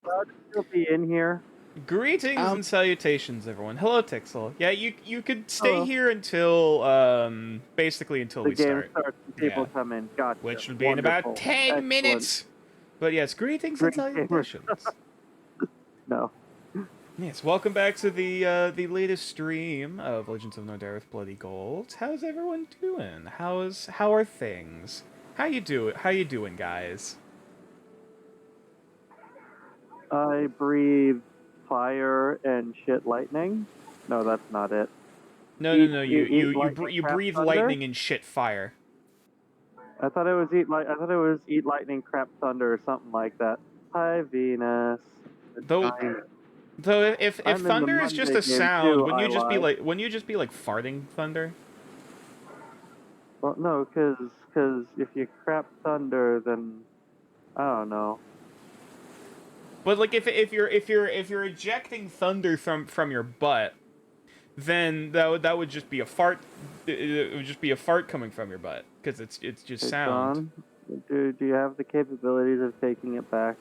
He'll be in here. Greetings and salutations, everyone. Hello, Tixel. Yeah, you could stay Hello. here until basically until The we game start. starts and people come in. Gotcha. Which would be in about Wonderful. 10 Excellent. minutes. But yes, greetings and Great gamers. salutations. No. Yes, welcome back to the latest stream of Legends of Nordaeron Bloody Gold. How's everyone doing? How are things? How you doing, guys? I breathe fire and shit lightning. No, that's not it. No, you breathe lightning and shit fire. I thought it was eat lightning, crap thunder, or something like that. Hi, Venus. Though if thunder is just a sound, too, wouldn't you just be like farting thunder? Well, no, cause if you crap thunder, then I don't know. But like if you're ejecting thunder from your butt, then that would just be a fart. It would just be a fart coming from your butt because it's just sound. John, do you have the capabilities of taking it back?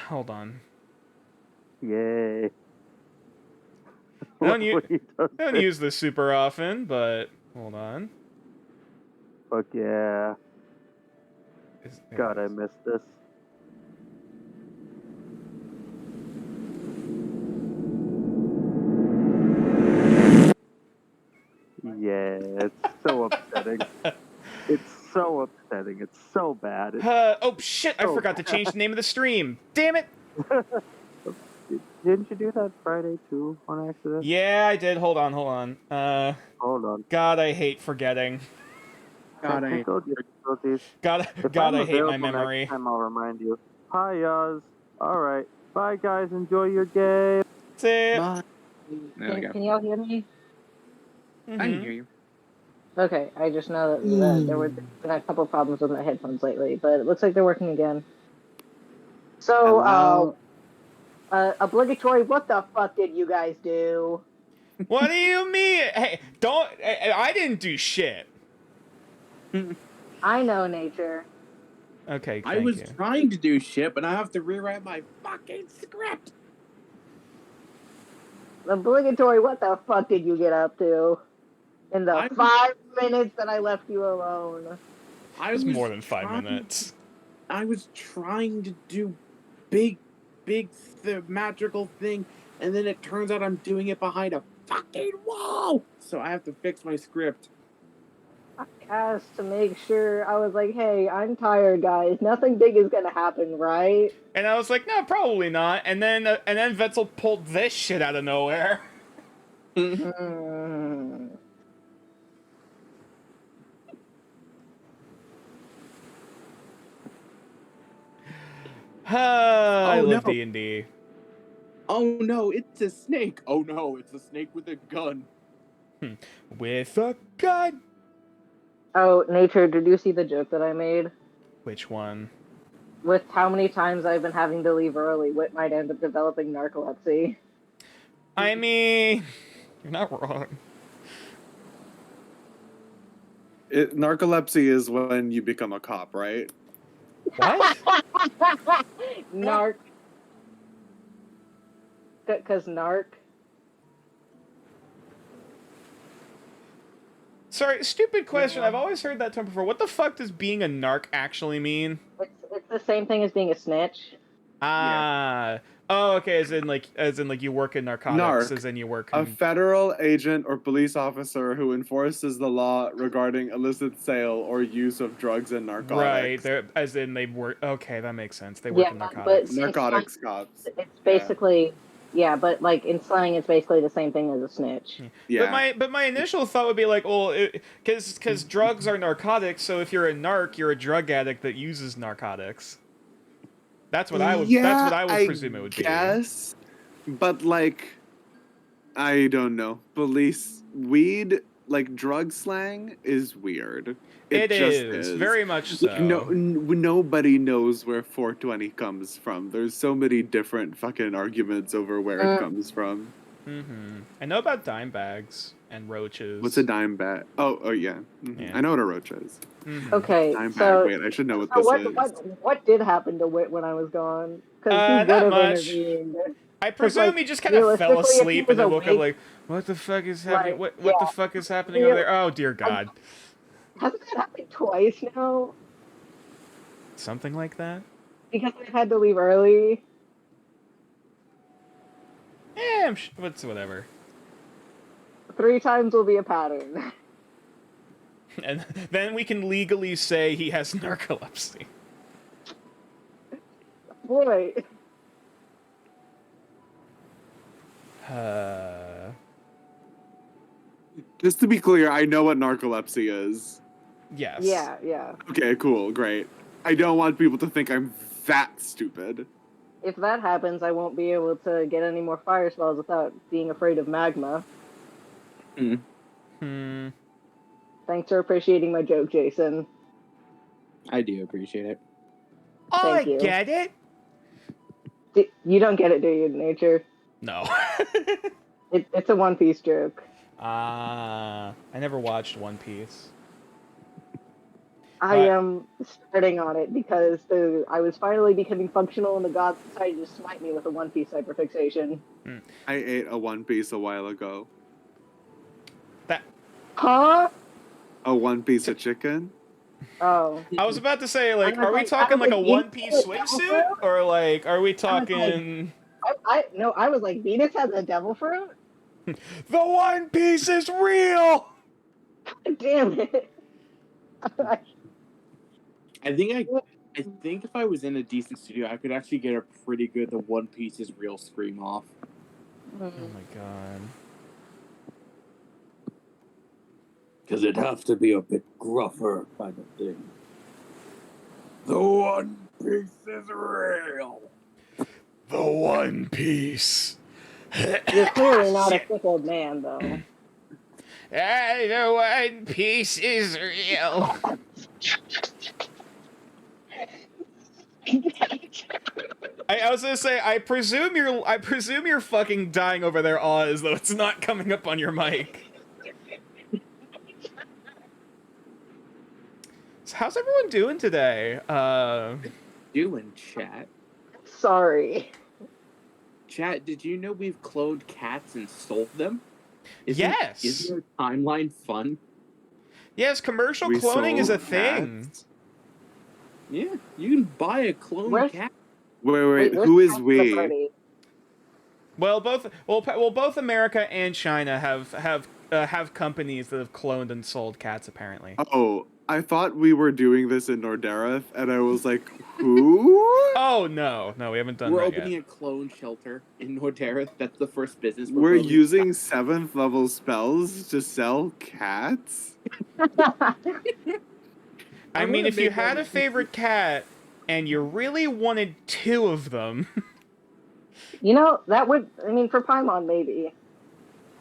Hold on. Yay. I don't use this super often, but hold on. Fuck yeah. God, I missed this. Yeah, it's so upsetting. It's so upsetting. It's so bad. Oh shit! I forgot to change the name of the stream. Damn it! Didn't you do that Friday too on accident? Yeah, I did. Hold on. Hold on. God, I hate forgetting. God, I hate my memory. Next time I'll remind you. Hi, Yaz. All right. Bye, guys. Enjoy your game. See ya. Bye. Can y'all hear me? Mm-hmm. I can hear you. Okay, I just know that there were been a couple problems with my headphones lately, but it looks like they're working again. So, obligatory, what the fuck did you guys do? What do you mean? Hey, don't... I didn't do shit. I know, Nature. Okay, I was trying to do shit, but I have to rewrite my fucking script. Obligatory, what the fuck did you get up to? In the 5 minutes that I left you alone. It was more than 5 minutes. I was trying to do big magical thing, and then it turns out I'm doing it behind a fucking wall! So I have to fix my script. I asked to make sure. I was like, hey, I'm tired, guys. Nothing big is gonna happen, right? And I was like, no, probably not. And then Vetzel pulled this shit out of nowhere. I love D&D. Oh no, it's a snake. Oh no, it's a snake with a gun. With a gun. Oh, Nature, did you see the joke that I made? Which one? With how many times I've been having to leave early, Whit might end up developing narcolepsy. I mean, you're not wrong. Narcolepsy is when you become a cop, right? What? Narc. Because narc. Sorry, stupid question. I've always heard that term before. What the fuck does being a narc actually mean? It's the same thing as being a snitch. Ah. Oh, okay. As in like you work in narcotics. As in you work in... A federal agent or police officer who enforces the law regarding illicit sale or use of drugs and narcotics. Right. As in they work... Okay, that makes sense. They work in narcotics. But narcotics cops. It's basically... Yeah, but like in slang, it's basically the same thing as a snitch. Yeah. But my initial thought would be like, well, because drugs are narcotics, so if you're a narc, you're a drug addict that uses narcotics. That's what I would. Yeah, that's what I would presume it would be. Yes, but like, I don't know. Police weed, like drug slang, is weird. It is very much so. Nobody knows where 420 comes from. There's so many different fucking arguments over where it comes from. I know about dime bags. and roaches. What's a dime bag? Oh yeah. Mhm. Yeah. I know what a roach is. Mhm. Okay, Dime so bag. Wait, I should know what so this is. what did happen to Wit when I was gone? Because he would Not have much. intervened. I 'Cause, presume like, he just kind of fell realistically, if he asleep was and then woke up awake, like, what the fuck is happening? like, What yeah, the fuck is happening over there? Oh dear God. hasn't that happened twice now? Something like that. Because I've had to leave early. Yeah, it's whatever. 3 times will be a pattern. And then we can legally say he has narcolepsy. Boy. Just to be clear, I know what narcolepsy is. Yes. Yeah. Okay, cool, great. I don't want people to think I'm that stupid. If that happens, I won't be able to get any more fire spells without being afraid of magma. Hmm. Thanks for appreciating my joke, Jason. I do appreciate it. Thank you. Get it? You don't get it, do you, Nature? No. It's a One Piece joke. I never watched One Piece. I am starting on it because I was finally becoming functional and the gods decided to smite me with a One Piece hyperfixation. I ate a One Piece a while ago. Huh? A One Piece of chicken? Oh. I was about to say, like, I was are we like- talking I was like a like, One Piece Venus has a swimsuit? devil Or like, are we I was like- talking... I was like, Venus has a devil fruit? The One Piece is real! Damn it. I think if I was in a decent studio, I could actually get a pretty good "The One Piece is real" scream off. Oh my god. Because it'd have to be a bit gruffer kind of thing. The One Piece is real. The One Piece. You're clearly not a sick old man, though. The One Piece is real. I was gonna say, I presume you're fucking dying over there, Oz, though it's not coming up on your mic. So how's everyone doing today? Doing chat. Sorry. Chat, did you know we've cloned cats and sold them? Yes. Isn't your timeline fun? Yes, commercial We cloning is a sold thing. cats? Yeah, you can buy a cloned Where's- cat. Wait, Where's who is Cat the we? Party? Well, both America and China have companies that have cloned and sold cats. Apparently. Oh, I thought we were doing this in Nordareth, and I was like, who? Oh no, we haven't done We're that opening yet. a clone shelter in Nordareth. That's the first business We're building. using 7th level spells to sell cats? I I'm mean, gonna if you make had one- a favorite cat and you really wanted 2 of them, You know, that would, I mean, for Paimon, maybe.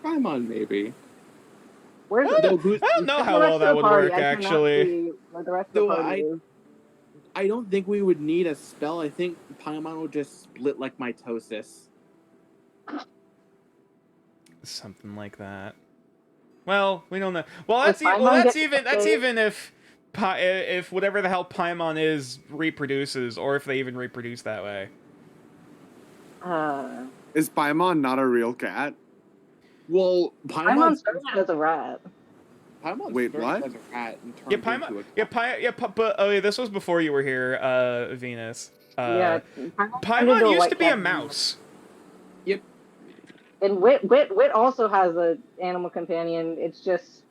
Come on, maybe. Where's I the don't know where's how the rest well of that the would party? work, I cannot actually. see where the rest of the So party is. I don't think we would need a spell. I think Paimon will just split like mitosis. Something like that. Well, we don't know. Well, If that's Paimon gets that's to- even if whatever the hell Paimon is reproduces, or if they even reproduce that way. Is Paimon not a real cat? Well, Paimon started as a rat. Paimon Wait, started what? as a rat and turned Yeah, into Paimon. a But oh yeah, this was before you were here, Venus. Yeah. Paimon used white to be a cat. mouse. And Wit also has an animal companion. It's just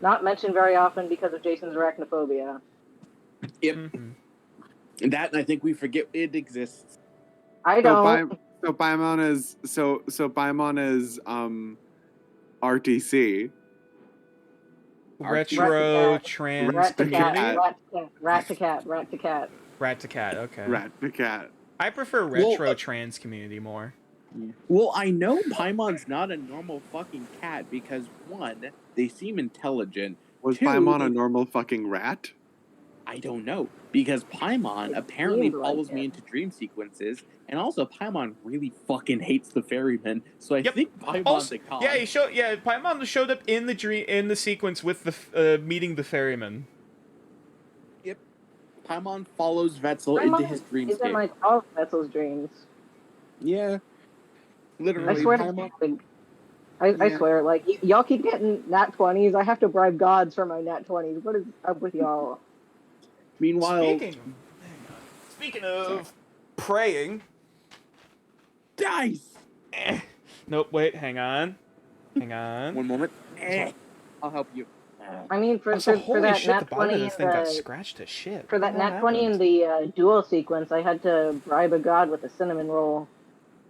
not mentioned very often because of Jason's arachnophobia. Yep. Mhm. And that, and I think we forget it exists. I don't. So Paimon is RTC. Retro Rat to trans rat to cat, community. rat to cat, rat to cat. Rat to cat. Okay. Rat the cat. I prefer retro trans community more. Well, I know Paimon's not a normal fucking cat because, one, they seem intelligent. Was Two, Paimon a normal fucking rat? I don't know, because Paimon It apparently seemed like follows me it. into dream sequences, and also Paimon really fucking hates the ferryman, so I Yep. think Paimon's Also, a con. yeah, Paimon showed up in the sequence with the meeting the ferryman. Paimon follows Vetzel into Paimon his is in dreamscape. like all of Vetzel's dreams. Yeah. Literally, I swear to Paimon. God. I Yeah. swear, like y'all keep getting nat 20s. I have to bribe gods for my nat 20s. What is up with y'all? Meanwhile, Speaking of praying. dice! Nope. Wait. Hang on. Hang on. One moment. I'll help you. I mean, for Holy that shit! The nat bottom 20 of in this thing got the scratched to shit. for What that the hell nat 20 in happened? the duel sequence, I had to bribe a god with a cinnamon roll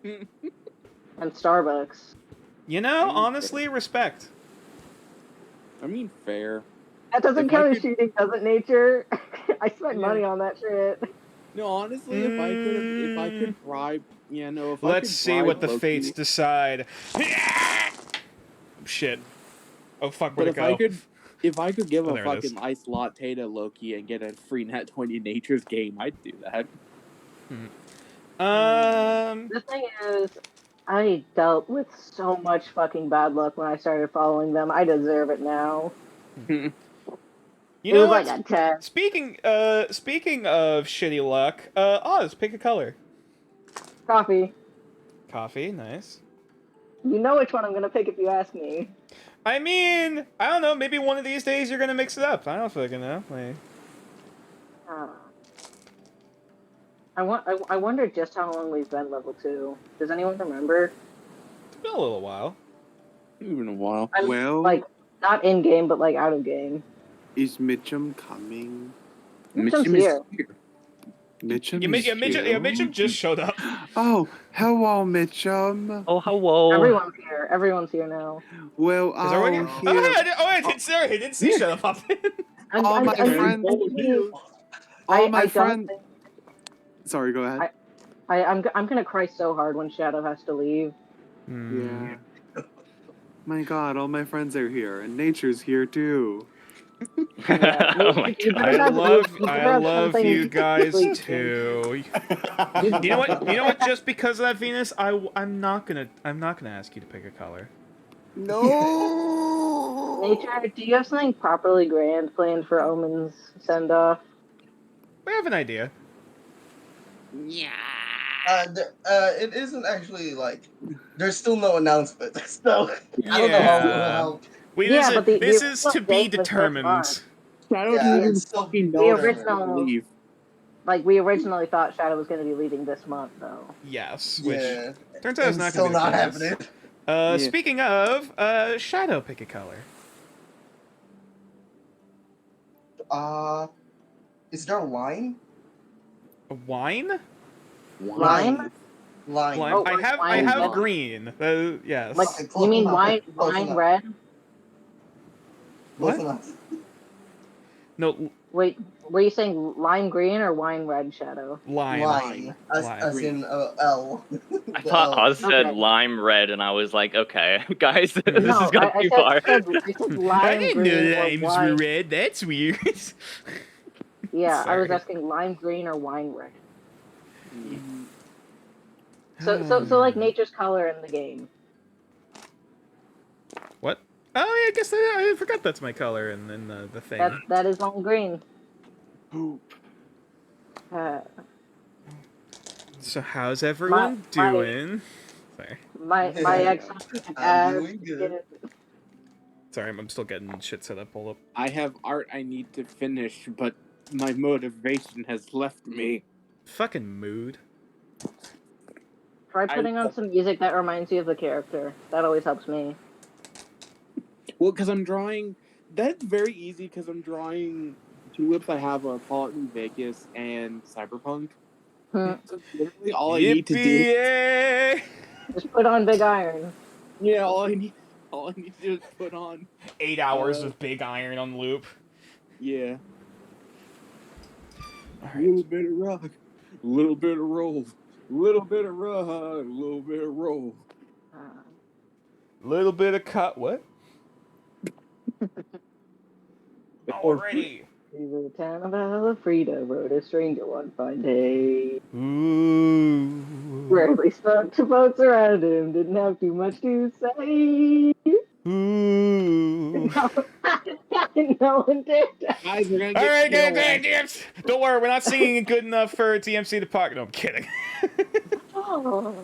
and Starbucks. You know, I mean, honestly, respect. I mean, fair. That doesn't If I count as could- cheating, doesn't nature? I spent Yeah. money on that shit. No, honestly, if I could bribe, yeah, no, if I Let's could see bribe what the Loki, fates decide. Shit. Oh fuck, But where'd it go? if I could give Oh, a there it is. fucking iced latte to Loki and get a free nat 20 Nature's game, I'd do that. The thing is, I dealt with so much fucking bad luck when I started following them. I deserve it now. You It know was what? like a 10. Speaking of shitty luck, Oz, pick a color. Coffee. Coffee, nice. You know which one I'm gonna pick if you ask me. I mean, I don't know, maybe one of these days you're gonna mix it up. I don't fucking know. Like, Uh, I wonder just how long we've been level 2. Does anyone remember? it's been a little while. Even a while. I'm, Well, like, not in game, but like out of game. is Mitchum coming? Mitchum's here. Mitchum Yeah, is here. Mitchum just showed up. Oh, hello, Mitchum. Oh, hello. Everyone's here. Everyone's here now. Well, Is everyone here? here. Oh, hey, I didn't see Shadow pop in. All my friends- All my don't friends. think- Sorry, go ahead. I'm gonna cry so hard when Shadow has to leave. Yeah. My God, all my friends are here, and nature's here too. Yeah, Oh my you god. better I have- love you better have something you guys really- too. You know what? Just because of that, Venus, I'm not gonna ask you to pick a color. No. Nature, do you have something properly grand planned for Omen's send off? We have an idea. It isn't actually like there's still no announcement, so I don't know Yeah. how. Yeah, but the this is original to be date was this determined. month. Shadow Yeah, doesn't even it's still fucking the know that original- leave. Like, we originally thought Shadow was gonna be leaving this month, though. Yes, which Yeah, turns out it's and not still gonna be the not case. happening. Yeah. Speaking of, Shadow, pick a color. Is there wine? A wine? Lime? Lime. Lime. Oh, I have wine. green. Yes. Like, Okay, you close mean enough. wine, Close wine enough. red? Close what? enough. No, Wait, were you saying lime green or wine red, Shadow? lime. Lime. As Lime. in L. I The thought L. Oz said Okay. lime red, and I was like, okay, guys, this No, is going I too said, far. I said lime I didn't green know or limes wine. were red. That's weird. Yeah, I was Sorry. asking lime green or wine red. So like nature's color in the game. What? Oh, yeah, I guess I forgot that's my color in the thing. That is lime green. Poop. So how's everyone my- doing? Sorry. My ex I'm doing good. Sorry, I'm still getting shit set up. Hold up. I have art I need to finish, but my motivation has left me. Fucking mood. Try putting on some music that reminds you of the character. That always helps me. Well, because I'm drawing. That's very easy because I'm drawing tulips. I have a Fallout New Vegas and Cyberpunk. Hmm. So literally all I need to do. Yippee! Just put on Big Iron. Yeah, all I need to do is put on. 8 hours of Big Iron on loop. Yeah. All A little bit of rock, a little bit of roll, a little bit of rock, a little bit of roll. Little bit of cut. What? Alrighty. Through the town of Alfreda rode a stranger one fine day. Ooh. Rarely spoke to folks around him, didn't have too much to say. Ooh. No one did. Guys, we're gonna All get right, killed. DMs. Don't worry, we're not singing it good enough for TMC to park. No, I'm kidding. Oh.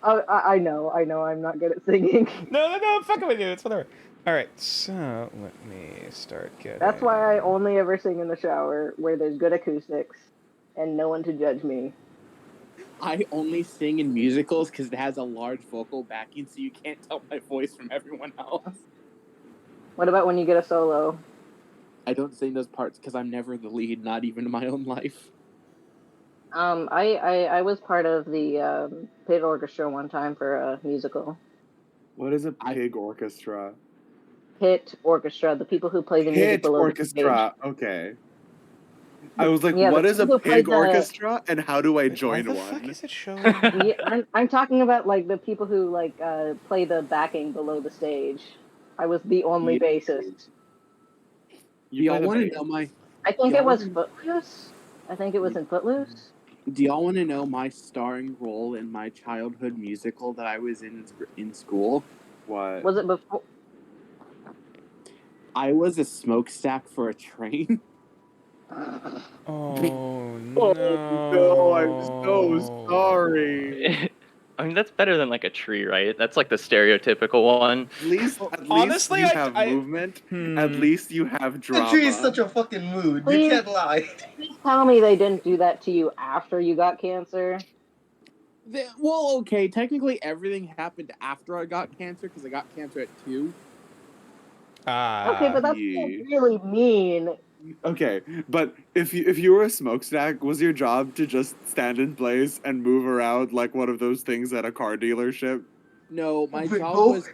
I know, I'm not good at singing. No, I'm fucking with you. It's whatever. All right, so let me start getting. That's why I only ever sing in the shower where there's good acoustics and no one to judge me. I only sing in musicals because it has a large vocal backing, so you can't tell my voice from everyone else. What about when you get a solo? I don't sing those parts because I'm never the lead, not even in my own life. I was part of the pit orchestra one time for a musical. What is a pig orchestra? Pit orchestra, the people who play the music Pit below orchestra. Okay. I was like, Yeah, what the is a people who play pig the- orchestra, and how do I Why join the fuck one? is it showing? the stage. I'm talking about like the people who like play the backing below the stage. I was the only Yeah. bassist. Do y'all play the want to bass? know my? I think Y'all it was wanna- Footloose. I think it was in Footloose. Do y'all want to know my starring role in my childhood musical that I was in school? What? Was it before? I was a smokestack for a train. Oh Oh, no! no, I'm so sorry. I mean, that's better than like a tree, right? That's like the stereotypical one. At least Honestly, you I- have I- movement. Hmm. At least you have The drama. tree is such a fucking mood. Please. You can't lie. Please tell me they didn't do that to you after you got cancer. Well, okay, technically everything happened after I got cancer because I got cancer at 2. Okay, but that's yeah. really mean. Okay, but if you were a smokestack, was your job to just stand in place and move around like one of those things at a car dealership? No, my Wait, job both?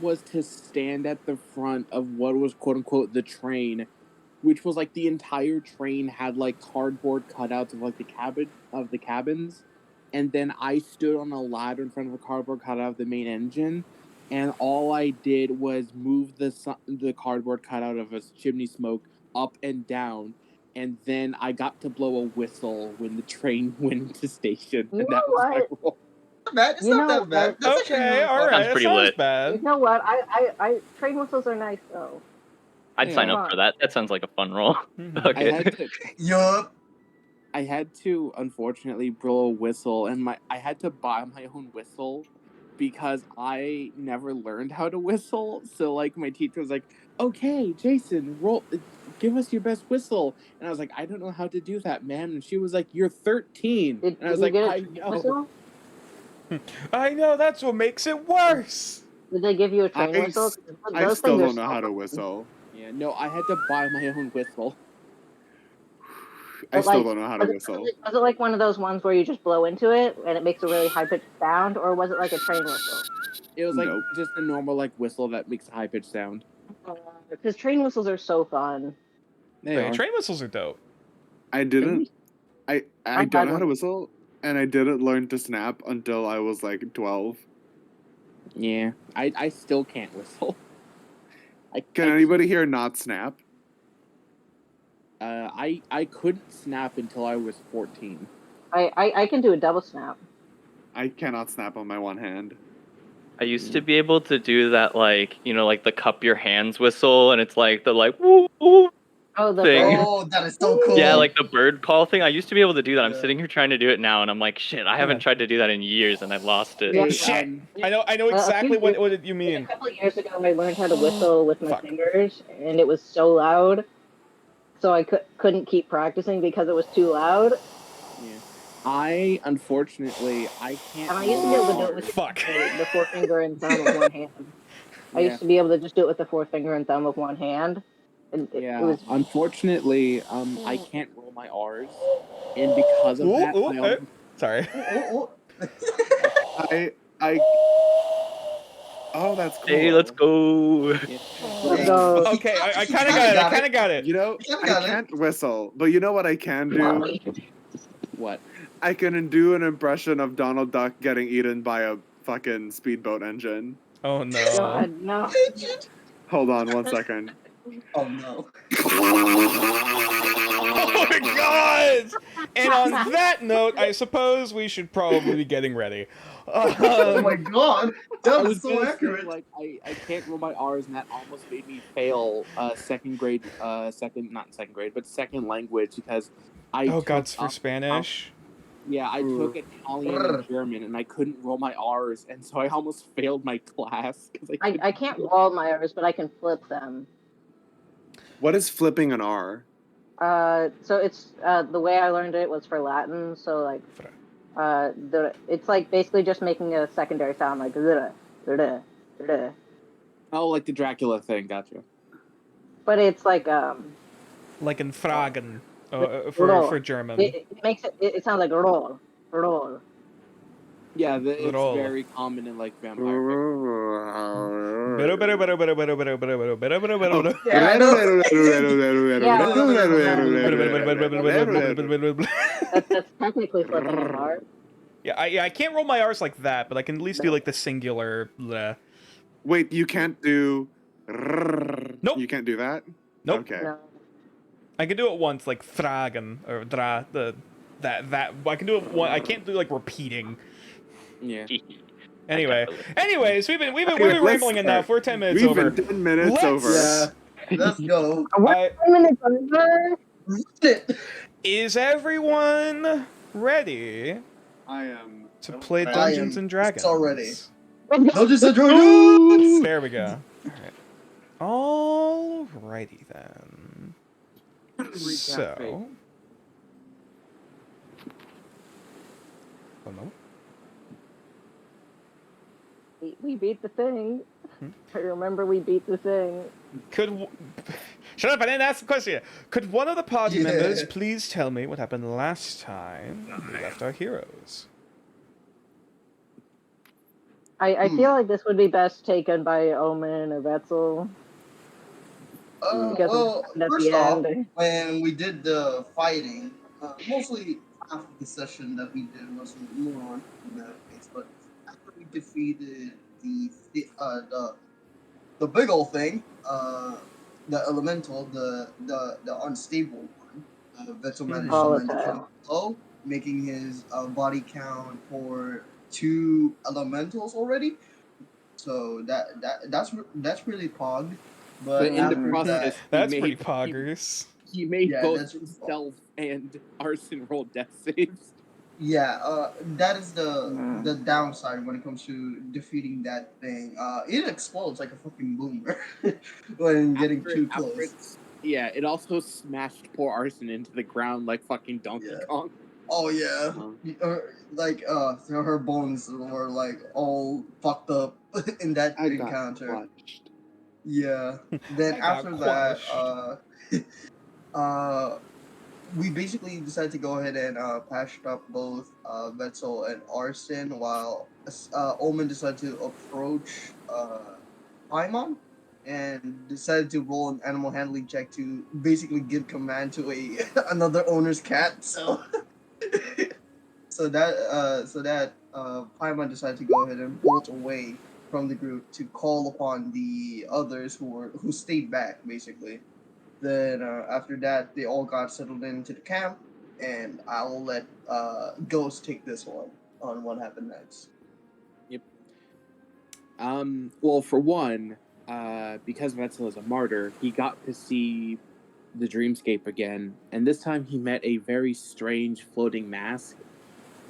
was to stand at the front of what was quote unquote the train, which was like the entire train had like cardboard cutouts of like the cabins, and then I stood on a ladder in front of a cardboard cutout of the main engine, and all I did was move the cardboard cutout of a chimney smoke up and down, and then I got to blow a whistle when the train went into station, You and that know was my what? role. Bad. It's You not know that bad. what? That's actually Okay, really all fun. right. Sounds That pretty sounds lit. You bad. know what? I train whistles are nice though. I'd Yeah. sign up for that. That sounds like a fun role. Mhm. Fuck I it. had to. Yup. I had to unfortunately blow a whistle, and I had to buy my own whistle because I never learned how to whistle. So like my teacher was like, "Okay, Jason, give us your best whistle," and I was like, "I don't know how to do that, man." And she was like, "You're 13," Did and I was you like, get a "I train know." whistle? I know that's what makes it worse. Did they give you a train I whistle? s- 'Cause I those still things are don't know so how to fun. whistle. Yeah, no, I had to buy my own whistle. I But, still like, don't know how to was whistle. it like one of those ones where you just blow into it and it makes a really high pitched sound, or was it like a train whistle? It was like Nope. just a normal like whistle that makes a high pitched sound. Because train whistles are so fun. They Wait, are. train whistles are dope. I didn't. I I'm don't know glad how to when- whistle, and I didn't learn to snap until I was like 12. Yeah, I still can't whistle. Can anybody here not snap? I couldn't snap until I was 14. I can do a double snap. I cannot snap on my one hand. I used to be able to do that, like, you know, like the cup your hands whistle, and it's like the like woo woo Oh, the thing. bird. Oh, that is so cool. Yeah, like the bird call thing. I used to be able to do that. I'm Yeah. sitting here trying to do it now, and I'm like, shit, I haven't tried to do that in years, and I've lost it. Yeah. Shit. Um, I know a few exactly years- what you A mean. couple of years ago, I learned how to whistle with my Fuck. fingers, and it was so loud, so I couldn't keep practicing because it was too loud. yeah. I unfortunately I can't. And I used to be able to do it with Fuck. the forefinger and thumb of one hand. I Yeah. used to be able to just do it with the forefinger and thumb of one hand. And it Yeah, was unfortunately, I can't roll my R's, and because of that, Ooh, I hey. al- Sorry. Oh, oh. I. Oh, that's cool. Hey, let's go. Let's go. Okay, I kind of got it. I kind of got it. You know, You I got it. can't whistle, but you know what I can do? what? I can do an impression of Donald Duck getting eaten by a fucking speedboat engine. Oh no. God, no. Hold on one second. Oh no. Oh my god! And on that note, I suppose we should probably be getting ready. Oh my god. That I was was so gonna accurate. say, like, I can't roll my R's, and that almost made me fail second grade, not second grade, but second language, because I Oh took god, for up- Spanish. yeah, I took Italian and German, and I couldn't roll my R's, and so I almost failed my class because I can't roll my R's, but I can flip them. What is flipping an R? So it's the way I learned it was for Latin. So like, it's like basically just making a secondary sound like Oh, like the Dracula thing. Gotcha. but it's like Like in Fragen, roll. for German. It makes it sound like roll. Yeah, it's Roll. very common in like vampire. Yeah, I know. That's technically flipping an R. Yeah, I can't roll my R's like that, but I can at least do like the singular. Bleh. Wait, you can't do. Nope. You can't do that. Nope. Okay. No. I can do it once, like Fragen or Dra. That I can do it one. I can't do like repeating. Yeah. Anyways, we've been Anyway, rambling let's enough. start. We're 10 minutes We've over. been 10 minutes Let's- over. Yeah. Let's go. I- 10 minutes over. Shit. Is everyone ready I am. to play I Dungeons am and Dragons? so ready. Let's go. Dungeons and Dragons! There we go. Alrighty then. So. Oh no. We beat the thing. I remember we beat the thing. Shut up! I didn't ask the question yet. Could one of the party Yeah. members please tell me what happened last time we left our heroes? I feel like this would be best taken by Omen or Vetzel. Because Well, at first the off, end. when we did the fighting, mostly half of the session that we did was more on that case, but after we defeated the big old thing, the elemental, the unstable one, Vettel managed to land Volatile. him low, making his body count for 2 elementals already. So that's really pogged. But in the after process, That's he pretty made- poggers. He made Yeah, both that's- himself and Arson roll death saves. Yeah, that is Mm. the downside when it comes to defeating that thing. It explodes like a fucking boomer when getting too close. Yeah, it also smashed poor Arson into the ground like fucking Donkey Yeah. Kong. Oh yeah, Uh-huh. her bones were like all fucked up in that I got encounter. clutched. Yeah. Then I got after that, crushed. we basically decided to go ahead and patched up both Vetzel and Arson, while Omen decided to approach Paimon and decided to roll an animal handling check to basically give command to another owner's cat. So that Paimon decided to go ahead and bolt away from the group to call upon the others who stayed back, basically. Then after that, they all got settled into the camp, and I'll let Ghost take this one on what happened next. Well, for one, because Vetzel is a martyr, he got to see the dreamscape again, and this time he met a very strange floating mask,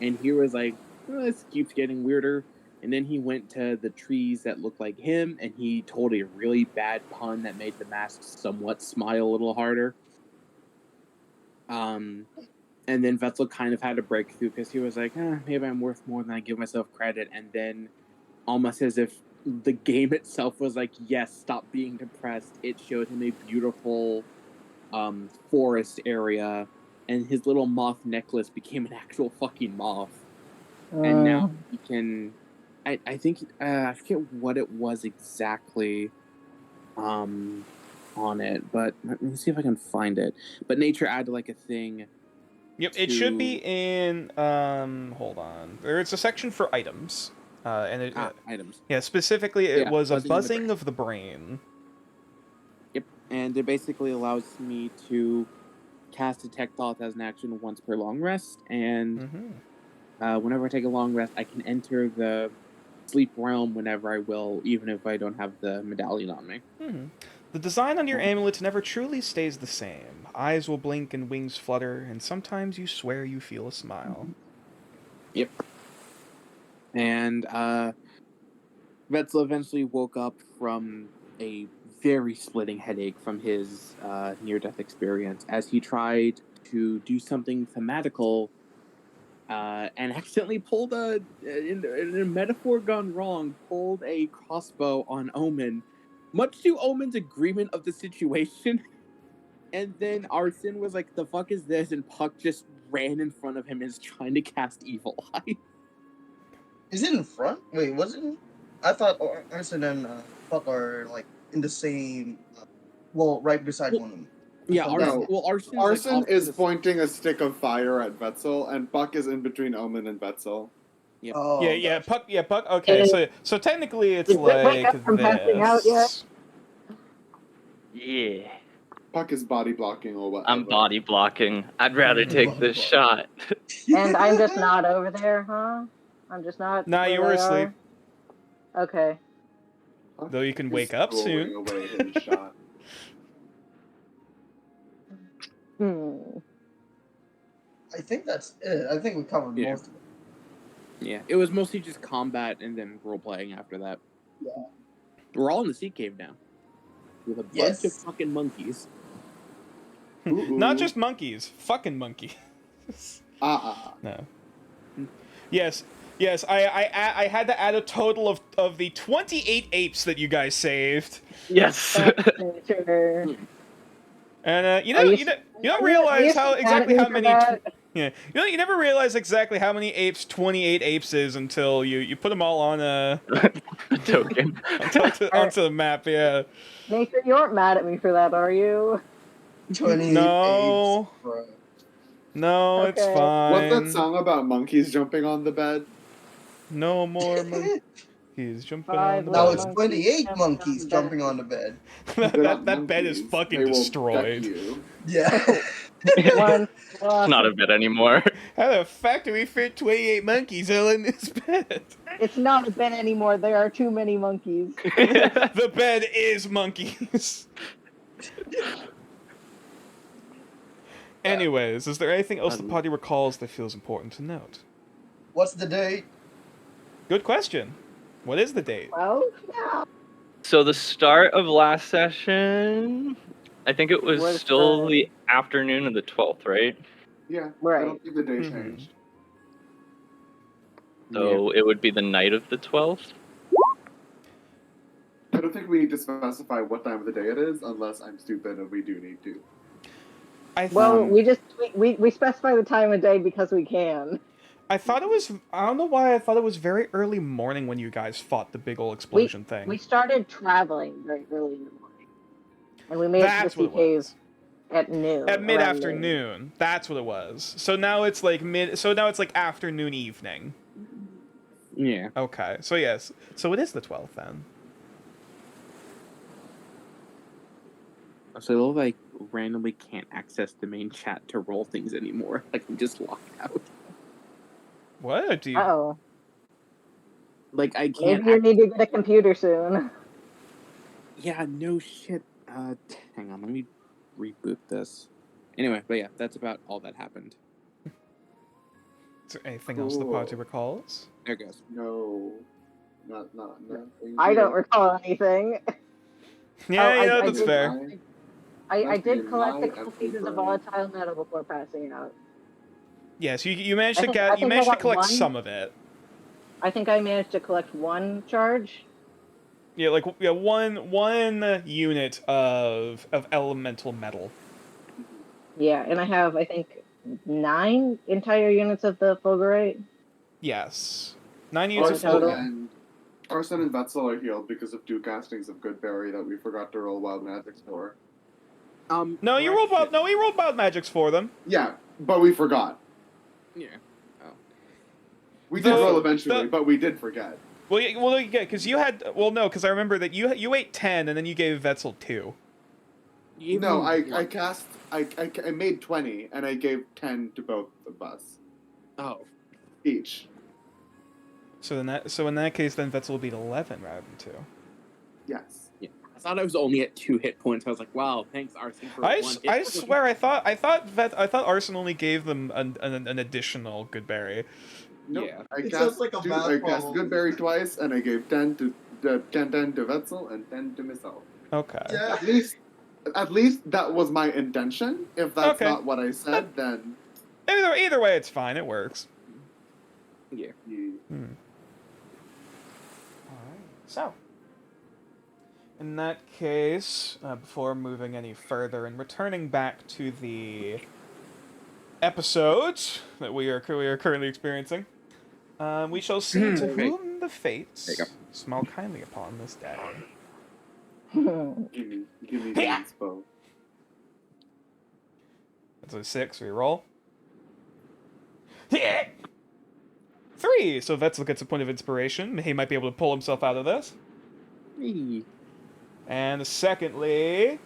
and he was like, oh, this keeps getting weirder. And then he went to the trees that looked like him, and he told a really bad pun that made the mask somewhat smile a little harder. And then Vetzel kind of had a breakthrough because he was like, maybe I'm worth more than I give myself credit. And then, almost as if the game itself was like, yes, stop being depressed, it showed him a beautiful forest area, and his little moth necklace became an actual fucking moth. And now he can... I think I forget what it was exactly on it, but let me see if I can find it. But nature added like a thing. Yep, it should be in. Hold on. There's a section for items, and it. Items. Yeah, specifically, it Yeah, was a buzzing of the buzzing of the brain. Yep. and it basically allows me to cast Detect Thought as an action once per long rest, and whenever I take a long rest, I can enter the sleep realm whenever I will, even if I don't have the medallion on me. The design on your amulet never truly stays the same. Eyes will blink and wings flutter, and sometimes you swear you feel a smile. Yep. And Vetzel eventually woke up from a very splitting headache from his near-death experience as he tried to do something thematical and accidentally pulled in a metaphor gone wrong, pulled a crossbow on Omen, much to Omen's agreement of the situation. And then Arson was like, "The fuck is this?" And Puck just ran in front of him and is trying to cast Evil Eye. Is it in front? Wait, was it? I thought Arson and Puck are like in the same. Well, right beside one of them. Yeah, No. Arson Arson like, is pointing a stick of fire at Vetzel, and Puck is in between Omen and Vetzel. Yep. Oh, Yeah, gotcha. Puck. Yeah, Puck. Okay, so technically it's Did Vic wake like up from passing out this. yet? Yeah. Puck is body blocking or whatever. I'm body blocking. I'd rather take this shot. And I'm just not over there, huh? I'm just not. Nah, where you were they asleep. are? Okay. Puck Though you can is wake up throwing soon. away his shot. I think that's it. I think we covered Yeah. most of it. Yeah, it was mostly just combat and then role playing after that. Yeah. We're all in the sea cave now, with a bunch Yes. of fucking monkeys. Not just monkeys, fucking monkeys. No. Yes. I had to add a total of the 28 apes that you guys saved. Yes. Sure. And you Are you don't Are realize you how mad at exactly me how for many. that? Yeah, you never realize exactly how many apes 28 apes is until you put them all on A token. onto the map. Yeah. Nathan, you aren't mad at me for that, are you? 28 No. apes, bro. No, it's Okay. fine. What's that song about monkeys jumping on the bed? No more monkeys jumping Five on the Now bed. it's monkeys 28 jumping monkeys on the jumping bed. on the bed. They're not that bed is monkeys. fucking They will peck destroyed. you. Yeah. One. It's not a bit anymore. How the fuck do we fit 28 monkeys all in this bed? It's not a bed anymore. There are too many monkeys. The bed is monkeys. Anyways, is there anything else the party recalls that feels important to note? What's the date? Good question. What is the date? Well, yeah. So the start of last session, I think it was Was still the- the afternoon of the 12th, right? Yeah, I Right. don't think the day Mhm. changed. So it would be the night of the 12th. I don't think we need to specify what time of the day it is, unless I'm stupid and we do need to. Well, we specify the time of day because we can. I thought it was. I don't know why I thought it was very early morning when you guys fought the big old explosion thing. We started traveling very early in the morning, and we made That's it to the what sea it cave was. at noon. At around mid-afternoon. That's what it was. So now it's like So now it's like afternoon, evening. Yeah. Okay. So yes. So it is the 12th then. So like randomly can't access the main chat to roll things anymore. Like I'm just locked out. What do you? Uh-oh. Like I can't. Maybe you need to get a computer soon. Yeah, no shit. Hang on, let me reboot this. Anyway, but yeah, that's about all that happened. Is there anything else the party recalls? There goes. No. Not nothing. I don't recall anything. Yeah, I that's did- fair. I Must be did collect a my couple empty pieces of brain. volatile metal before passing out. Yes, you managed I to think- get I you think I managed to got collect one. some of it. I think I managed to collect one charge. Yeah, like one unit of elemental metal. Yeah, and I have, I think, 9 entire units of the fulgurite. Yes, 9 units of Arson total. fulgurite. Arson and Vetzel are healed because of 2 castings of Goodberry that we forgot to roll wild magics for. No, you rolled wild. No, we rolled wild magics for them. Yeah, but we forgot. Yeah. We did The- roll eventually, the- but we did forget. Well, yeah, because you had. Well, no, because I remember that you ate 10 and then you gave Vetzel 2. You gave No, me one. I made 20, and I gave 10 to both of us Oh. each. So in that case, then Vetzel will be 11 rather than 2. Yes. Yeah. I thought I was only at 2 hit points. I was like, wow, thanks, Arson, for one hit I point. swear I thought Arson only gave them an additional good berry. Nope. Yeah. I It cast, sounds like a math I cast problem. Goodberry twice, and I gave 10 to Vetzel and 10 to myself. Okay. Yeah. At least that was my intention. If that's Okay. not what I said, then Either way, it's fine. It works. Yeah. Alright. So, in that case, before moving any further and returning back to the episode that we are currently experiencing, we shall see to Okay. whom the fates There you smile kindly upon this day. give me the inspo. That's a 6. Reroll. 3. So Vetzel gets a point of inspiration. He might be able to pull himself out of this. Hey. And secondly,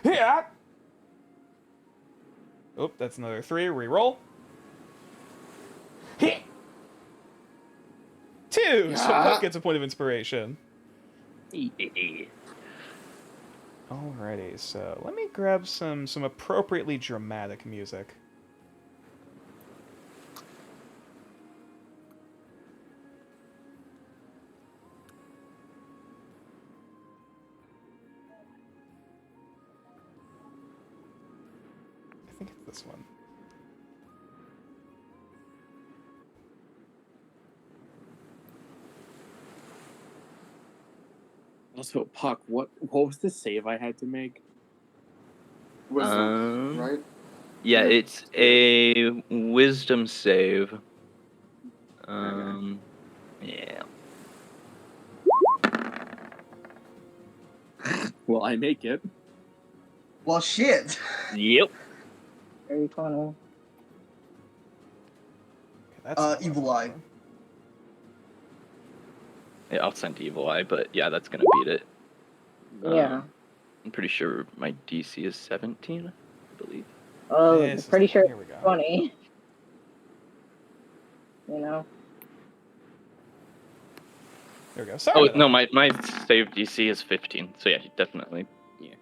yeah. Oop, that's another 3. Reroll. 2. So Puck gets a point of inspiration. Alrighty, so let me grab some appropriately dramatic music. I think it's this one. Also, Puck, what was the save I had to make? Wisdom, right? Yeah, Yeah. it's a wisdom save. Yeah. Well, I make it. Well, shit. Yep. Very funny. Okay, that's not what Evil I'm Eye. looking Yeah, I'll send Evil Eye, but yeah, that's gonna beat it. Yeah. I'm pretty sure my DC is 17, I believe. Oh, This is pretty the sure one. Here we it's go. 20. You know? There we go. Sorry. Oh about no, that. my save DC is 15. So yeah, definitely. Yeah.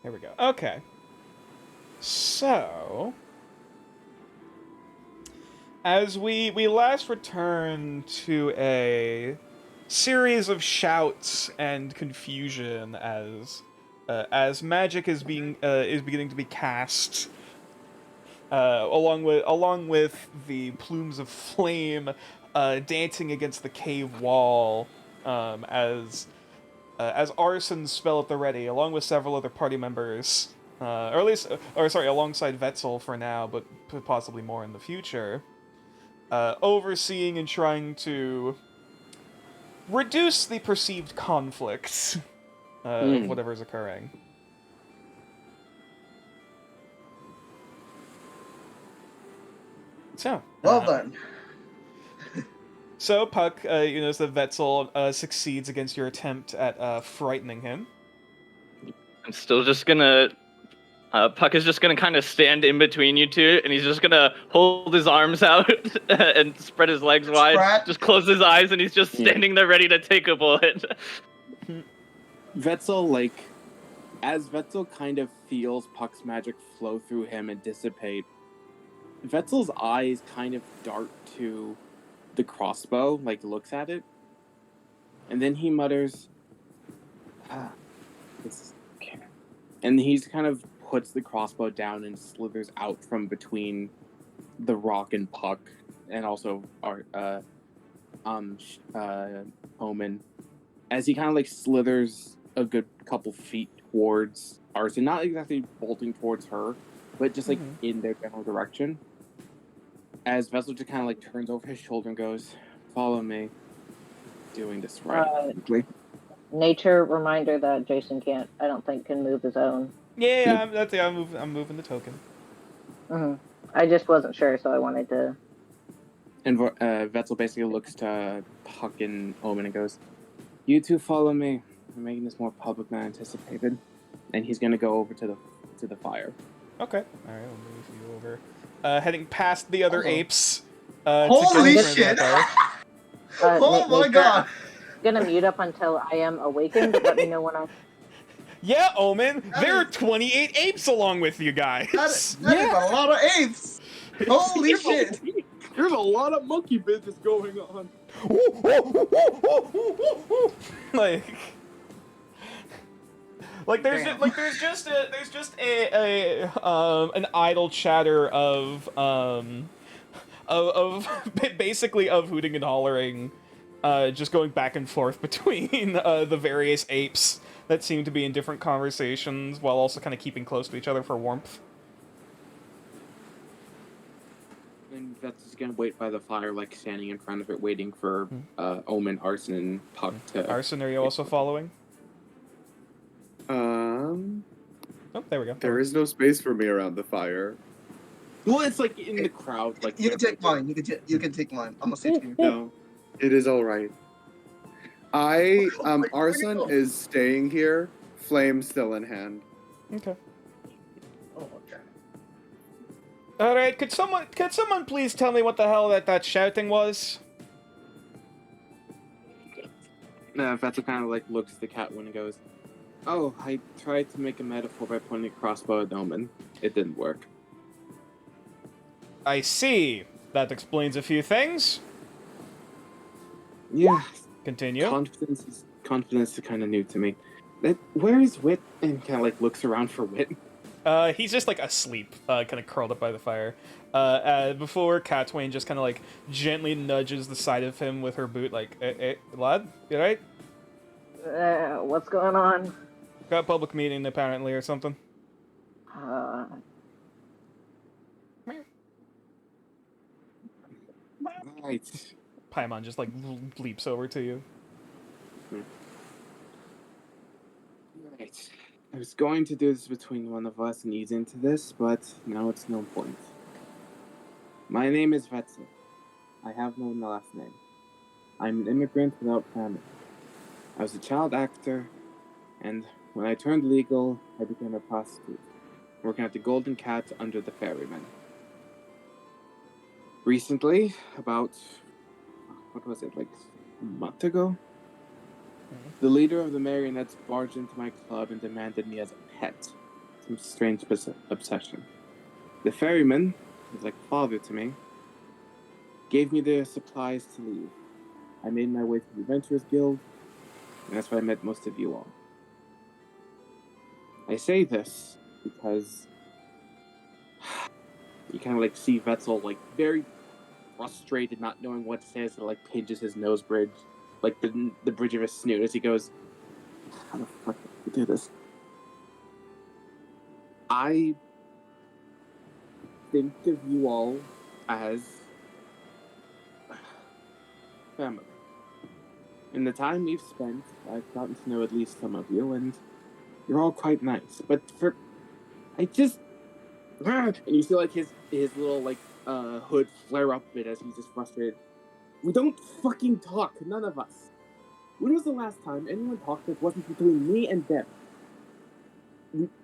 Here we go. Okay. So, as we last returned to a series of shouts and confusion as magic is beginning to be cast, along with the plumes of flame dancing against the cave wall, as Arson's spell at the ready, along with several other party members, alongside Vetzel for now, but possibly more in the future, overseeing and trying to reduce the perceived conflicts of whatever's occurring. So, Well done. So, Puck, you notice that Vetzel succeeds against your attempt at frightening him. I'm still just gonna. Puck is just gonna kind of stand in between you two, and he's just gonna hold his arms out and spread his legs wide. Sprat. Just close his eyes, and he's just standing there ready to take a bullet. Vetzel, like, as Vetzel kind of feels Puck's magic flow through him and dissipate, Vetzel's eyes kind of dart to the crossbow, like, looks at it, and then he mutters, this is okay. And he's kind of puts the crossbow down and slithers out from between the rock and Puck, and also our Omen, as he kind of like slithers a good couple feet towards Arson, not exactly bolting towards her, but just like in their general direction. As Vetzel just kind of like turns over his shoulder and goes, "Follow me." Doing this right. Nature reminder that Jason I don't think, can move his own. Yeah, I'm moving the token. I just wasn't sure, so I wanted to. And Vetzel basically looks to Puck and Omen and goes, "You two follow me. I'm making this more public than anticipated." and he's gonna go over to the fire. Okay. All right, I'll move you over. Heading past the other Uh-oh. apes. Holy to get shit! fire. Oh my god! I'm gonna mute up until I am awakened. Let me know when I. Yeah, Omen. That There are is- 28 apes along with you guys. That is a lot of apes! Holy shit! There's a lot of monkey business going on. like there's Damn. just, an idle chatter of basically of hooting and hollering, just going back and forth between the various apes that seem to be in different conversations while also kind of keeping close to each other for warmth. And Vets is gonna wait by the fire, like standing in front of it, waiting for Omen, Arson, and Puck to. Arson, are you also following? Oh, there we go. There is no space for me around the fire. Well, it's like in the crowd, like You can take mine. You can take mine. I'm gonna say to you. No, it is all right. Arson is staying here, flame still in hand. Okay. Oh, okay. All right. Could someone please tell me what the hell that shouting was? Vets kind of like looks at the cat one and goes, "Oh, I tried to make a metaphor by pointing a crossbow at Omen. It didn't work." I see. That explains a few things. Yeah, Continue. confidence is kind of new to me. Where is Wit? And kind of like looks around for Wit. He's just like asleep, kind of curled up by the fire. Before Catwain just kind of like gently nudges the side of him with her boot, like, "Hey, lad, you right? What's going on? Got a public meeting apparently or something." Right. Paimon just like leaps over to you. Right. I was going to do this between one of us and ease into this, but now it's no point. My name is Vetzel. I have no last name. I'm an immigrant without family. I was a child actor, and when I turned legal, I became a prostitute, working at the Golden Cat under the Ferryman. Recently, about, what was it, like a month ago? The leader of the marionettes barged into my club and demanded me as a pet. Some strange obsession. The ferryman, who's like father to me, gave me the supplies to leave. I made my way to the Adventurers Guild, and that's where I met most of you all. I say this because you kind of like see Vetzel like very frustrated, not knowing what to say, as it like pinches his nose bridge, like the bridge of his snoot, as he goes, "How the fuck did we do this?" I think of you all as family. In the time we've spent, I've gotten to know at least some of you, and you're all quite nice. But and you see like his little like hood flare up a bit as he's just frustrated. We don't fucking talk, none of us. When was the last time anyone talked that wasn't between me and them?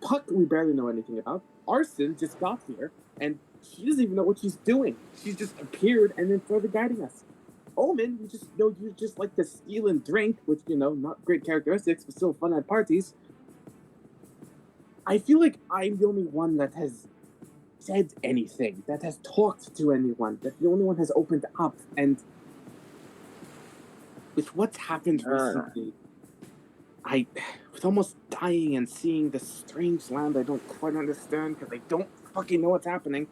Puck, we barely know anything about. Arson just got here, and she doesn't even know what she's doing. She just appeared and then started guiding us. Omen, we just know you just like to steal and drink, which, you know, not great characteristics, but still fun at parties. I feel like I'm the only one that has said anything, that has talked to anyone, that the only one has opened up, and with what's happened recently, with almost dying and seeing this strange land I don't quite understand because I don't fucking know what's happening,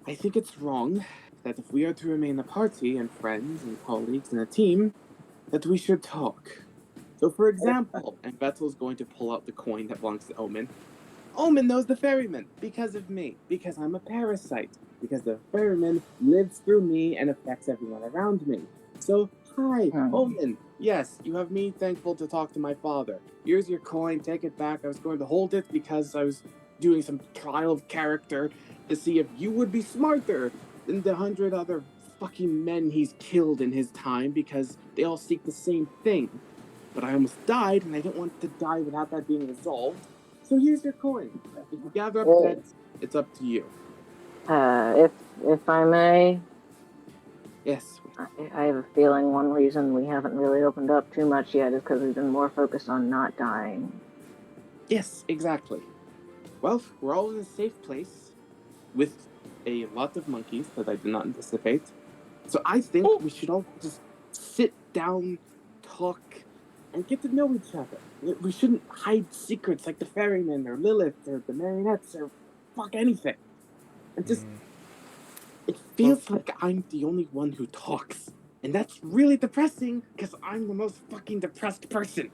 I think it's wrong that if we are to remain a party and friends and colleagues and a team, that we should talk. So, for example, and Vetzel's going to pull out the coin that belongs to Omen. Omen knows the ferryman because of me, because I'm a parasite, because the ferryman lives through me and affects everyone around me. So, hi, Omen. Yes, you have me thankful to talk to my father. Here's your coin, take it back. I was going to hold it because I was doing some trial of character to see if you would be smarter than the 100 other fucking men he's killed in his time because they all seek the same thing. But I almost died, and I didn't want to die without that being resolved. So here's your coin. If you gather up Oh. debts, it's up to you. If I may, Yes. I have a feeling one reason we haven't really opened up too much yet is because we've been more focused on not dying. Yes, exactly. Well, we're all in a safe place with a lot of monkeys that I did not anticipate. So I think we should all just sit down, talk, and get to know each other. We shouldn't hide secrets like the ferryman or Lilith or the marionettes or fuck anything. And just, it feels like I'm the only one who talks. And that's really depressing because I'm the most fucking depressed person.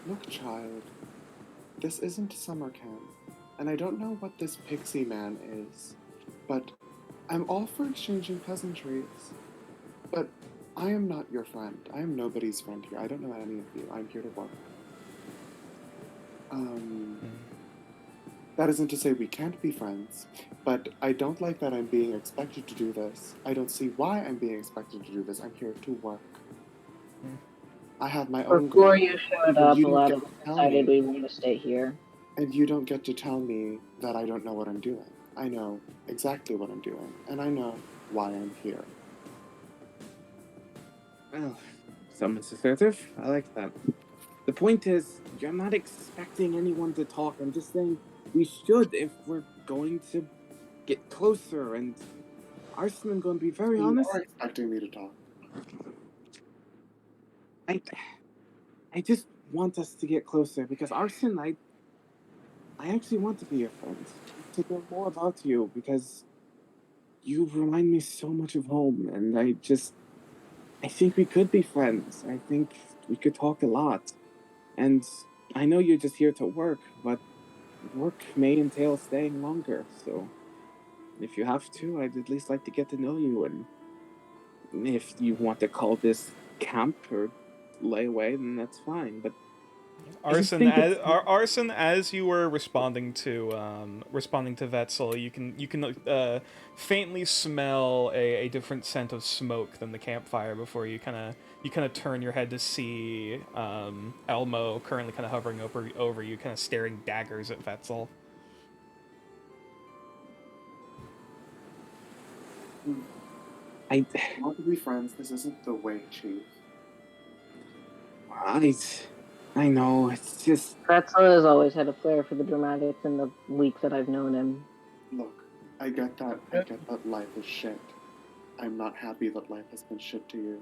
Look, child, this isn't summer camp, and I don't know what this pixie man is, but I'm all for exchanging pleasantries. But I am not your friend. I am nobody's friend here. I don't know any of you. I'm here to work. That isn't to say we can't be friends, but I don't like that I'm being expected to do this. I don't see why I'm being expected to do this. I'm here to work. I have my own Before goals, you showed and up, a you don't lot get of us to tell decided me- we want to stay here. And you don't get to tell me that I don't know what I'm doing. I know exactly what I'm doing, and I know why I'm here. Well, someone's assertive. I like that. The point is, you're not expecting anyone to talk. I'm just saying we should if we're going to get closer. And Arson, I'm going to be very You honest. are expecting me to talk. I just want us to get closer because Arson, I actually want to be your friend. To know more about you because you remind me so much of home, and I think we could be friends. I think we could talk a lot. And I know you're just here to work, but work may entail staying longer, so if you have to, I'd at least like to get to know you, and if you want to call this camp or layaway, then that's fine, but Arson, as you were responding to Vetzel, you can faintly smell a different scent of smoke than the campfire before you kind of turn your head to see Elmo currently kind of hovering over you, kind of staring daggers at Vetzel. I want to be friends. This isn't the way, Chief. I know, it's just... Pretzel has always had a flair for the dramatics in the week that I've known him. Look, I get that. I get that life is shit. I'm not happy that life has been shit to you.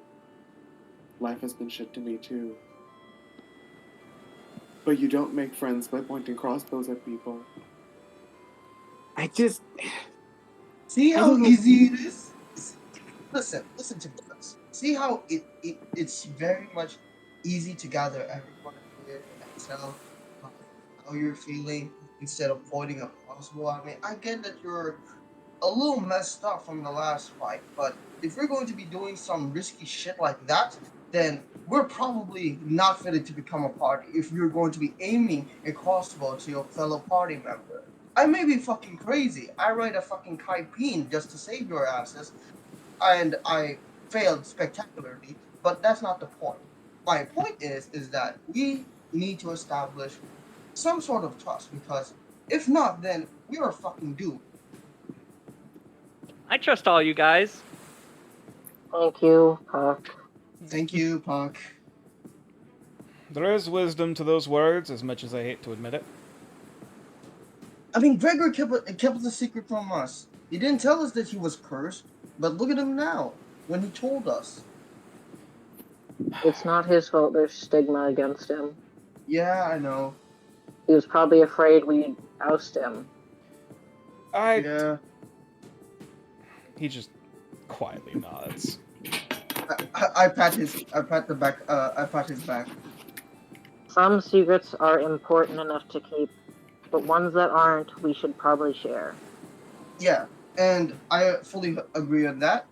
Life has been shit to me too. But you don't make friends by pointing crossbows at people. I just... See how easy it is? Listen to me first. See how it's very much easy to gather everyone here and tell how you're feeling instead of pointing a crossbow at me. I get that you're a little messed up from the last fight, but if we're going to be doing some risky shit like that, then we're probably not fitted to become a party if you're going to be aiming a crossbow to your fellow party member. I may be fucking crazy. I ride a fucking Kaipeen just to save your asses, and I failed spectacularly, but that's not the point. My point is that we need to establish some sort of trust, because if not, then we are fucking doomed. I trust all you guys. Thank you, Puck. Thank you, Puck. There is wisdom to those words, as much as I hate to admit it. I mean, Gregor kept the secret from us. He didn't tell us that he was cursed, but look at him now, when he told us. It's not his fault there's stigma against him. Yeah, I know. He was probably afraid we'd oust him. Yeah. He just quietly nods. I pat his back. Some secrets are important enough to keep, but ones that aren't, we should probably share. Yeah, and I fully agree on that.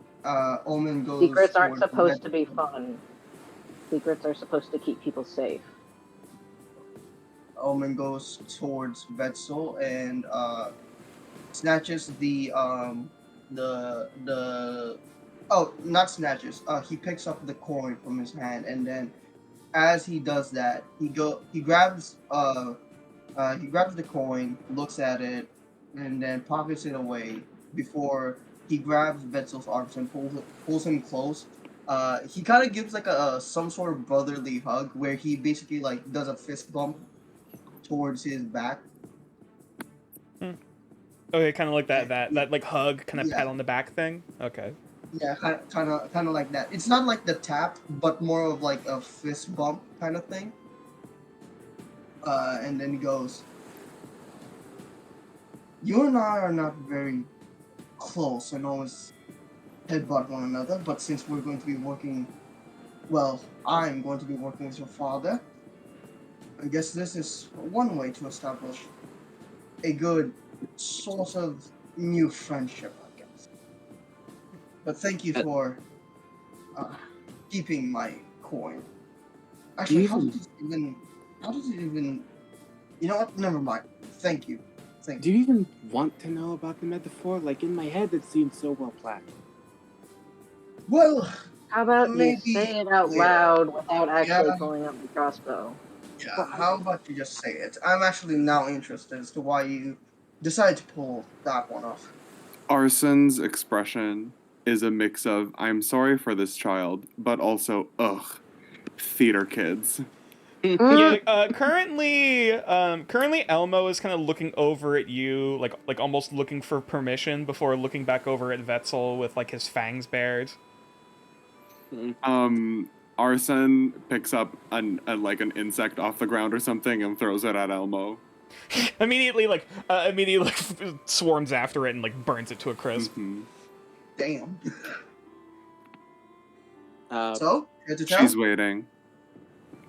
Omen goes. Secrets aren't towards supposed to be fun. Secrets are supposed to keep people safe. Omen goes towards Vetzel and snatches not snatches. He picks up the coin from his hand, and then as he does that, he grabs He grabs the coin, looks at it, and then pockets it away before he grabs Betzel's arms and pulls him close. He kind of gives like a some sort of brotherly hug where he basically like does a fist bump towards his back. Okay, kind of like that like hug, kind of Yeah. pat on the back thing. Okay. Yeah, kind of like that. It's not like the tap, but more of like a fist bump kind of thing. And then he goes, "You and I are not very close and always headbutt one another, but since we're going to be working, well, I'm going to be working with your father, I guess this is one way to establish a good sort of new friendship, I guess. But thank you for keeping my coin. Actually, how did it even, you know what, never mind. Thank you. Do you even want to know about the metaphor? Like, in my head, it seems so well planned. Well, How about maybe you say it out later. loud without actually Yeah. pulling up the crossbow? Yeah, how about you just say it? I'm actually now interested as to why you decided to pull that one off. Arson's expression is a mix of I'm sorry for this child, but also ugh, theater kids. Yeah. Currently, Elmo is kind of looking over at you, like almost looking for permission before looking back over at Vetzel with like his fangs bared. Arson picks up an insect off the ground or something and throws it at Elmo. immediately swarms after it and like burns it to a crisp. Mm-hmm. Damn. Uh, So, head to town? She's waiting.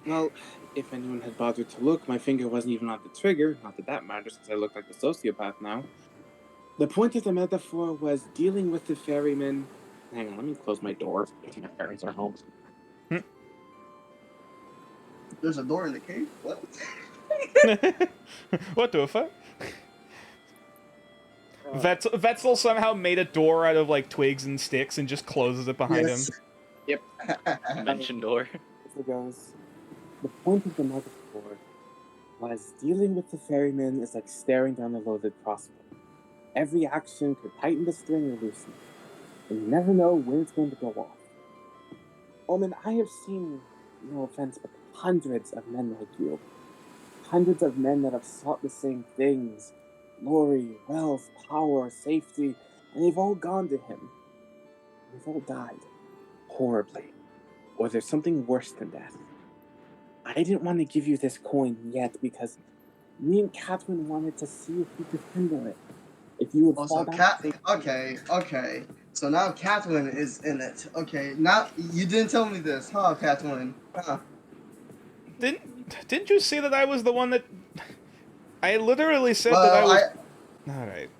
Well, if anyone had bothered to look, my finger wasn't even on the trigger. Not that that matters, since I look like the sociopath now. The point of the metaphor was dealing with the ferryman. Hang on, let me close my door. My parents are home. There's a door in the cave? What? What the fuck? Vetzel somehow made a door out of like twigs and sticks and just closes it behind him. Yep. Mention door. It goes. The point of the metaphor was dealing with the ferryman is like staring down a loaded crossbow. Every action could tighten the string or loosen it, and you never know when it's going to go off. Omen, I have seen, no offense, but hundreds of men like you. Hundreds of men that have sought the same things. Glory, wealth, power, safety, and they've all gone to him. They've all died. Horribly. Or there's something worse than death. I didn't want to give you this coin yet because me and Catherine wanted to see if you could handle it. If you would Also, fall back. okay. So now Catherine is in it. Okay, now you didn't tell me this, huh, Catherine? Huh. Didn't you see that I was the one that? I literally said that I Well, was. All right.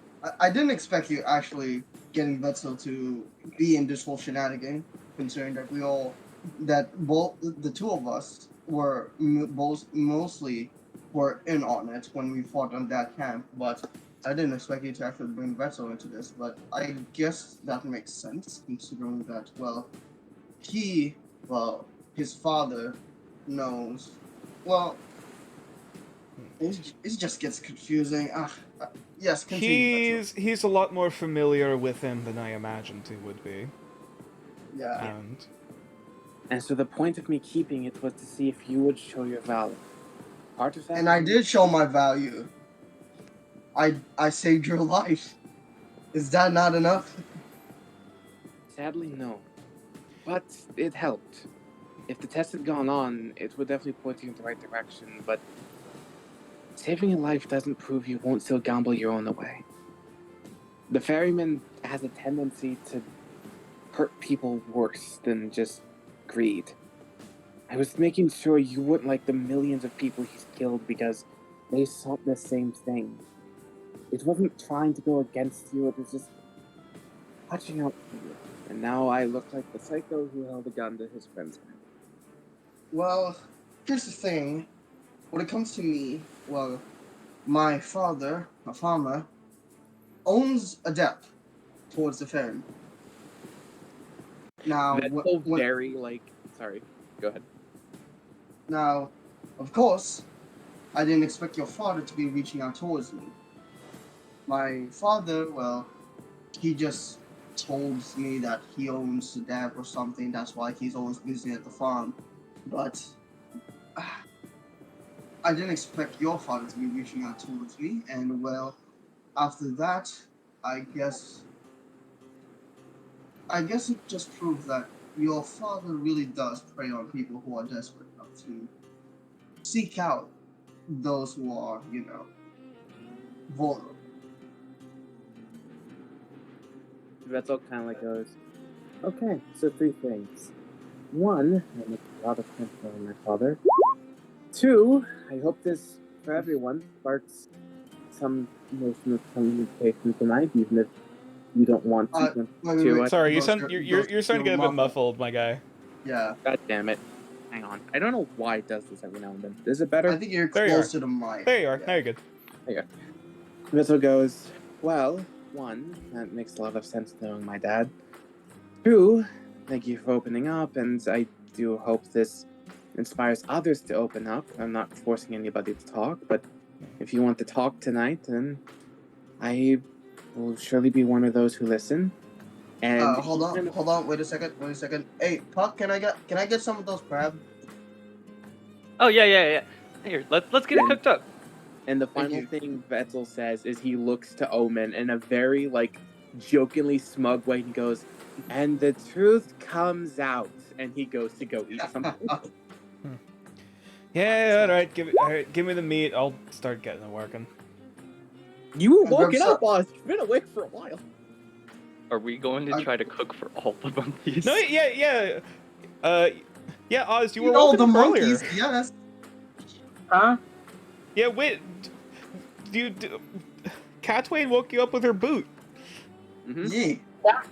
I didn't expect you actually getting Betzel to be in this whole shenanigan, considering that both the two of us were mostly were in on it when we fought on that camp, but I didn't expect you to actually bring Betzel into this, but I guess that makes sense, considering that, his father knows, it just gets confusing. Yes, continue. He's a lot more familiar with him than I imagined he would be. Yeah. And so the point of me keeping it was to see if you would show your value. Part of that. And I did show my value. I saved your life. Is that not enough? Sadly, no. But it helped. If the test had gone on, it would definitely point you in the right direction, but saving a life doesn't prove you won't still gamble your own away. The ferryman has a tendency to hurt people worse than just greed. I was making sure you wouldn't like the millions of people he's killed because they sought the same thing. It wasn't trying to go against you, it was just watching out for you. And now I look like the psycho who held a gun to his friend's head. Well, here's the thing. When it comes to me, my father, a farmer, owns a debt towards the ferryman. Now, That's so very, sorry, go ahead. Now, of course, I didn't expect your father to be reaching out towards me. My father, well, he just told me that he owns the dad or something. That's why he's always busy at the farm. But I didn't expect your father to be reaching out towards me. And well, after that, I guess it just proves that your father really does prey on people who are desperate enough to seek out those who are, vulnerable. Vettel kind of like goes, okay, so 3 things. 1, that makes a lot of sense knowing my father. 2, I hope this, for everyone, sparks some notion of communication tonight, even if you don't want to. Wait. Sorry, Those are- you're starting to get a bit muffled, my guy. Yeah. God damn it. Hang on. I don't know why it does this every now and then. Is it better? I think you're There you close are. to the mic. There you are. Yeah. Now you're good. Mitchell goes, well, 1, that makes a lot of sense knowing my dad. 2, thank you for opening up, and I do hope this inspires others to open up. I'm not forcing anybody to talk, but if you want to talk tonight, then I will surely be one of those who listen. And Hold on, wait a second. Hey, Puck, can I get some of those crab? Oh yeah. Here, let's get it cooked up. And the Thank final you. thing Vettel says is he looks to Omen in a very, jokingly smug way. He goes, and the truth comes out. And he goes to go eat something. Yeah, all right. Give me the meat. I'll start getting it working. You were Grab woken some- up, Oz. You've been awake for a while. Are we going to try to cook for all the monkeys? No, yeah. Yeah, Oz, you were Eat all woken the up earlier. monkeys, yes. Huh? Yeah, wait. Catwayne woke you up with her boot. Mm-hmm. Yeah.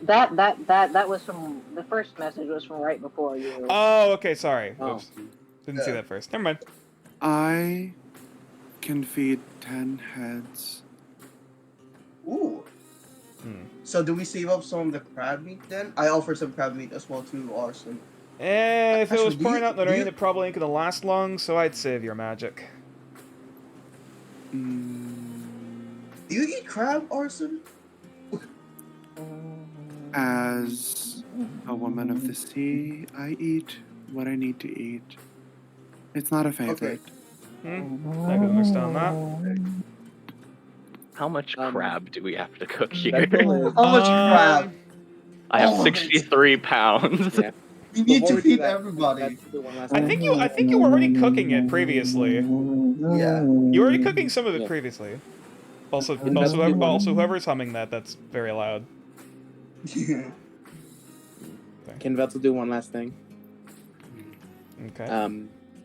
That was from the first message was from right before you. Oh, okay. Sorry. Oh. Oops. Didn't see that first. Never mind. I can feed 10 heads. Ooh. Hmm. So do we save up some of the crab meat then? I offered some crab meat as well to Arson. If it Actually, was do pouring you- out in the do rain, you- it probably ain't gonna last long, so I'd save your magic. Do you eat crab, Arson? As a woman of the sea, I eat what I need to eat. It's not a favorite. I can understand that. How much Um, crab do we have to cook here? Vettel is, How much crab? I have all of it. 63 pounds. Yeah. We need Before to we do feed that, everybody. let's do one last I thing. think you were already cooking it previously. Yeah. You were already cooking some of it Yeah. previously. Also, that's the one. whoever's humming that's very loud. Can Vettel do one last thing? Okay.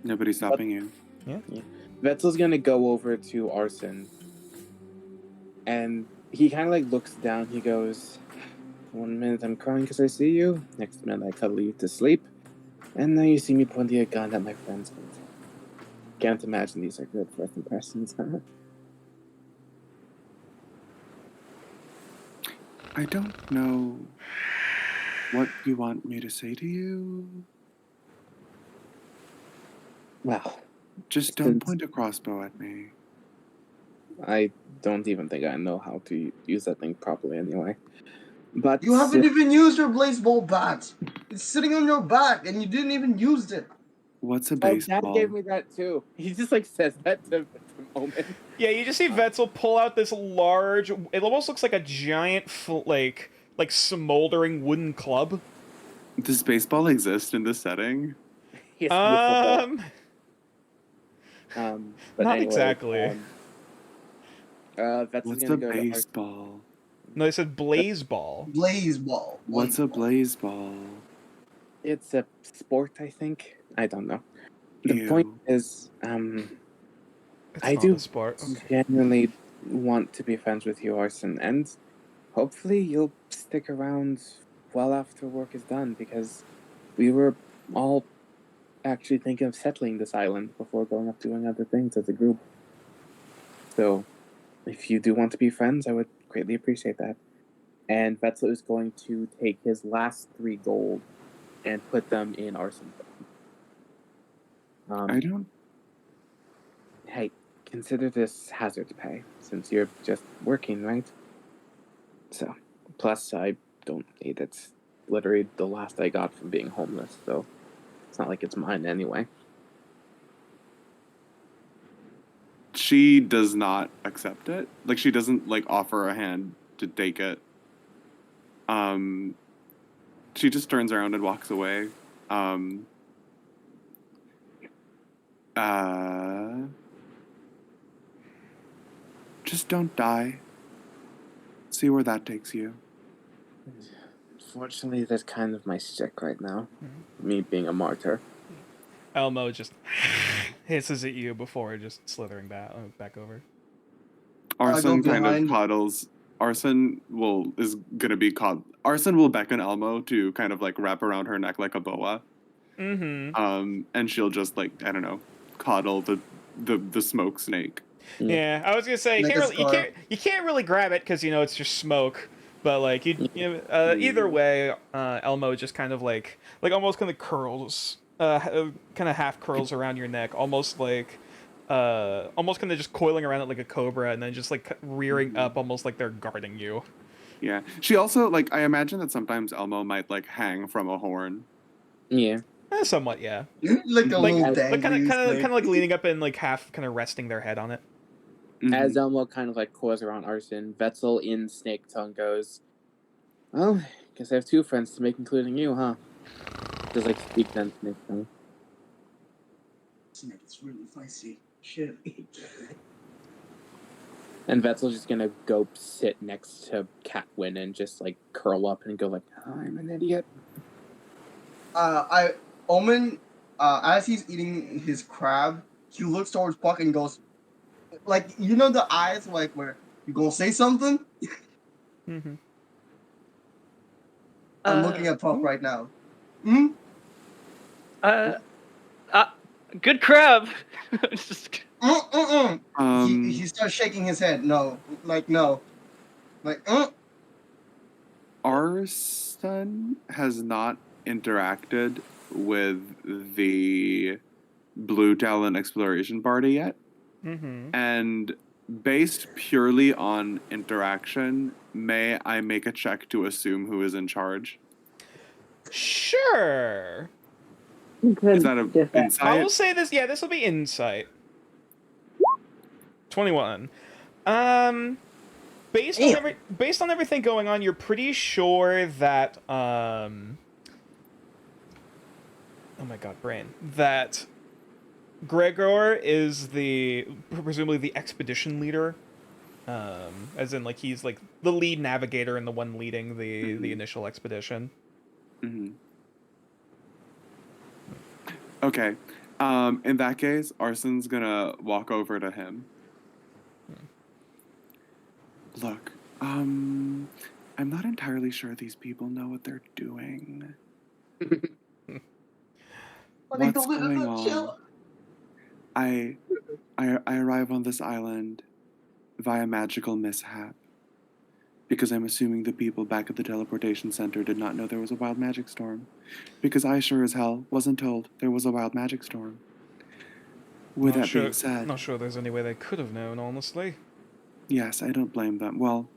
Nobody's stopping you. Vettel's gonna go over to Arson, and he kind of looks down. He goes, 1 minute I'm crying because I see you. Next minute I cuddle you to sleep, and now you see me pointing a gun at my friends. Can't imagine these are good first impressions. I don't know what you want me to say to you. Well, Just don't point a crossbow at me. I don't even think I know how to use that thing properly anyway. But You haven't even used your baseball bat. It's sitting on your back, and you didn't even use it. What's a my baseball? dad gave me that too. He just says that to Omen. Yeah, you just see Vetzel pull out this large. It almost looks like a giant, like smoldering wooden club. Does baseball exist in this setting? Yes, football. But Not anyway, exactly. Vettel's What's gonna a go to baseball? No, they said blaze ball. Blaze ball. What's a blaze ball? It's a sport, I think. I don't know. The Ew. point is, It's I not do a sport. genuinely want to be friends with you, Arson, and hopefully you'll stick around well after work is done, because we were all actually thinking of settling this island before going off doing other things as a group. So, if you do want to be friends, I would greatly appreciate that. And Vetzel is going to take his last 3 gold and put them in Arson's. I don't. Hey, consider this hazard pay, since you're just working, right? So, plus I don't need it. It's literally the last I got from being homeless, so it's not like it's mine anyway. She does not accept it. Like, she doesn't, like, offer a hand to take it. She just turns around and walks away. Just don't die. See where that takes you. Fortunately, that's kind of my shtick right now. Me being a martyr. Elmo just hisses at you before just slithering back over. Arson kind of behind. coddles. Arson is gonna be Arson will beckon Elmo to kind of like wrap around her neck like a boa. Mm-hmm. And she'll just like, I don't know, coddle the smoke snake. Yeah, I was gonna say Like a scarf. you can't really grab it because it's just smoke. But like either way, Elmo just kind of like almost kind of curls, kind of half curls around your neck, almost like almost kind of just coiling around it like a cobra, and then just like rearing up, almost like they're guarding you. Yeah. She also like, I imagine that sometimes Elmo might like hang from a horn. Yeah. Somewhat, yeah. Like a little Like kind dangly of like leaning up and like half kind of resting their head on it. As Elmo kind of like coils around Arson, Vetzel in Snake Tongue goes, "Well, guess I have two friends to make, including you, huh?" Just like speak then Snake Tongue. Snake is really feisty. Shit. And Vetzel's just gonna go sit next to Catwin and just like curl up and go like, "I'm an idiot." Omen, as he's eating his crab, he looks towards Puck and goes, like, you know the eyes, like, where you gonna say something? Mm-hmm. I'm looking at Puck right now. Hmm? Good crab. Just... He starts shaking his head. No. Like, no. Like, Arson has not interacted with the Blue Talon Exploration Party yet. Mm-hmm. And based purely on interaction, may I make a check to assume who is in charge? Sure. Is that an I insight? will say this. Yeah, this will be insight. 21. Based on everything going on, you're pretty sure that oh my god, brain. That Gregor is presumably the expedition leader. As in like he's like the lead navigator and the one leading the initial expedition. Mm-hmm. Okay. In that case, Arson's gonna walk over to him. Look, I'm not entirely sure these people know what they're doing. What's going on? I arrive on this island via magical mishap. Because I'm assuming the people back at the teleportation center did not know there was a wild magic storm. Because I sure as hell wasn't told there was a wild magic storm. With that being said... Not sure there's any way they could have known, honestly. Yes, I don't blame them. Well,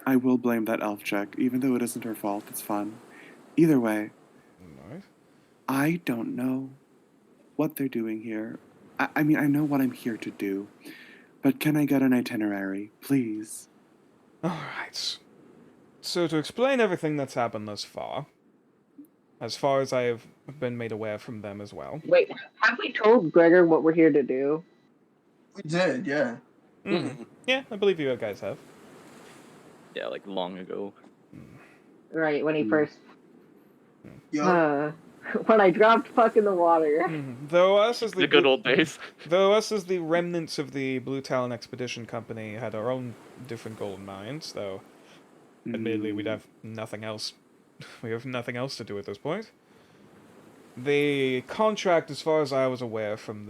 I will blame that elf chick, even though it isn't her fault. It's fun. Either way, Right. I don't know what they're doing here. I mean, I know what I'm here to do. But can I get an itinerary, please? Alright. So to explain everything that's happened thus far as I have been made aware from them as well. Wait, have we told Gregor what we're here to do? We did, yeah. Mm-hmm. Yeah, I believe you guys have. Yeah, like long ago. Right, when he first... Yo. When I dropped Puck in the water. Though us as the good old days. Though us as the remnants of the Blue Talon Expedition Company had our own different goal in mind, though admittedly we'd have nothing else. We have nothing else to do at this point. The contract, as far as I was aware from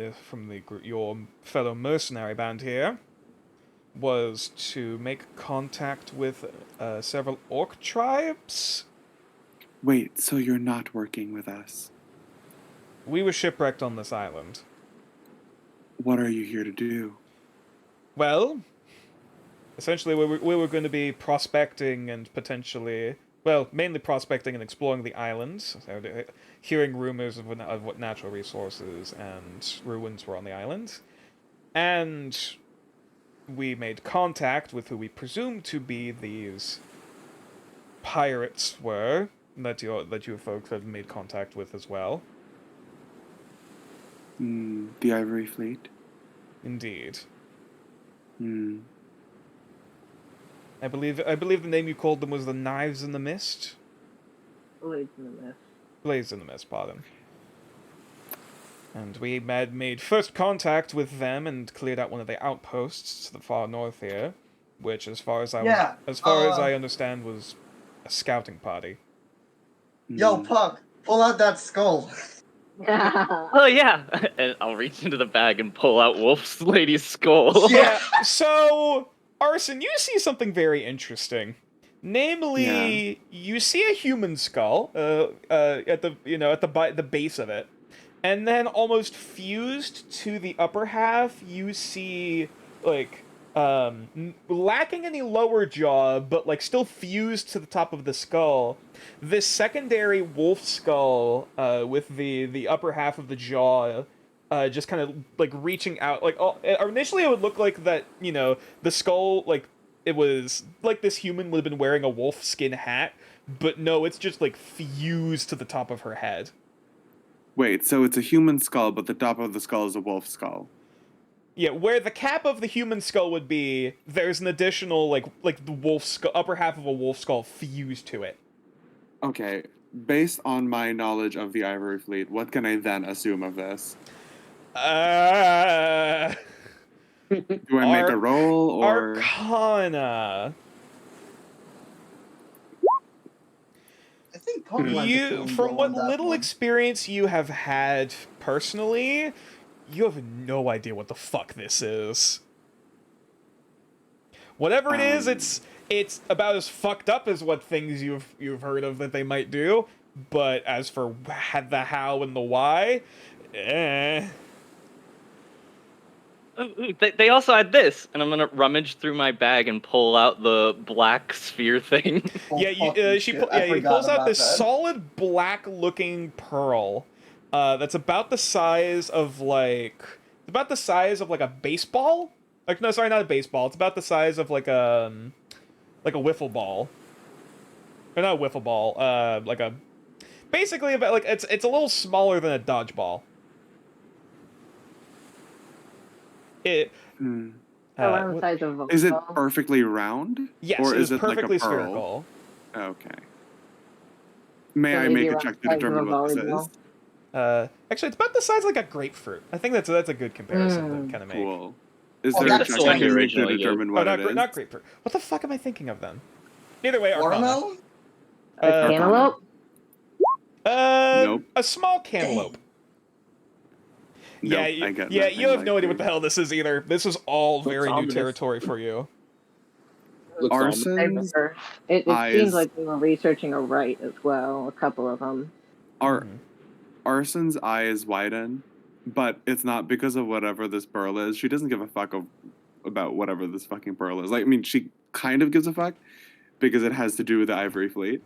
your fellow mercenary band here, was to make contact with several orc tribes. Wait, so you're not working with us? We were shipwrecked on this island. What are you here to do? Well, essentially, we were going to be prospecting and potentially, well, mainly prospecting and exploring the islands, so, hearing rumors of what natural resources and ruins were on the island, and we made contact with who we presumed to be these pirates were that you folks have made contact with as well. The Ivory Fleet. Indeed. Hmm. I believe the name you called them was the Knives in the Mist? Blades in the Mist. Blades in the Mist, pardon. And we had made first contact with them and cleared out one of the outposts to the far north here, which, as far as I understand, was a scouting party. Yo, Puck, pull out that skull. Oh yeah, and I'll reach into the bag and pull out Wolf's lady's skull. Yeah. So, Arson, you see something very interesting. Namely, you see a human skull at the base of it, and then almost fused to the upper half, you see like lacking any lower jaw, but like still fused to the top of the skull. This secondary wolf skull with the upper half of the jaw just kind of like reaching out. Like initially, it would look like that. You know, the skull like it was like this human would have been wearing a wolf skin hat, but no, it's just like fused to the top of her head. Wait, so it's a human skull, but the top of the skull is a wolf skull. Yeah, where the cap of the human skull would be, there's an additional like the wolf skull, upper half of a wolf skull fused to it. Okay, based on my knowledge of the Ivory Fleet, what can I then assume of this? Do I make a roll or Arcana? I think Puck might be You, doing from well what on that little one. experience you have had personally, you have no idea what the fuck this is. Whatever it is, it's about as fucked up as what things you've heard of that they might do. But as for the how and the why, They also had this, and I'm gonna rummage through my bag and pull out the black sphere thing. Oh, yeah, fucking he shit, I he forgot pulls out about this that. solid black-looking pearl. That's about the size of like a baseball. Like no, sorry, not a baseball. It's about the size of like a wiffle ball. Or not a wiffle ball. Basically about like it's a little smaller than a dodgeball. It. Around the size of a is it ball. perfectly round? Yes, or it is it perfectly like a pearl? spherical. Okay. May So I maybe make a around check the to size of determine a what this volleyball? is? Actually, it's about the size of like a grapefruit. I think that's a good comparison to kind of make. Cool. Is Oh, there a that's check the one I you can make to originally gave. determine Oh, what not it is? not grapefruit. What the fuck am I thinking of then? Either way, Arcana. Watermelon? A cantaloupe? Nope. A small cantaloupe. Nope, yeah, I get yeah. nothing You have like no idea you. what the hell this is either. This is all very new ominous. territory for you. Looks ominous. Arson's It eyes- seems like we were researching a right as well, a couple of them. Arson's eyes widen, but it's not because of whatever this pearl is. She doesn't give a fuck about whatever this fucking pearl is. Like, I mean, she kind of gives a fuck because it has to do with the Ivory Fleet.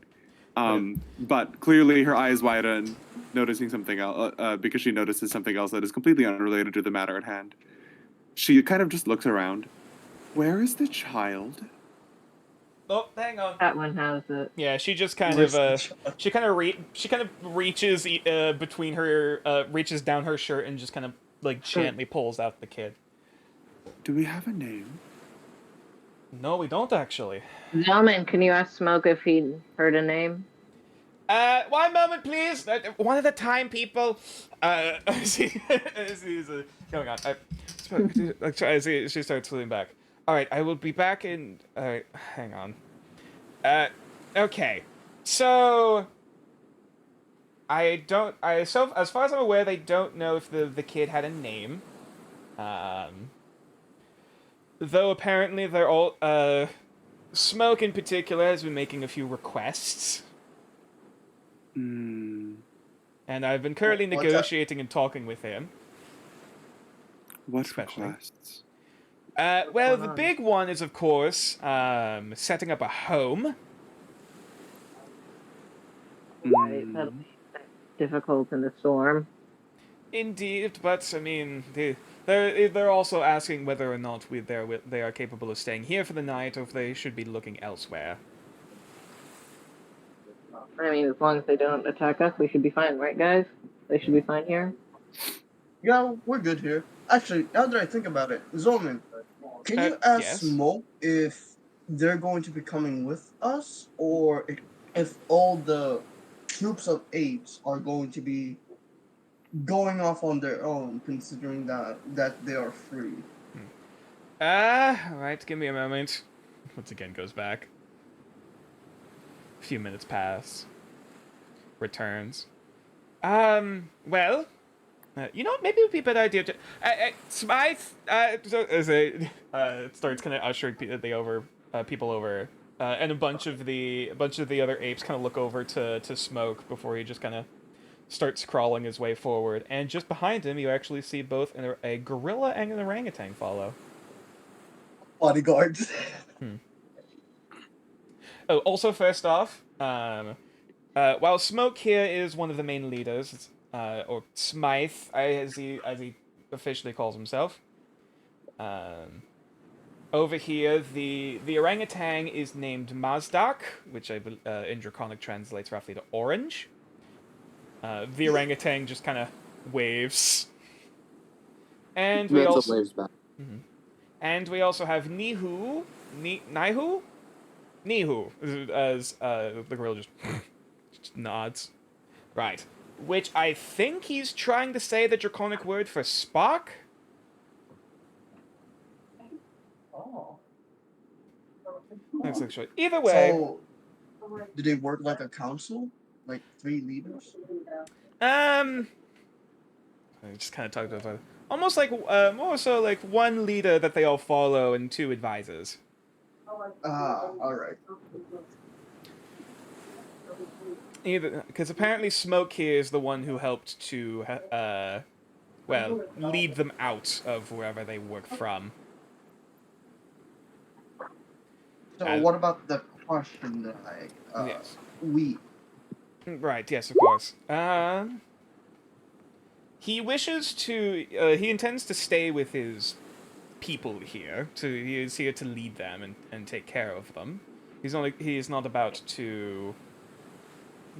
But clearly her eyes widen, noticing something else, because she notices something else that is completely unrelated to the matter at hand. She kind of just looks around. Where is the child? Oh, hang on. That one has it. Yeah, she just kind Where's of the she kind of reaches between her reaches down her shirt and just kind of like gently pulls out the kid. Do we have a name? No, we don't actually. Gentlemen, can you ask Smoke if he heard a name? 1 moment, please. One at a time, people. She's going on. As she starts leaning back. All right, I will be back in. Hang on. Okay. So so as far as I'm aware, they don't know if the kid had a name. Though apparently they're all Smoke in particular has been making a few requests. Hmm. And I've been currently What's that? negotiating and talking with him. What Especially. requests? Well, the going on? big one is, of course, setting up a home. Right, that'll be difficult in the storm. Indeed, but I mean, they're also asking whether or not they are capable of staying here for the night, or if they should be looking elsewhere. I mean, as long as they don't attack us, we should be fine, right, guys? They should be fine here. Yeah, we're good here. Actually, now that I think about it, Zolman, can you ask yes. Smoke if they're going to be coming with us, or if all the troops of apes are going to be going off on their own, considering that they are free? Right, give me a moment. Once again, goes back. A few minutes pass. Returns. Well, you know what? Maybe it would be a better idea to. Smythe, starts kind of ushering people over, and a bunch of the other apes kind of look over to Smoke before he just kind of starts crawling his way forward. And just behind him, you actually see both a gorilla and an orangutan follow. Bodyguards. Oh, also, first off, while Smoke here is one of the main leaders, or Smythe, as he officially calls himself, over here, the orangutan is named Mazdak, which in Draconic translates roughly to orange. The orangutan just kind of waves. And we Mental also waves back. and we also have Nihu, as the gorilla just nods. Right. Which I think he's trying to say the Draconic word for Spock. Oh. That's actually either way. So, do they work like a council, like 3 leaders? I just kind of talked about almost like more so like one leader that they all follow and 2 advisors. All right. Either because apparently Smoke here is the one who helped to lead them out of wherever they work from. So, what about the question that Yes. we? Right, yes, of course. He wishes to, he intends to stay with his people here. He is here to lead them and take care of them. He is not about to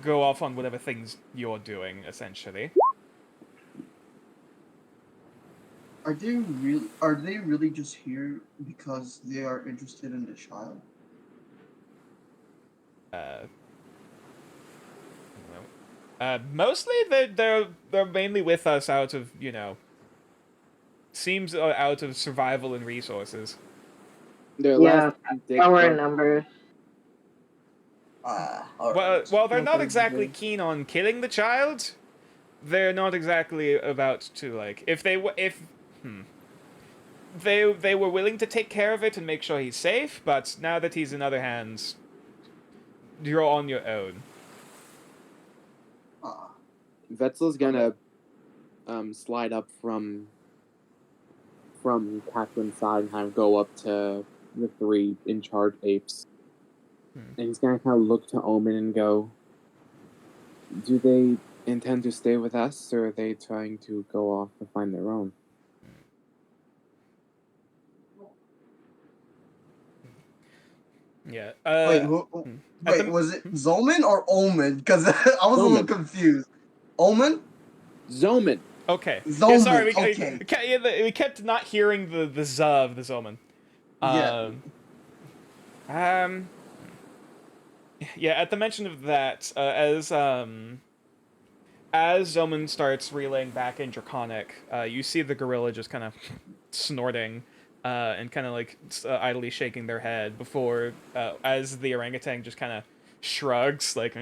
go off on whatever things you're doing, essentially. Are they really just here because they are interested in the child? Mostly they're mainly with us out of, seems out of survival and resources. Their Yeah, last power in numbers. All right. Well, they're not Okay, exactly yeah. keen on killing the child. They're not exactly about to, like, they were willing to take care of it and make sure he's safe, but now that he's in other hands, you're on your own. Vetzel's gonna slide up from Catherine's side and kind of go up to the 3 in charge apes. And he's gonna kind of look to Omen and go, do they intend to stay with us, or are they trying to go off to find their own? Yeah. Wait, was it Zolman or Omen? Because I was a little Zolman. confused. Omen? Zoman! Okay. Zoman, Yeah, sorry, okay. we kept not hearing the Z of the Zoman. Yeah, at the mention of that, as Zoman starts relaying back in Draconic, you see the gorilla just kind of snorting, and kind of like idly shaking their head before, as the orangutan just kind of shrugs, like,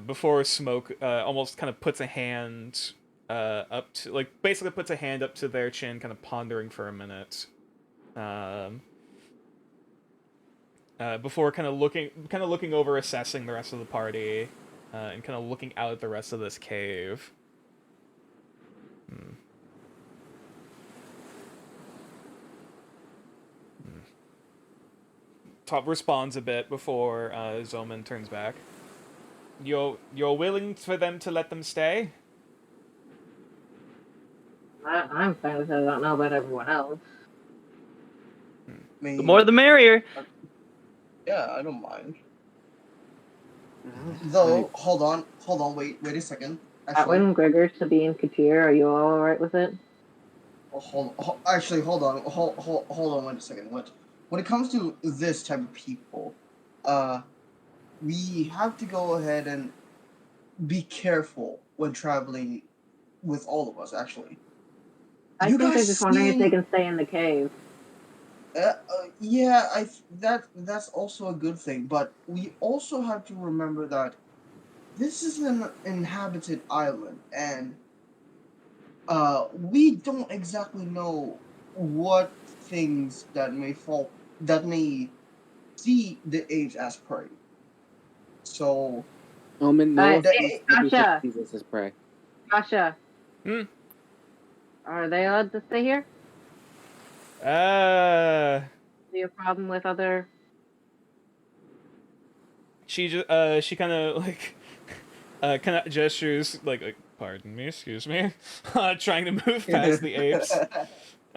before Smoke almost kind of puts a hand up to, like, basically puts a hand up to their chin, kind of pondering for a minute. Before kind of looking over, assessing the rest of the party, and kind of looking out at the rest of this cave. responds a bit before Zoman turns back. You're willing for them to let them stay? I'm fine with it. I don't know about everyone else. I The mean, more the merrier. yeah, I don't mind. Well, Though, hold on, wait a second. Actually, Atwin, Gregor, Sabine, Katir, are you all alright with it? hold on. Hold on 1 second. When it comes to this type of people, we have to go ahead and be careful when traveling with all of us. Actually, I you think they're guys just wondering if they seem can stay in the cave. yeah, that's also a good thing. But we also have to remember that this is an inhabited island, and we don't exactly know what things that may see the apes as prey. So Omen, no the offense, a- but we Gotcha. should see this as prey. Kasha, Hmm. are they allowed to stay here? Do you have a problem with other... She she kind of like kind of gestures like pardon me, excuse me, trying to move past the apes.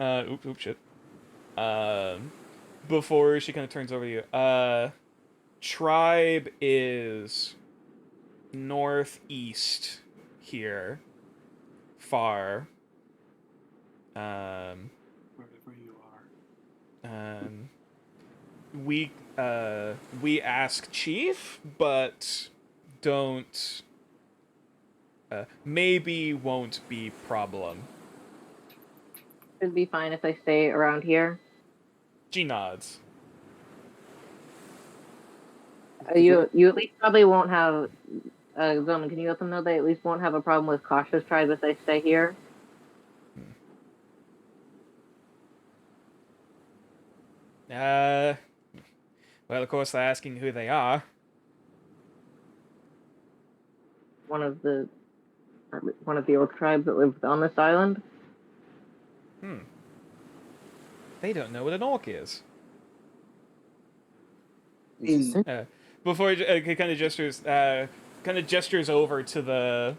Oops, shit. Before she kind of turns over to you. Tribe is northeast here, far. Wherever you are. We ask Chief, but don't. Maybe won't be problem. It'd be fine if they stay around here. She nods. You at least probably won't have... Zoman, can you let them know they at least won't have a problem with Kasha's tribe if they stay here? Well, of course, they're asking who they are. One of the orc tribes that live on this island? They don't know what an orc is. Interesting. Before he kind of gestures over to the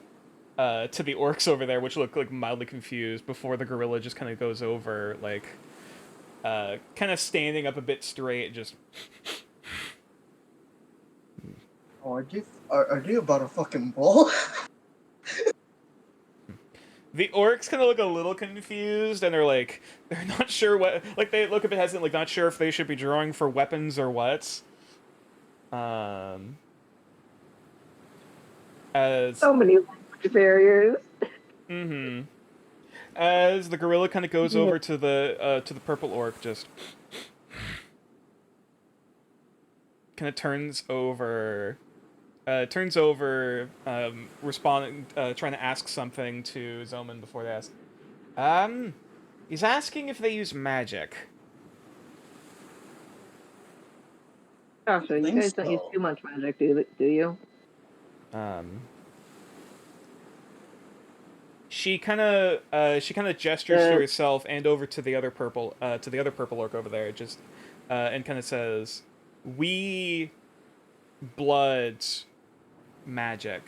orcs over there, which look like mildly confused. Before the gorilla just kind of goes over, like, kind of standing up a bit straight, just. are they about a fucking ball? The orcs kind of look a little confused, and they're not sure what, like, they look a bit hesitant, like, not sure if they should be drawing for weapons or what. As So many language barriers. as the gorilla kind of goes over to the purple orc, just kind of turns over, responding, trying to ask something to Zoman before they ask. He's asking if they use magic. Kasha, you think guys don't use so. too much magic, do you? She kind of gestures to herself and over to the other purple orc over there, just and kind of says, "We bloods magic."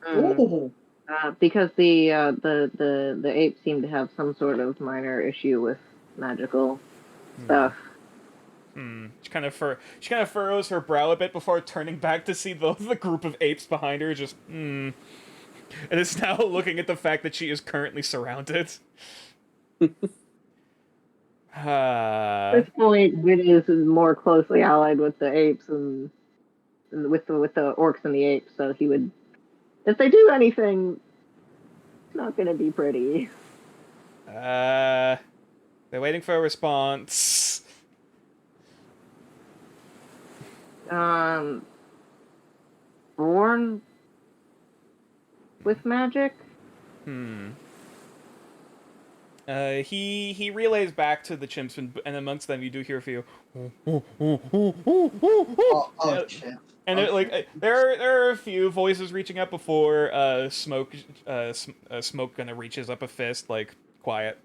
Ooh. Because the apes seem to have some sort of minor issue with magical stuff. She kind of furrows her brow a bit before turning back to see the group of apes behind her. Just and is now looking at the fact that she is currently surrounded. At this point, Grid is more closely allied with the apes and with the orcs and the apes, so he would, if they do anything, it's not going to be pretty. They're waiting for a response. Born with magic? He relays back to the chimps, and amongst them you do hear a few. Shit. And there are a few voices reaching up before smoke kind of reaches up a fist, like, quiet.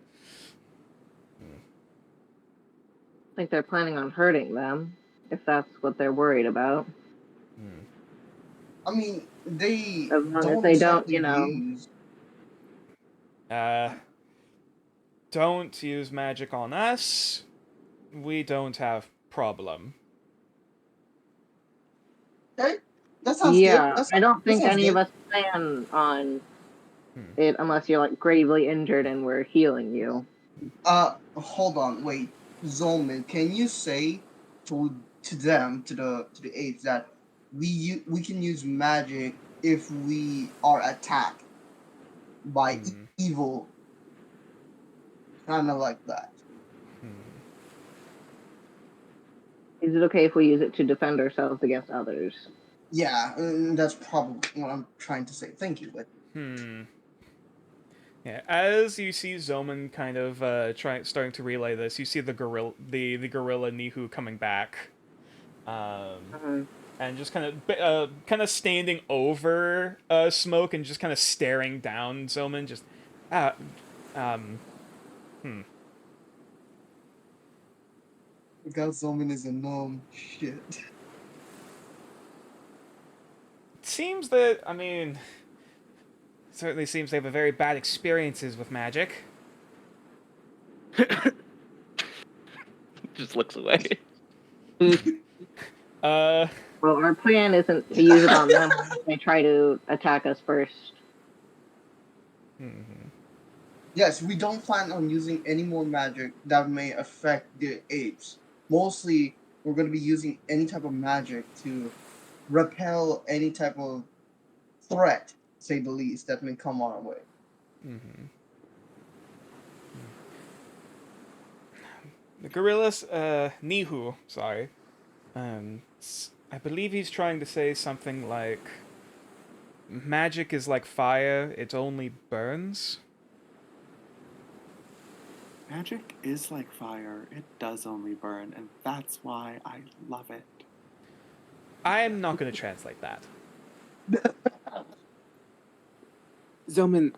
think they're planning on hurting them, if that's what they're worried about. I mean, they As long as don't they don't, exactly use. Don't use magic on us. We don't have problem. Okay, that sounds Yeah, good. I don't That think sounds any of good. us plan on it unless you're like gravely injured and we're healing you. Hold on, wait, Zolman, can you say to them, to the apes, that we can use magic if we are attacked by evil, kind of like that. Is it okay if we use it to defend ourselves against others? Yeah, that's probably what I'm trying to say. Thank you, but Yeah, as you see Zoman kind of starting to relay this, you see the gorilla Nihu coming back, and just kind of standing over Smoke and just kind of staring down Zoman. Just, God, Zolman is a gnome. Shit. It seems that certainly seems they have a very bad experiences with magic. Just looks away. Well, our plan isn't to use it on them. They try to attack us first. Yes, we don't plan on using any more magic that may affect the apes. Mostly, we're going to be using any type of magic to repel any type of threat, say the least, that may come our way. The gorillas, Nihu, sorry. I believe he's trying to say something like, magic is like fire, it only burns. Magic is like fire. It does only burn, and that's why I love it. I'm not going to translate that. Zoman,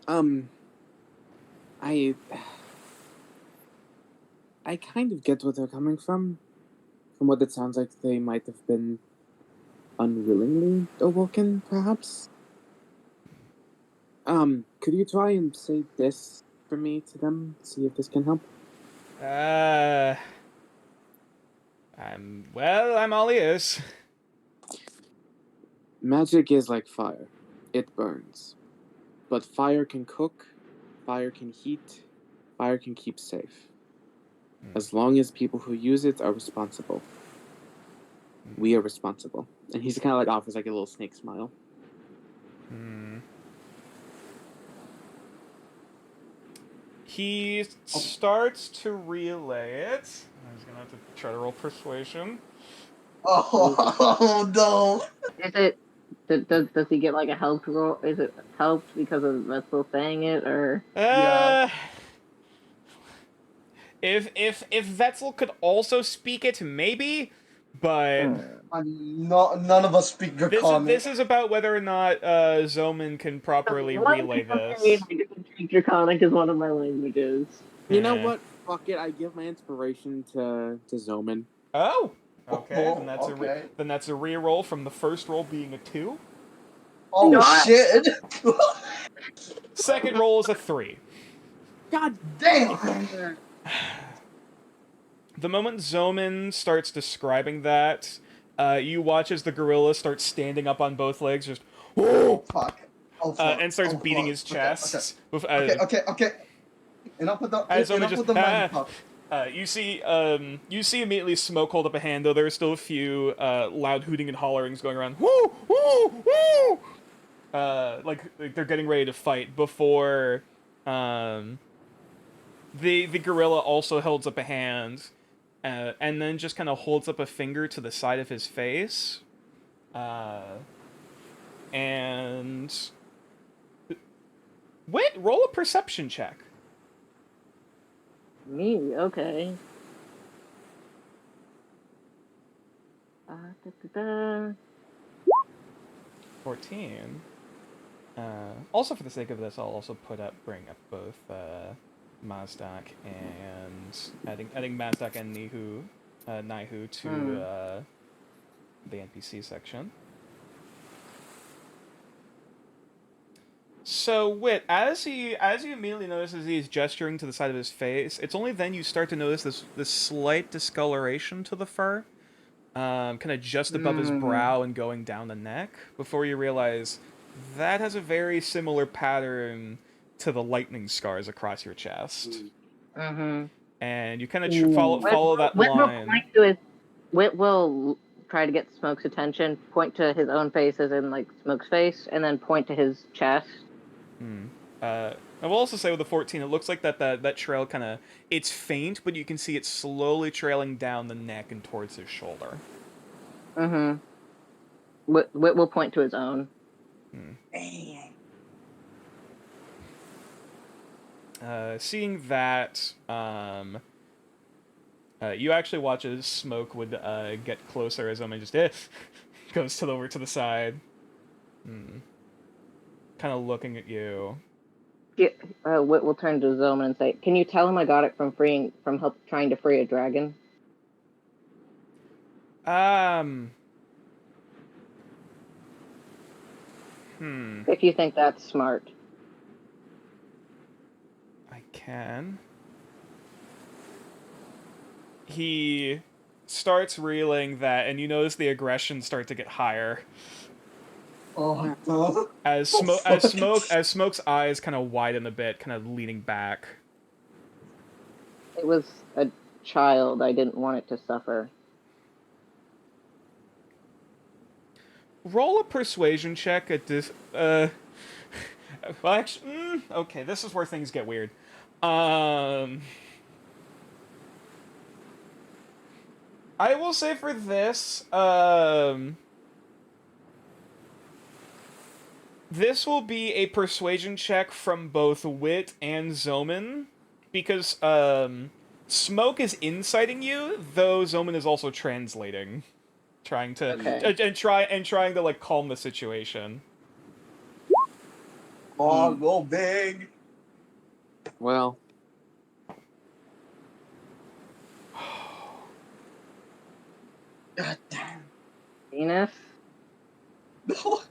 I kind of get where they're coming from. From what it sounds like, they might have been unwillingly awoken, perhaps. Could you try and say this for me to them? See if this can help? I'm all ears. Magic is like fire. It burns. But fire can cook, fire can heat, fire can keep safe. As long as people who use it are responsible. We are responsible. And he's kind of like offers like a little snake smile. He starts to relay it. He's gonna have to try to roll persuasion. Oh no! Is it? Does he get like a helped roll? Is it helped because of Vetzel saying it, or? Yeah. If Vetzel could also speak it, maybe, but None of us speak Draconic. this is about whether or not Zoman can properly relay this. I don't speak Draconic is one of my languages. You know what? Fuck it. I give my inspiration to Zoman. Oh, okay. Oh, Then that's a reroll from the first roll being a 2. Oh No. shit! Second roll is a 3. God Damn! The moment Zoman starts describing that, you watch as the gorilla starts standing up on both legs, just Oh fuck! Oh fuck! and starts Oh, beating fuck. his chest. Okay. Enough with the As Zoman just magic talk. you see immediately Smoke hold up a hand, though there are still a few loud hooting and hollerings going around. Woo! Woo! Woo! Like they're getting ready to fight before the gorilla also holds up a hand, and then just kind of holds up a finger to the side of his face, and wait, roll a perception check. Me, okay. 14. Also, for the sake of this, I'll also bring up both Mazdak and adding Mazdak and Nihu Naihu to the NPC section. So, Wit, as you immediately notice as he's gesturing to the side of his face, it's only then you start to notice this slight discoloration to the fur, kind of just above his brow and going down the neck, before you realize that has a very similar pattern to the lightning scars across your chest. And you kind of follow that line. Wit will try to get Smoke's attention, point to his own face as in like Smoke's face, and then point to his chest. I will also say with the 14, it looks like that trail kind of, it's faint, but you can see it slowly trailing down the neck and towards his shoulder. Wit will point to his own. Seeing that, you actually watch as Smoke would get closer as Omen just goes over to the side. Kind of looking at you. Yeah, Wit will turn to Zoman and say, "Can you tell him I got it from trying to free a dragon?" If you think that's smart. I can. He starts reeling that, and you notice the aggression start to get higher. Oh no! As Smoke's eyes kind of widen a bit, kind of leaning back. It was a child. I didn't want it to suffer. Roll a persuasion check at this. Well, actually, okay, this is where things get weird. I will say for this, this will be a persuasion check from both Wit and Zoman, because Smoke is inciting you, though Zoman is also translating, trying to trying to like calm the situation. Oh, go big. Well. God damn. Venus? No.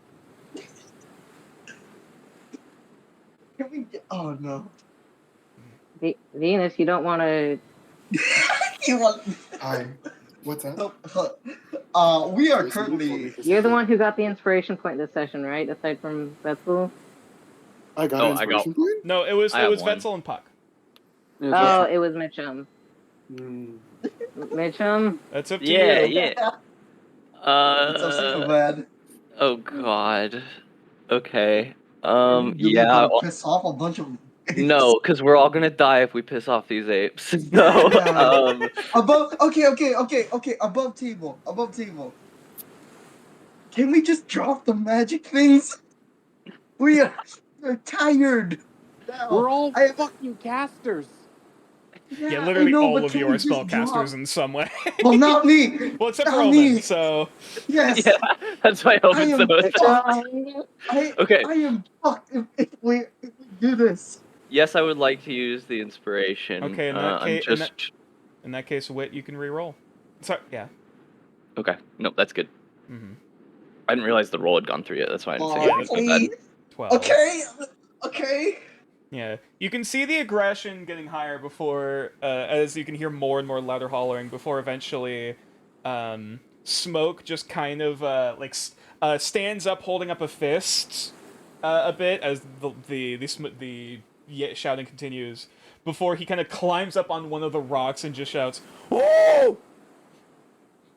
Can we get... Oh, no. Venus, you don't want to... You want... Hi. What's that? We are currently... You're the one who got the inspiration point this session, right? Aside from Vetzel? I got an inspiration point? No, it was one. Vetzel and Puck. It was Mitchum. Mitchum? That's up to Yeah, you. yeah. It's so bad. Oh god. Okay. Really Yeah. gonna piss off a bunch of... No, because we're all gonna die if we piss off these apes. No. Yeah. Okay. Above table. Can we just drop the magic things? We're tired. We're all fucking casters. Yeah, literally I know, all but of can you we are just spellcasters drop- in some way. Well, not me. Well, except for Not Omen, me. so... Yes. Yeah, that's why I hope I it's am so fucked. Okay. I am fucked if we do this. Yes, I would like to use the inspiration. Okay, in that I'm case, just... in that case, Wit, you can re-roll. Sorry, yeah. Okay, no, that's good. Mm-hmm. I didn't realize the roll had gone through yet. That's why I didn't say yeah, anything about that. Please. 12. Okay. Yeah, you can see the aggression getting higher before, as you can hear more and more louder hollering, before eventually, Smoke just kind of, stands up holding up a fist, a bit, as the shouting continues, before he kind of climbs up on one of the rocks and just shouts, "Oh!"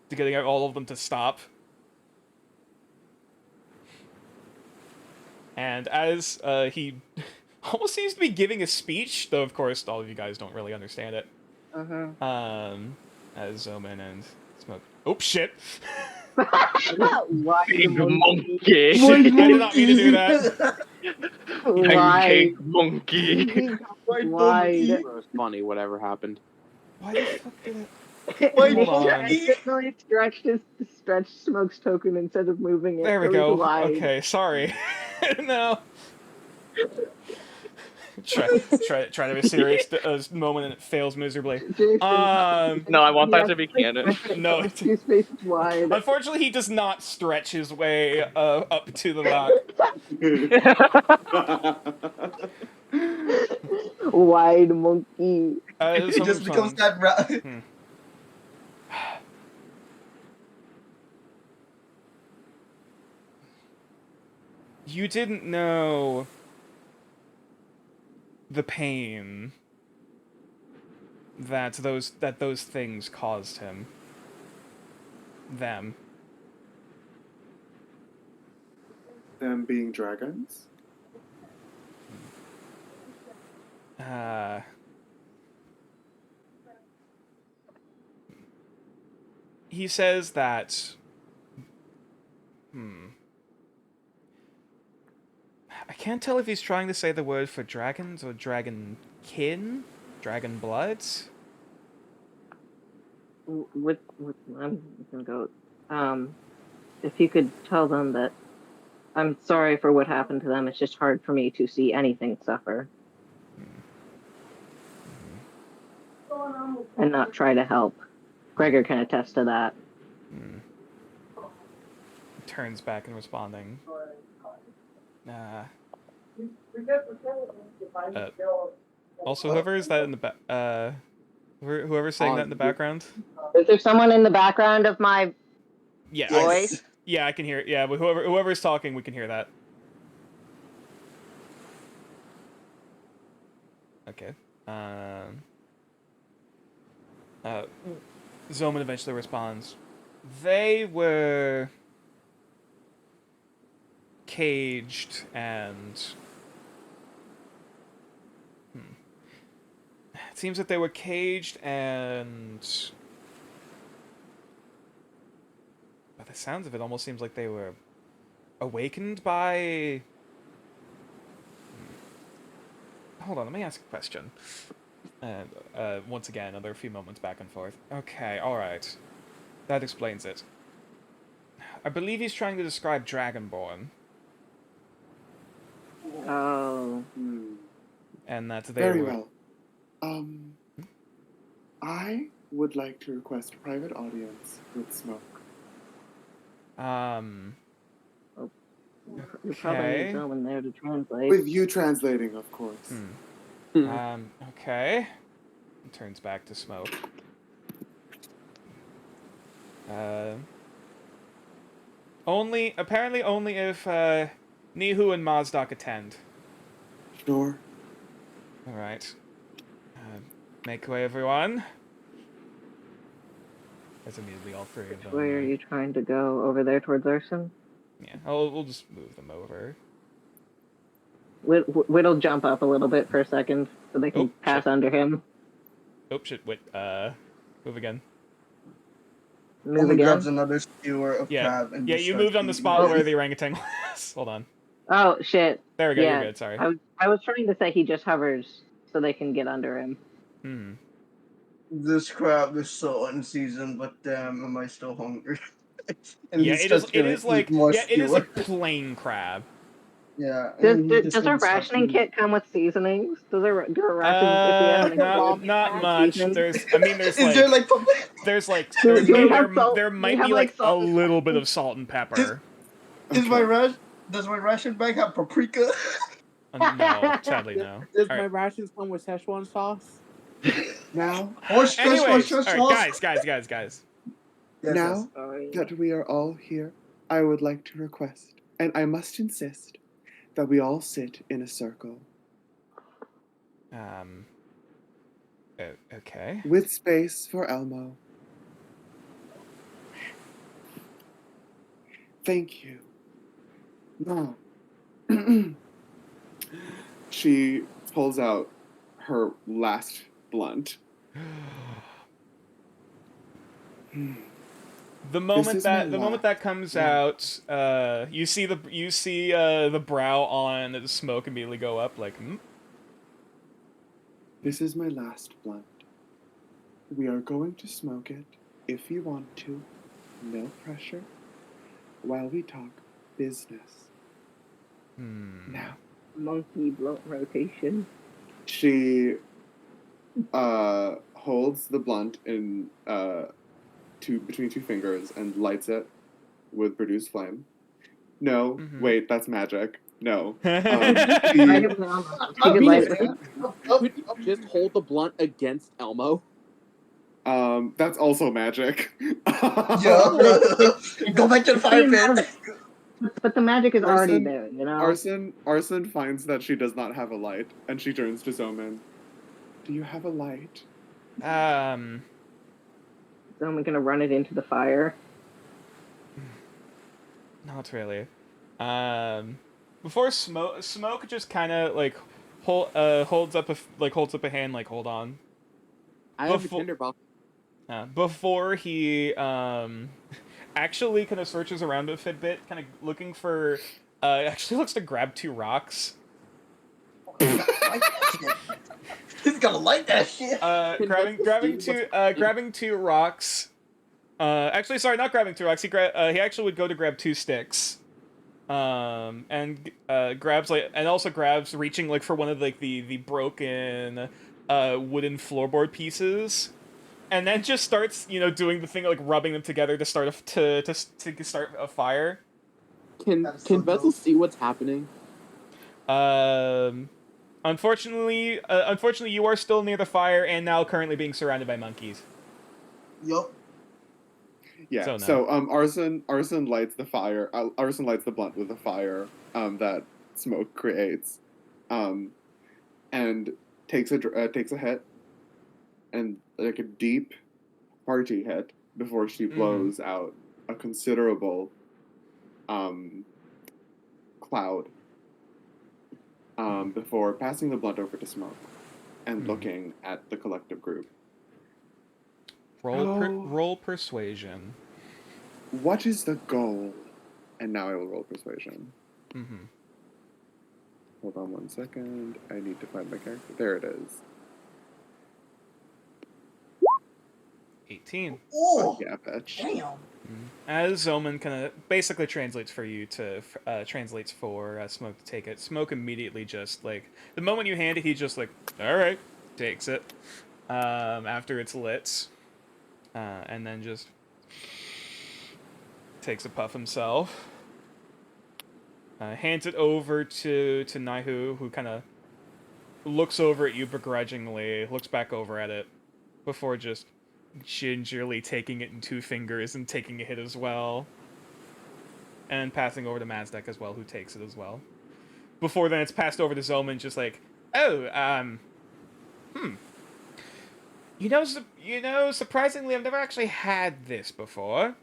to getting all of them to stop. And as he almost seems to be giving a speech, though of course all of you guys don't really understand it. As Zoman and Smoke. Oh shit! Why? Big monkey. I did not mean to do that. Why? Pancake monkey. Why? It was funny, whatever happened. Why the fuck did it? Wait, Hold on. I really stretched Smoke's token instead of moving it. There we It was go. wide. Okay, sorry. No. try to be serious moment and it fails miserably. Jason, No, I want that to be canon. No, two spaces wide. unfortunately, he does not stretch his way up to the lock. Wide monkey. It Someone just becomes responds, that. You didn't know the pain that those things caused him. Them. Them being dragons? He says that. I can't tell if he's trying to say the word for dragons or dragon kin, dragon bloods. I'm gonna go. If you could tell them that I'm sorry for what happened to them. It's just hard for me to see anything suffer. And not try to help. Gregor can attest to that. Turns back and responding. Also, whoever is that in the back? Whoever's saying that in the background. Is there someone in the background of my Yeah, voice? Yeah, I can hear it. Yeah, but whoever's talking, we can hear that. Okay. Zoman eventually responds. They were caged and... It seems that they were caged and... By the sounds of it, almost seems like they were awakened by... Hold on, let me ask a question. Once again, another few moments back and forth. Okay, alright. That explains it. I believe he's trying to describe Dragonborn. Oh. And that they Very were... well. I would like to request a private audience with Smoke. You probably need someone there to translate. With you translating, of course. Okay. Turns back to Smoke. Apparently only if, Nihu and Mazdak attend. Sure. Alright. Make way, everyone. That's immediately all three of them. Where are you trying to go? Over there towards Urson? Yeah, we'll just move them over. Whit'll jump up a little bit for a second so they can pass under him. Oh shit, wait, move again. Move again? Grabs another skewer of crab and you moved on the spot where the orangutan was. Hold on. Oh, shit. There we go, yeah. You're good, sorry. I was trying to say he just hovers so they can get under him. This crab is so unseasoned, but damn, am I still hungry? And yeah, it is like plain crab. Yeah. Does our rationing kit come with seasonings? Do our rations if we have not much. There's there might be like a little bit of salt and pepper. Does my ration bag have paprika? No, sadly no. Does my rations come with Szechuan sauce? Now, anyways, alright, guys. Yes, now that we are all here, I would like to request, and I must insist, that we all sit in a circle. Okay. With space for Elmo. Thank you. Now, she pulls out her last blunt. The moment that comes out, you see the brow on the Smoke immediately go up, like, This is my last blunt. We are going to smoke it, if you want to, no pressure, while we talk business. Now. Monkey blunt rotation. She holds the blunt in between two fingers and lights it with reduced flame. No, Mhm. wait, that's magic. No. Light She, it with Elmo. She could light it with Elmo. Could you just hold the blunt against Elmo? that's also magic. Yeah. Go back to the fire pit. But the magic is already Arson- there, you know? Arson finds that she does not have a light, and she turns to Zoman. Do you have a light? Um, So I'm gonna run it into the fire. not really. Before smoke just kind of like holds up a hand like hold on. I have a Before- tinderbox. Before he actually kind of searches around a bit, kind of looking for actually looks to grab 2 rocks. He's gonna like that shit. Grabbing 2 rocks. Actually, sorry, not grabbing 2 rocks. He actually would go to grab 2 sticks. And grabs also grabs reaching like for one of like the broken wooden floorboard pieces. And then just starts, doing the thing like rubbing them together to start to start a fire. Can That's so Vessel dope. see what's happening? Unfortunately, you are still near the fire and now currently being surrounded by monkeys. Yup. Yeah. So So, no. Arson lights the fire. Arson lights the blunt with the fire that smoke creates, and takes a hit, and like a deep, hearty hit before she blows out a considerable cloud. Before passing the blunt over to Smoke, and looking at the collective group. Roll persuasion. What is the goal? And now I will roll persuasion. Mm-hmm. Hold on 1 second. I need to find my character. There it is. 18. Oh, Yeah, bitch. damn. As Zoman kind of basically translates for you to translates for Smoke to take it. Smoke immediately just like the moment you hand it, he just like, all right, takes it. After it's lit, and then just takes a puff himself. Hands it over to Naihu, who kind of looks over at you begrudgingly, looks back over at it, before just gingerly taking it in 2 fingers and taking a hit as well. And passing over to Mazdek as well, who takes it as well. Before then it's passed over to Zoman, just like, oh, surprisingly, I've never actually had this before.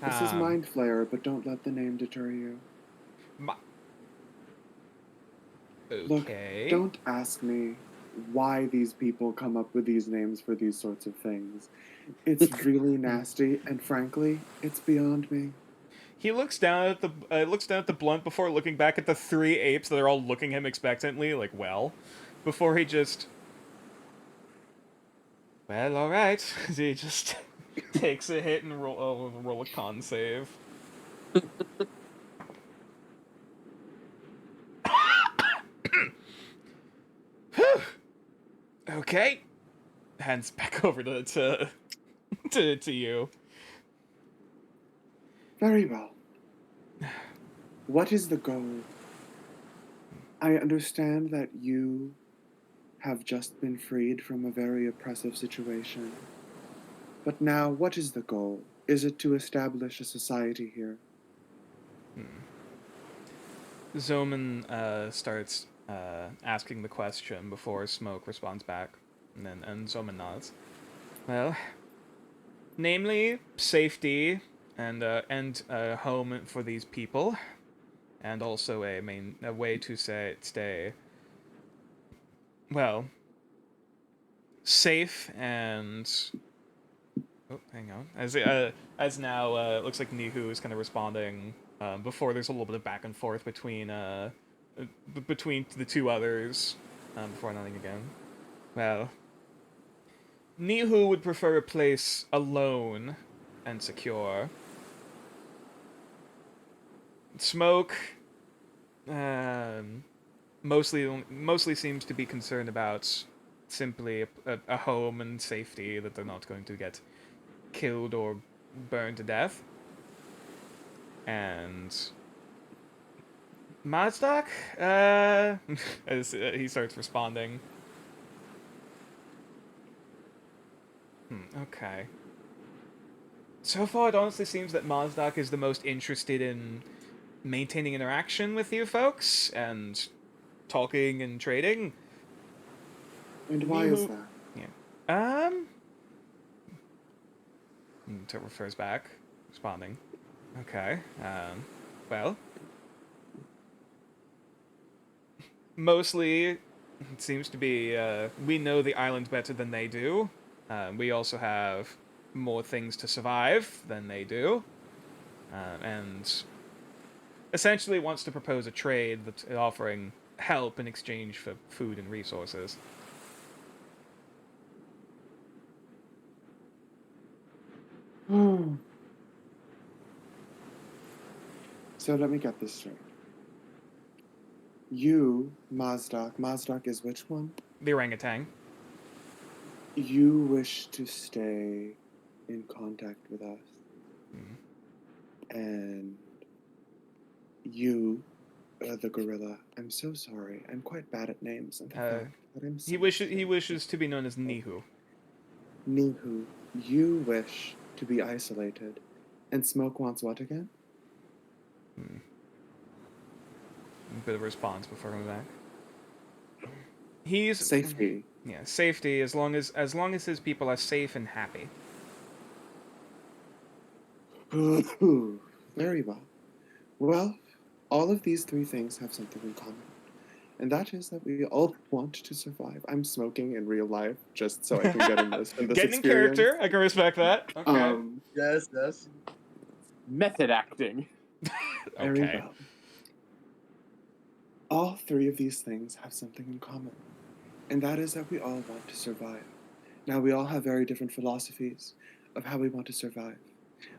This is Mind Flayer, but don't let the name deter you. Okay. Look, don't ask me why these people come up with these names for these sorts of things. It's really nasty, and frankly, it's beyond me. He looks down at the blunt before looking back at the 3 apes that are all looking at him expectantly, like, well, before he just, well, all right. He just takes a hit and roll a con save. Okay. Hands back over to you. Very well. What is the goal? I understand that you have just been freed from a very oppressive situation. But now, what is the goal? Is it to establish a society here? Zoman starts asking the question before Smoke responds back, and Zoman nods. Well, namely safety and a home for these people, and also a way to stay well safe and. Oh, hang on. As now it looks like Nihu is kind of responding. Before there's a little bit of back and forth between the 2 others. Before nothing again. Well, Nihu would prefer a place alone and secure. Smoke mostly seems to be concerned about simply a home and safety, that they're not going to get killed or burned to death. And Mazdak, as he starts responding. Okay. So far, it honestly seems that Mazdak is the most interested in maintaining interaction with you folks and talking and trading. And why is You- that? It refers back, responding. Okay. Well, mostly, it seems to be, we know the island better than they do. We also have more things to survive than they do. And essentially wants to propose a trade that's offering help in exchange for food and resources. So let me get this straight. You, Mazdak is which one? The orangutan. You wish to stay in contact with us. And you, the gorilla, I'm so sorry. I'm quite bad at names. And the fact that I'm He so wishes to be known as Nihu. Nihu, you wish to be isolated. And Smoke wants what again? A bit of a response before coming back. He's Safety. Yeah, safety. As long as his people are safe and happy. Very well. Well, all of these three things have something in common. And that is that we all want to survive. I'm smoking in real life just so I can get in this Getting experience. in character. I can respect that. Okay. Yes, yes. Method acting. Very Okay. well. All three of these things have something in common. And that is that we all want to survive. Now, we all have very different philosophies of how we want to survive.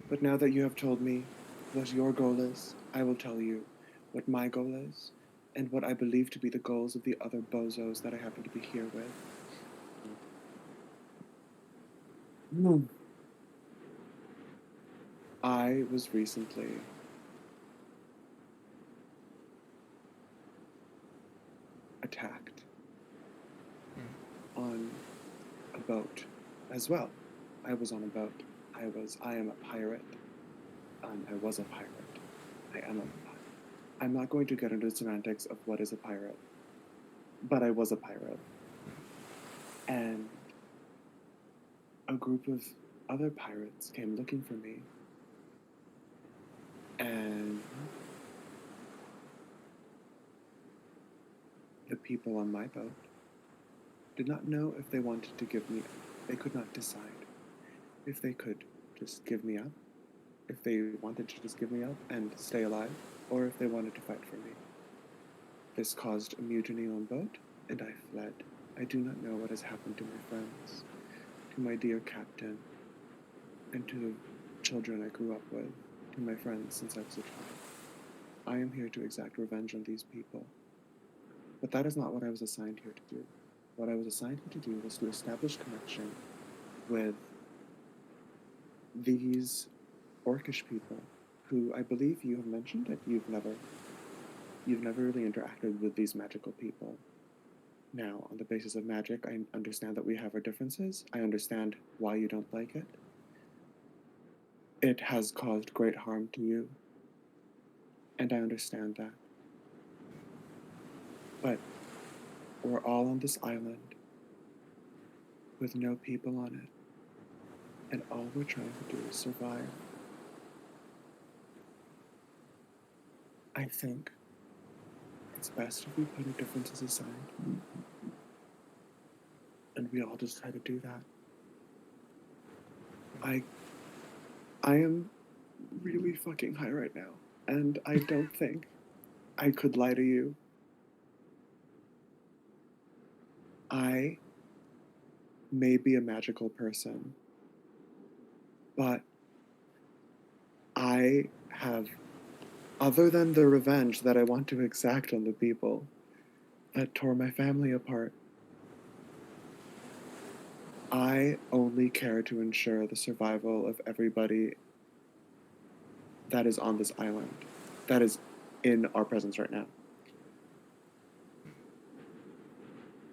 But now that you have told me what your goal is, I will tell you what my goal is and what I believe to be the goals of the other bozos that I happen to be here with. I was recently attacked on a boat as well. I was on a boat. I am a pirate. I was a pirate. I am a pirate. I'm not going to get into the semantics of what is a pirate, but I was a pirate. And a group of other pirates came looking for me. And the people on my boat did not know if they wanted to give me up. They could not decide if they could just give me up, if they wanted to just give me up and stay alive, or if they wanted to fight for me. This caused a mutiny on boat, and I fled. I do not know what has happened to my friends, to my dear captain, and to the children I grew up with, to my friends since I was a child. I am here to exact revenge on these people. But that is not what I was assigned here to do. What I was assigned here to do was to establish connection with these orcish people who I believe you have mentioned that you've never really interacted with these magical people. Now, on the basis of magic, I understand that we have our differences. I understand why you don't like it. It has caused great harm to you. And I understand that. But we're all on this island with no people on it. And all we're trying to do is survive. I think it's best if we put our differences aside. And we all just try to do that. I am really fucking high right now. And I don't think I could lie to you. I may be a magical person, but I have, other than the revenge that I want to exact on the people, that tore my family apart. I only care to ensure the survival of everybody that is on this island, that is in our presence right now.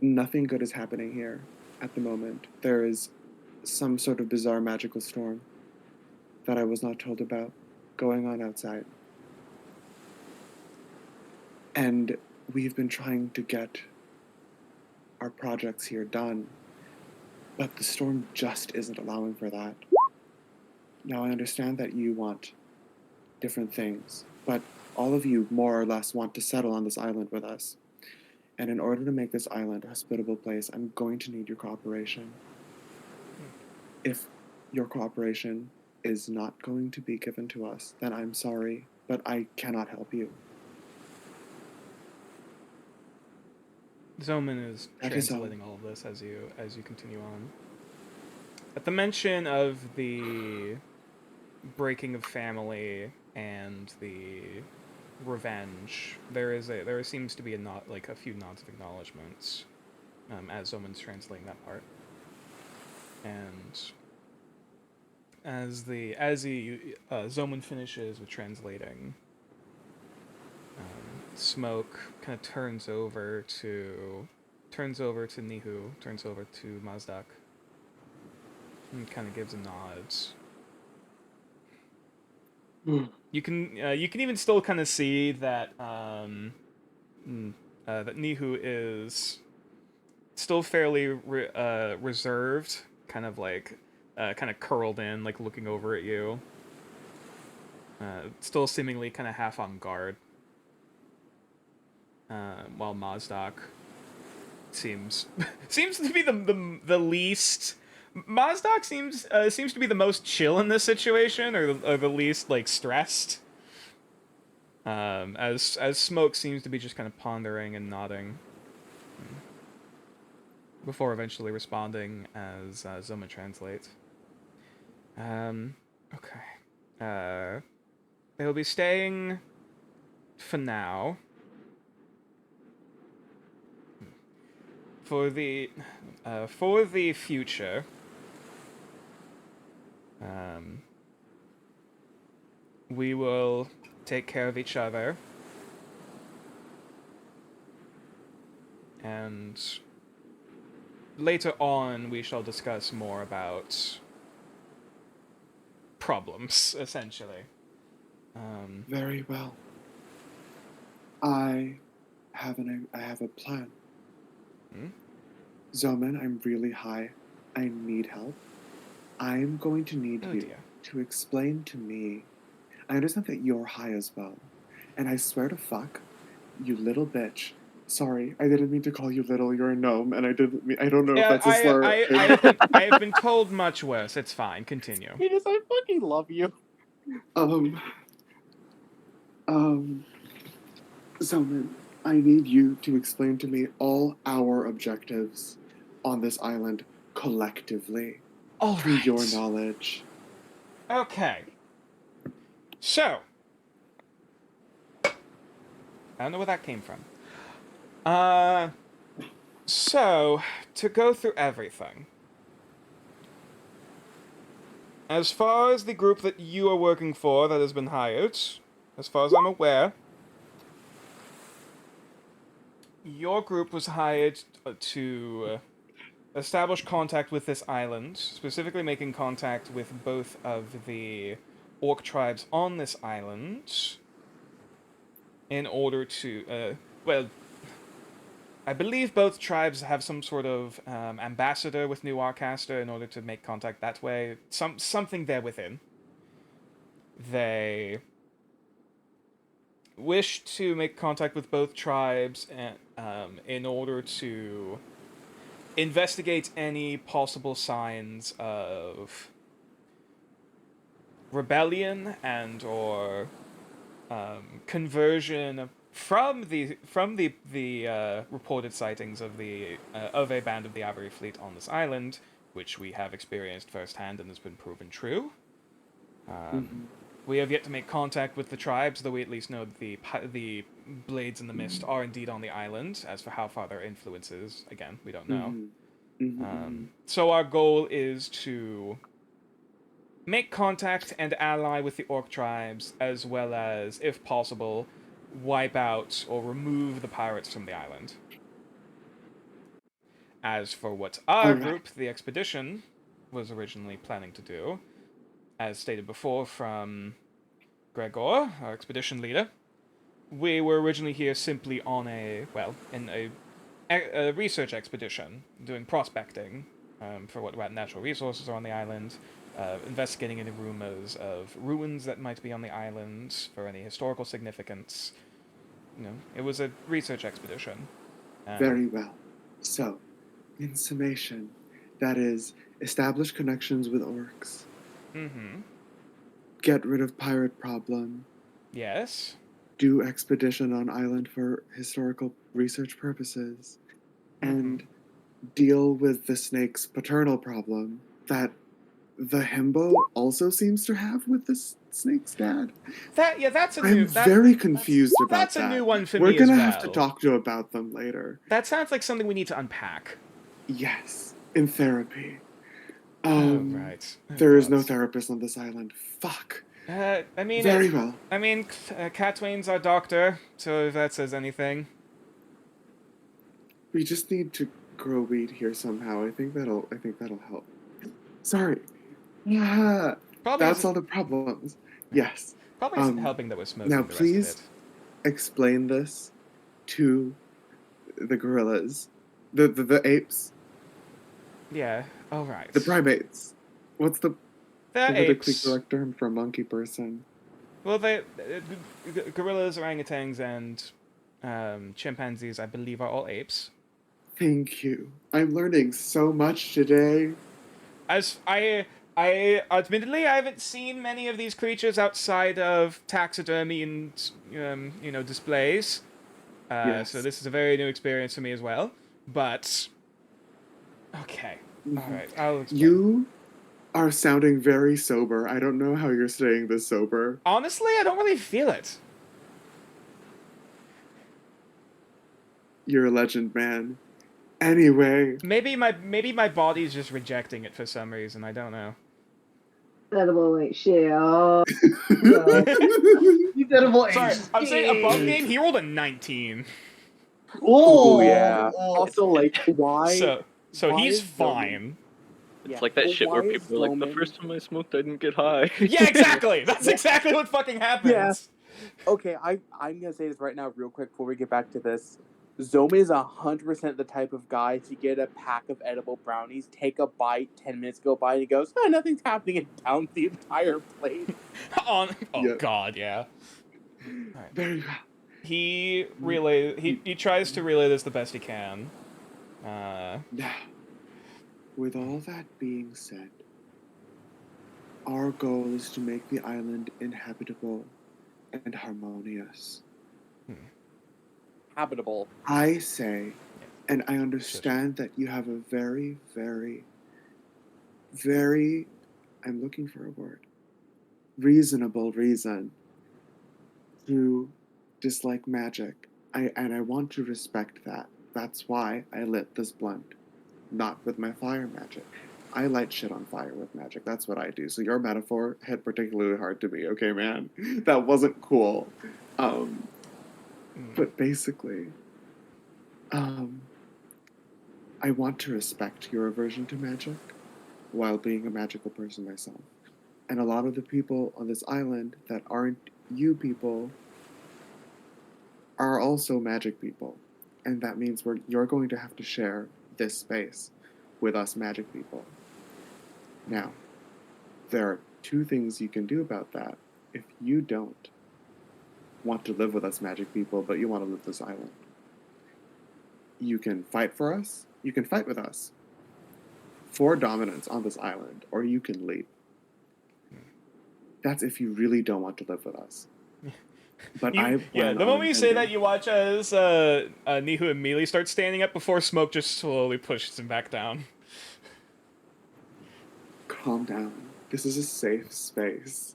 Nothing good is happening here at the moment. There is some sort of bizarre magical storm that I was not told about going on outside. And we've been trying to get our projects here done, but the storm just isn't allowing for that. Now, I understand that you want different things, but all of you more or less want to settle on this island with us. And in order to make this island a hospitable place, I'm going to need your cooperation. If your cooperation is not going to be given to us, then I'm sorry, but I cannot help you. Zoman is That is all. translating all of this as you continue on. At the mention of the breaking of family and the revenge, there seems to be a few nods of acknowledgments as Zoman's translating that part. And as Zoman finishes with translating, Smoke kind of turns over to Nihu, turns over to Mazdak, and kind of gives a nod. You can even still kind of see that that Nihu is still fairly reserved, kind of curled in, like looking over at you. Still seemingly kind of half on guard. While Mazdak seems to be the least. Mazdak seems to be the most chill in this situation, or the least stressed. As Smoke seems to be just kind of pondering and nodding, before eventually responding as Zoma translates. Okay. They'll be staying for now. For the future, we will take care of each other, and later on we shall discuss more about problems, essentially. Very well. I have a plan. Zoman, I'm really high. I need help. I'm going to need you to explain to me. I understand that you're high as well. And I swear to fuck, you little bitch. Sorry, I didn't mean to call you little. You're a gnome, and I don't know if that's a slur. I have been told much worse. It's fine. Continue. Venus, I fucking love you. Zoman, I need you to explain to me all our objectives on this island collectively. All through right. your knowledge. Okay. So, I don't know where that came from. So, to go through everything. As far as the group that you are working for that has been hired, as far as I'm aware, your group was hired to establish contact with this island, specifically making contact with both of the orc tribes on this island, in order to, I believe both tribes have some sort of ambassador with New Arcaster in order to make contact that way. Something there within. They wish to make contact with both tribes and, in order to investigate any possible signs of rebellion and or conversion from the reported sightings of a band of the Avery fleet on this island, which we have experienced firsthand and has been proven true. We have yet to make contact with the tribes, though we at least know the Blades in the Mist are indeed on the island. As for how far their influence is, again, we don't know. So our goal is to make contact and ally with the orc tribes, as well as, if possible, wipe out or remove the pirates from the island. As for what our group, the expedition, was originally planning to do, as stated before from Gregor, our expedition leader, we were originally here simply on a research expedition, doing prospecting for what natural resources are on the island, investigating any rumors of ruins that might be on the island for any historical significance. It was a research expedition. Very well. So, in summation, that is, establish connections with orcs. Get rid of pirate problem. Yes. Do expedition on island for historical research purposes. And deal with the snake's paternal problem that the himbo also seems to have with the snake's dad. That's a I'm new. very confused about that's that. a new one for We're me as gonna well. have to talk to about them later. That sounds like something we need to unpack. Yes, in therapy. Right. There is no therapist on this island. Fuck. I mean, Very well. I mean, Catwain's our doctor, so if that says anything. We just need to grow weed here somehow. I think that'll help. Sorry. Yeah. That's all the problems. Yes. Probably isn't helping that we're smoking. Now, the please rest of explain this to the gorillas, the apes. Yeah. All right. The primates. What's the politically apes. correct term for a monkey person? Well, gorillas, orangutans, and chimpanzees, I believe, are all apes. Thank you. I'm learning so much today. As I admittedly, I haven't seen many of these creatures outside of taxidermy and displays. Yes. So this is a very new experience for me as well. But okay, all right, I'll explain. You are sounding very sober. I don't know how you're staying this sober. Honestly, I don't really feel it. You're a legend, man. Anyway. Maybe my body's just rejecting it for some reason. I don't know. Edible ain't shit. Oh, Edible ain't Sorry, I'm saying above shit. game. He rolled a 19. Oh, yeah. oh. Also, like, why? So why he's is fine. It's like that well, shit where why is people are like, the Zoman- first time I smoked, I didn't get high. Yeah, exactly. That's exactly what fucking happens. Yeah. Okay, I'm gonna say this right now, real quick, before we get back to this. Zoma is 100% the type of guy to get a pack of edible brownies, take a bite, 10 minutes go by, and he goes, "Oh, nothing's happening," and down the entire plate. God, yeah. Right. Very well. He tries to relay this the best he can. Now, with all that being said, our goal is to make the island inhabitable and harmonious. Habitable. I say, and I understand that you have a very, very, very, I'm looking for a word, reasonable reason to dislike magic. And I want to respect that. That's why I lit this blunt, not with my fire magic. I light shit on fire with magic. That's what I do. So your metaphor hit particularly hard to me. Okay, man, that wasn't cool. But basically, I want to respect your aversion to magic while being a magical person myself. And a lot of the people on this island that aren't you people are also magic people. And that means you're going to have to share this space with us magic people. Now, there are two things you can do about that if you don't want to live with us magic people, but you want to live this island. You can fight for us, you can fight with us for dominance on this island, or you can leave. That's if you really don't want to live with us. But the moment you say that, you watch as Nihu immediately starts standing up before Smoke just slowly pushes him back down. Calm down. This is a safe space.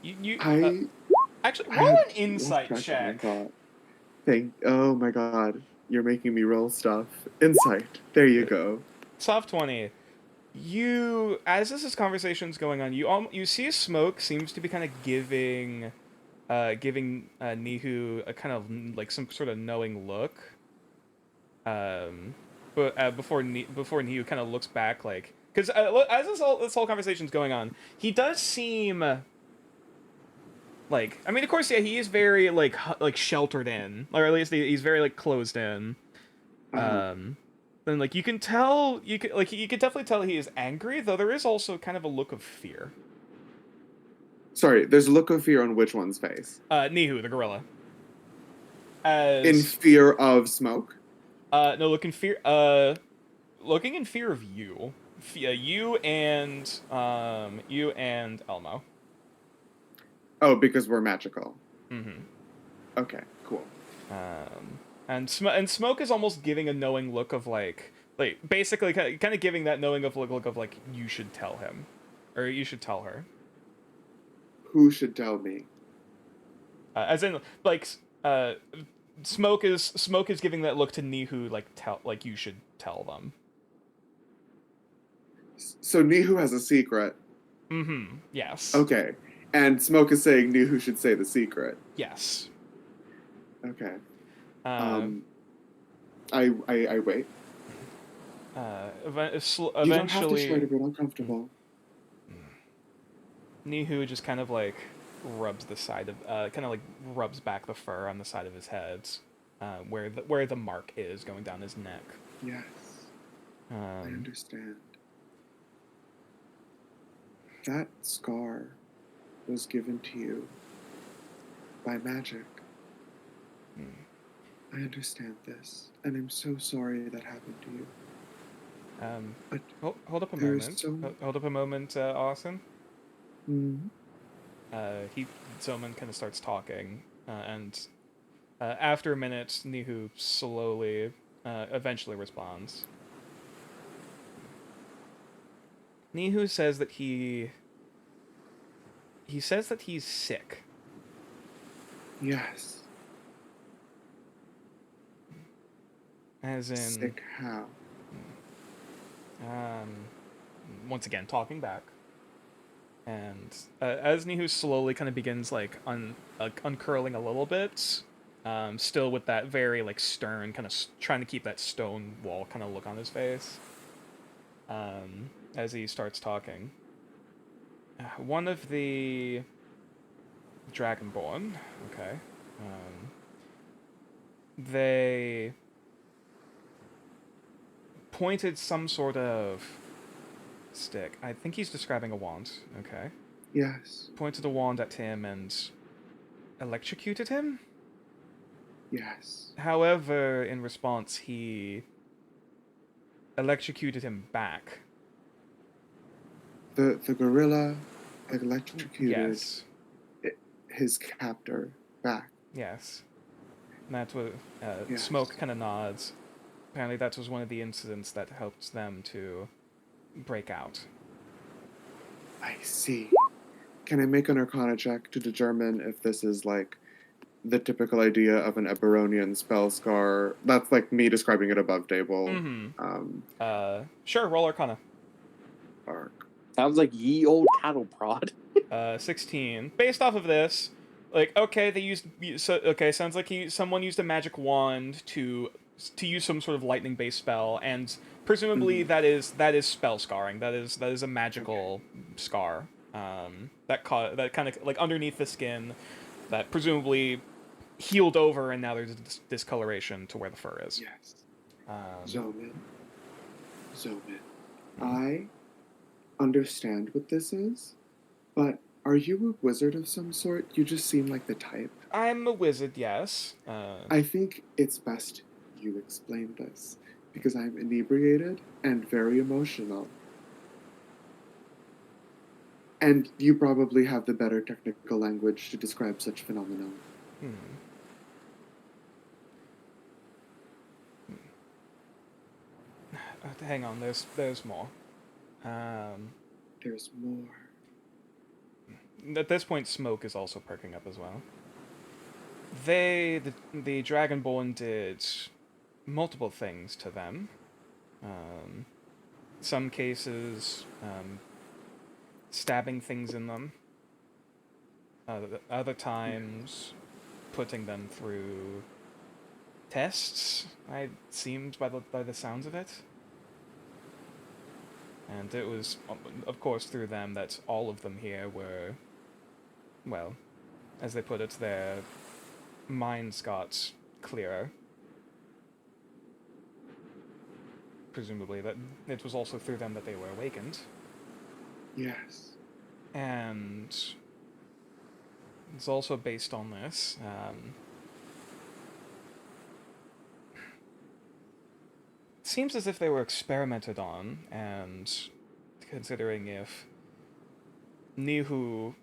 I actually I roll had an lost insight track of my check. thought. Oh my god, you're making me roll stuff. Insight. There you go. Soft 20. You, as this conversation's going on, you see Smoke seems to be kind of giving Nihu a kind of like some sort of knowing look. But before Nihu kind of looks back, like, because as this whole conversation's going on, he does seem like, I mean, of course, yeah, he is very like sheltered in, or at least he's very like closed in. Uh-huh. Then like you can definitely tell he is angry, though there is also kind of a look of fear. Sorry, there's a look of fear on which one's face? Nihu, the gorilla. In fear of Smoke? No, looking in fear of you. You and Elmo. Oh, because we're magical. Mm-hmm. Okay, cool. And Smoke is almost giving a knowing look of like basically kind of giving that knowing of look of like you should tell him, or you should tell her. Who should tell me? As in like Smoke is giving that look to Nihu like you should tell them. So Nihu has a secret. Mm-hmm. Yes. Okay. And Smoke is saying Nihu should say the secret. Yes. Okay. Uh, I wait. Eventually, You don't have to try to get uncomfortable. Nihu just kind of like rubs the side of kind of like rubs back the fur on the side of his head, where the mark is going down his neck. Yes. I understand. That scar was given to you by magic. I understand this, and I'm so sorry that happened to you. But hold up a there is moment. Hold up a moment, Austin. Zoman kind of starts talking, and after a minute, Nihu slowly, eventually responds. Nihu says that he says that he's sick. Yes. As in Sick how? Once again, talking back. And as Nihu slowly kind of begins like uncurling a little bit, still with that very like stern kind of trying to keep that stone wall kind of look on his face. As he starts talking, one of the Dragonborn, okay, they pointed some sort of stick. I think he's describing a wand, okay? Yes. Pointed a wand at him and electrocuted him? Yes. However, in response, he electrocuted him back. The gorilla electrocuted Yes. his captor back. Yes. And that's what Yes. Smoke kind of nods. Apparently that was one of the incidents that helped them to break out. I see. Can I make an Arcana check to determine if this is like the typical idea of an Eberonian spell scar? That's like me describing it above table. Mm-hmm. Sure, roll Arcana. Arc. Sounds like ye old cattle prod. 16. Based off of this, like, okay, sounds like someone used a magic wand to use some sort of lightning-based spell, and presumably that is spell scarring. That is a magical scar. That kind of like underneath the skin, that presumably healed over, and now there's discoloration to where the fur is. Yes. Zoman. I understand what this is, but are you a wizard of some sort? You just seem like the type. I'm a wizard, yes. I think it's best you explain this, because I'm inebriated and very emotional. And you probably have the better technical language to describe such phenomenon. Hang on, there's more. There's more. at this point, Smoke is also perking up as well. The Dragonborn did multiple things to them. Some cases, stabbing things in them. Other times, putting them through tests. It seemed by the sounds of it. And it was, of course, through them that all of them here were, well, as they put it, their minds got clearer. Presumably, that it was also through them that they were awakened. Yes. And it's also based on this. It seems as if they were experimented on, and considering if Nihu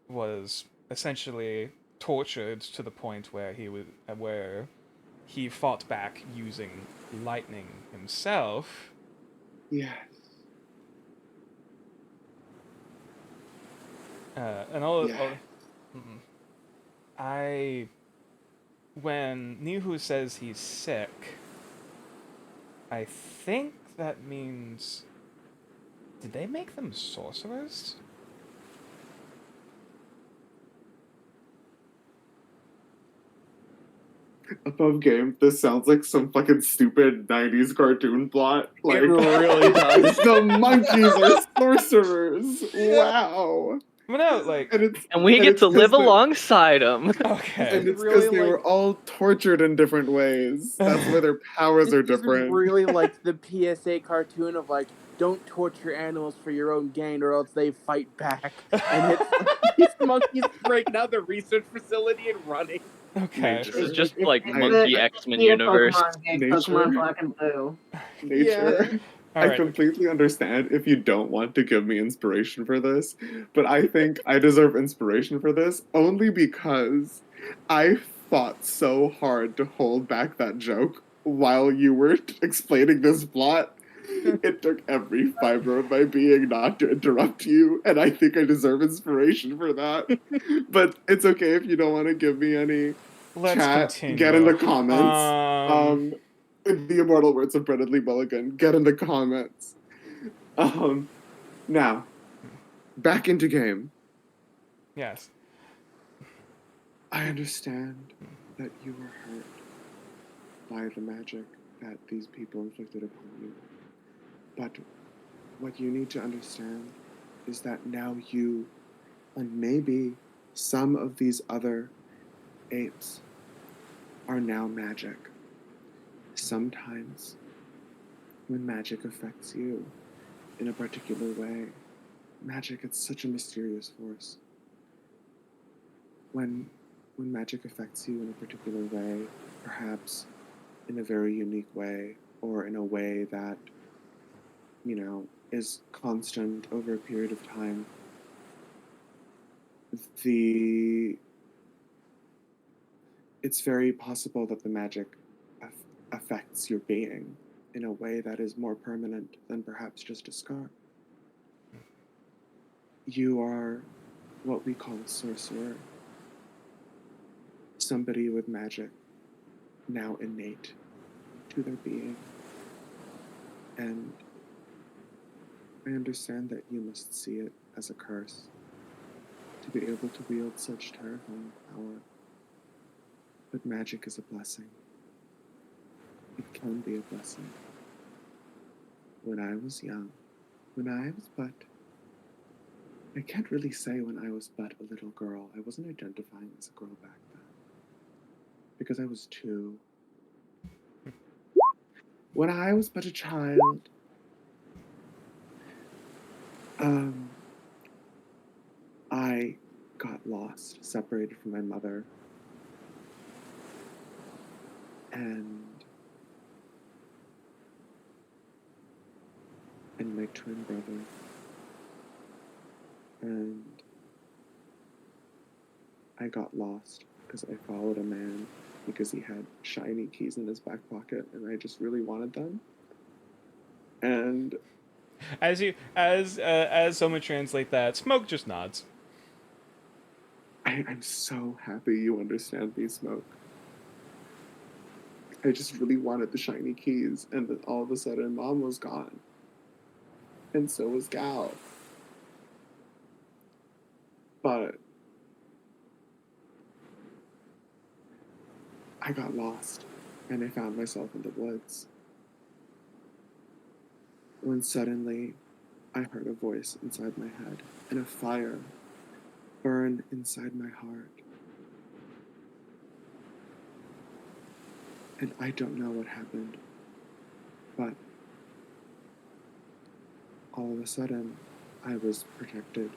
was essentially tortured to the point where he fought back using lightning himself. Yes. And all, Yeah. when Nihu says he's sick, I think that means, did they make them sorcerers? Above game, this sounds like some fucking stupid 90s cartoon plot. Like, It really does. the monkeys are sorcerers. Wow. Well, no, like, And we get it's to 'cause live they're- alongside them. okay. And it's really because they like- were all tortured in different ways. That's why their powers are This is different. really like the PSA cartoon of like, don't torture animals for your own gain or else they fight back. And it's like, these monkeys breaking out the research facility and running. Okay. This is just It's- like it's Monkey the X-Men key of universe. Pokemon game, Nature. Pokemon Black and Blue. Nature. I Alright. completely understand if you don't want to give me inspiration for this, but I think I deserve inspiration for this only because I fought so hard to hold back that joke while you were explaining this plot. It took every fiber of my being not to interrupt you, and I think I deserve inspiration for that. But it's okay if you don't want to give me any. Let's Chat, continue. get in the comments. In the immortal words of Brennan Lee Mulligan, get in the comments. Now, back into game. Yes. I understand that you were hurt by the magic that these people inflicted upon you. But what you need to understand is that now you, and maybe some of these other apes, are now magic. Sometimes, when magic affects you in a particular way, magic, it's such a mysterious force. When magic affects you in a particular way, perhaps in a very unique way, or in a way that, you know, is constant over a period of time, it's very possible that the magic affects your being in a way that is more permanent than perhaps just a scar. You are what we call a sorcerer. Somebody with magic now innate to their being. And I understand that you must see it as a curse to be able to wield such terrifying power. But magic is a blessing. It can be a blessing. When I was young, I can't really say when I was but a little girl. I wasn't identifying as a girl back then. Because I was 2. When I was but a child, I got lost, separated from my mother. And my twin brother. And I got lost because I followed a man because he had shiny keys in his back pocket and I just really wanted them. And As someone translate that, Smoke just nods. I'm so happy you understand me, Smoke. I just really wanted the shiny keys, and then all of a sudden, Mom was gone. And so was Gal. But I got lost, and I found myself in the woods. When suddenly, I heard a voice inside my head, and a fire burned inside my heart. And I don't know what happened, but all of a sudden, I was protected.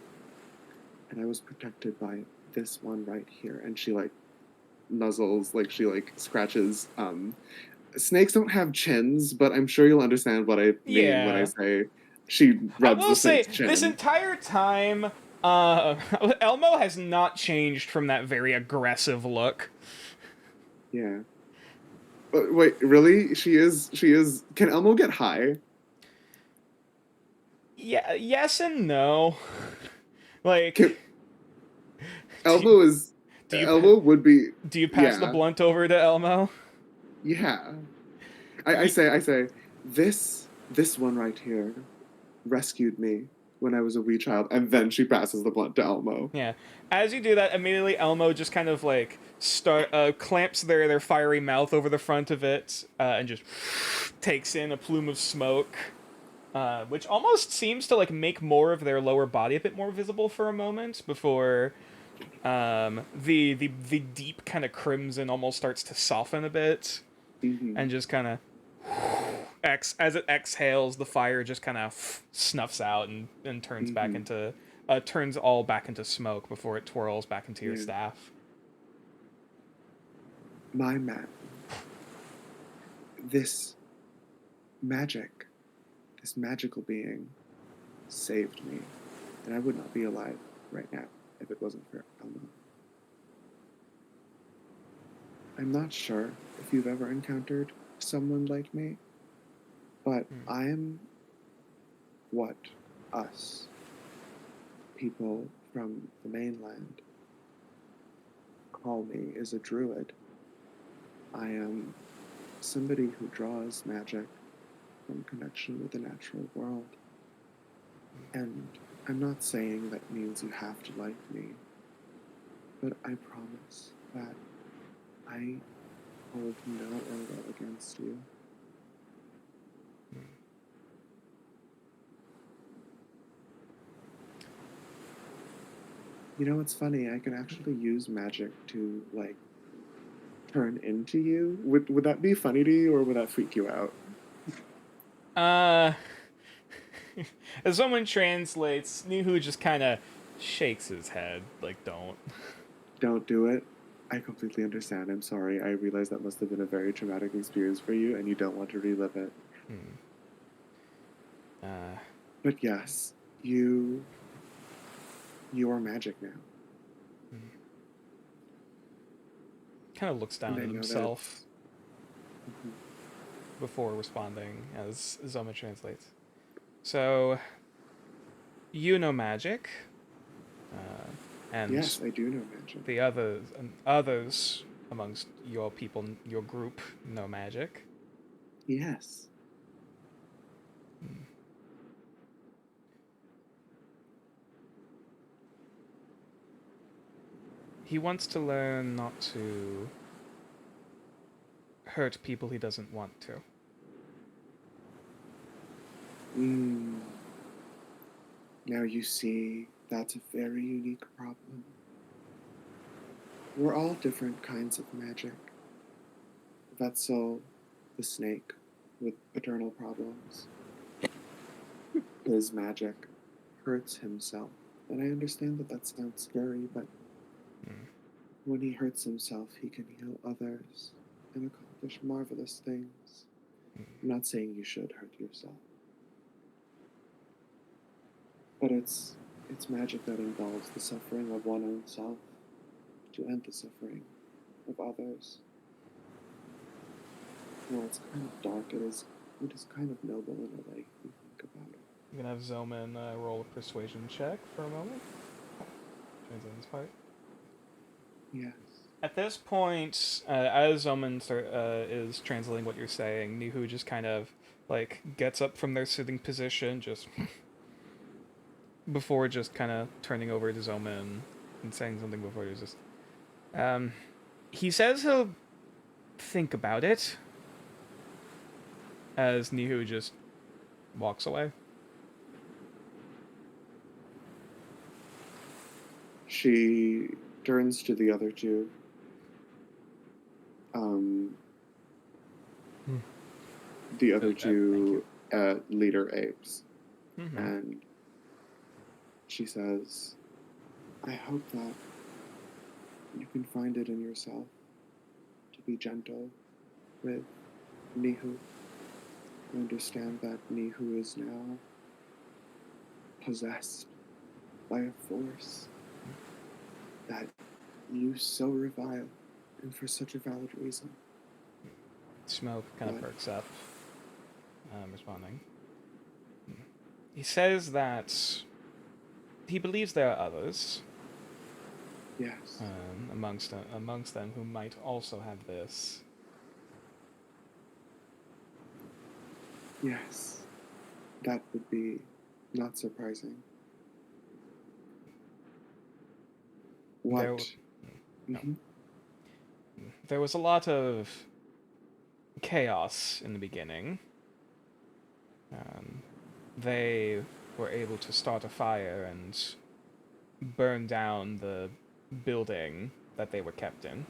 And I was protected by this one right here. And she like nuzzles, like she like scratches. Snakes don't have chins, but I'm sure you'll understand what I mean when I Yeah. say she I rubs will the say, snake's chin. this entire time, Elmo has not changed from that very aggressive look. Yeah. But wait, really? She is. Can Elmo get high? Yeah, yes and no. Like, Can, Elmo is. do you Elmo would be. do you pass the Yeah. blunt over to Elmo? Yeah. I say, this one right here rescued me when I was a wee child, and then she passes the blunt to Elmo. Yeah. As you do that, immediately Elmo just kind of like clamps their fiery mouth over the front of it, and just takes in a plume of smoke, which almost seems to like make more of their lower body a bit more visible for a moment before the deep kind of crimson almost starts to soften a bit, and just kind of as it exhales, the fire just kind of snuffs out and turns back into turns all back into smoke before it twirls back into your staff. My man, this magical being saved me, and I would not be alive right now if it wasn't for Elmo. I'm not sure if you've ever encountered someone like me, but I'm what us, people from the mainland, call me is a druid. I am somebody who draws magic from connection with the natural world. And I'm not saying that means you have to like me, but I promise that I hold no ill will against you. You know, it's funny, I can actually use magic to, like, turn into you. Would that be funny to you, or would that freak you out? As someone translates, Nihu just kind of shakes his head, like, don't. Don't do it. I completely understand. I'm sorry. I realize that must have been a very traumatic experience for you, and you don't want to relive it. But yes, you are magic now. Kind of looks down And I at know himself before responding as Zoma translates. So, you know magic, and yes, I do know magic. the others amongst your people, your group, know magic. Yes. He wants to learn not to hurt people he doesn't want to. Now you see, that's a very unique problem. We're all different kinds of magic. Vetzel, the snake, with paternal problems. His magic hurts himself. And I understand that sounds scary, but when he hurts himself, he can heal others and accomplish marvelous things. I'm not saying you should hurt yourself. But it's magic that involves the suffering of one own self to end the suffering of others. Well, it's kind of dark. It is kind of noble in a way if you think about it. I'm gonna have Zoman roll a persuasion check for a moment. Translating this part. Yes. At this point, as Omen is translating what you're saying, Nihu just kind of like gets up from their sitting position, just before just kind of turning over to Zoman and saying something before he just. He says he'll think about it. As Nihu just walks away. She turns to the other two. The other Thank two leader apes. Mm-hmm. And she says, I hope that you can find it in yourself to be gentle with Nihu. I understand that Nihu is now possessed by a force that you so revile, and for such a valid reason. Smoke kind of perks up, responding. He says that he believes there are others. Yes. Amongst them who might also have this. Yes. That would be not surprising. What? There was a lot of chaos in the beginning. They were able to start a fire and burn down the building that they were kept in.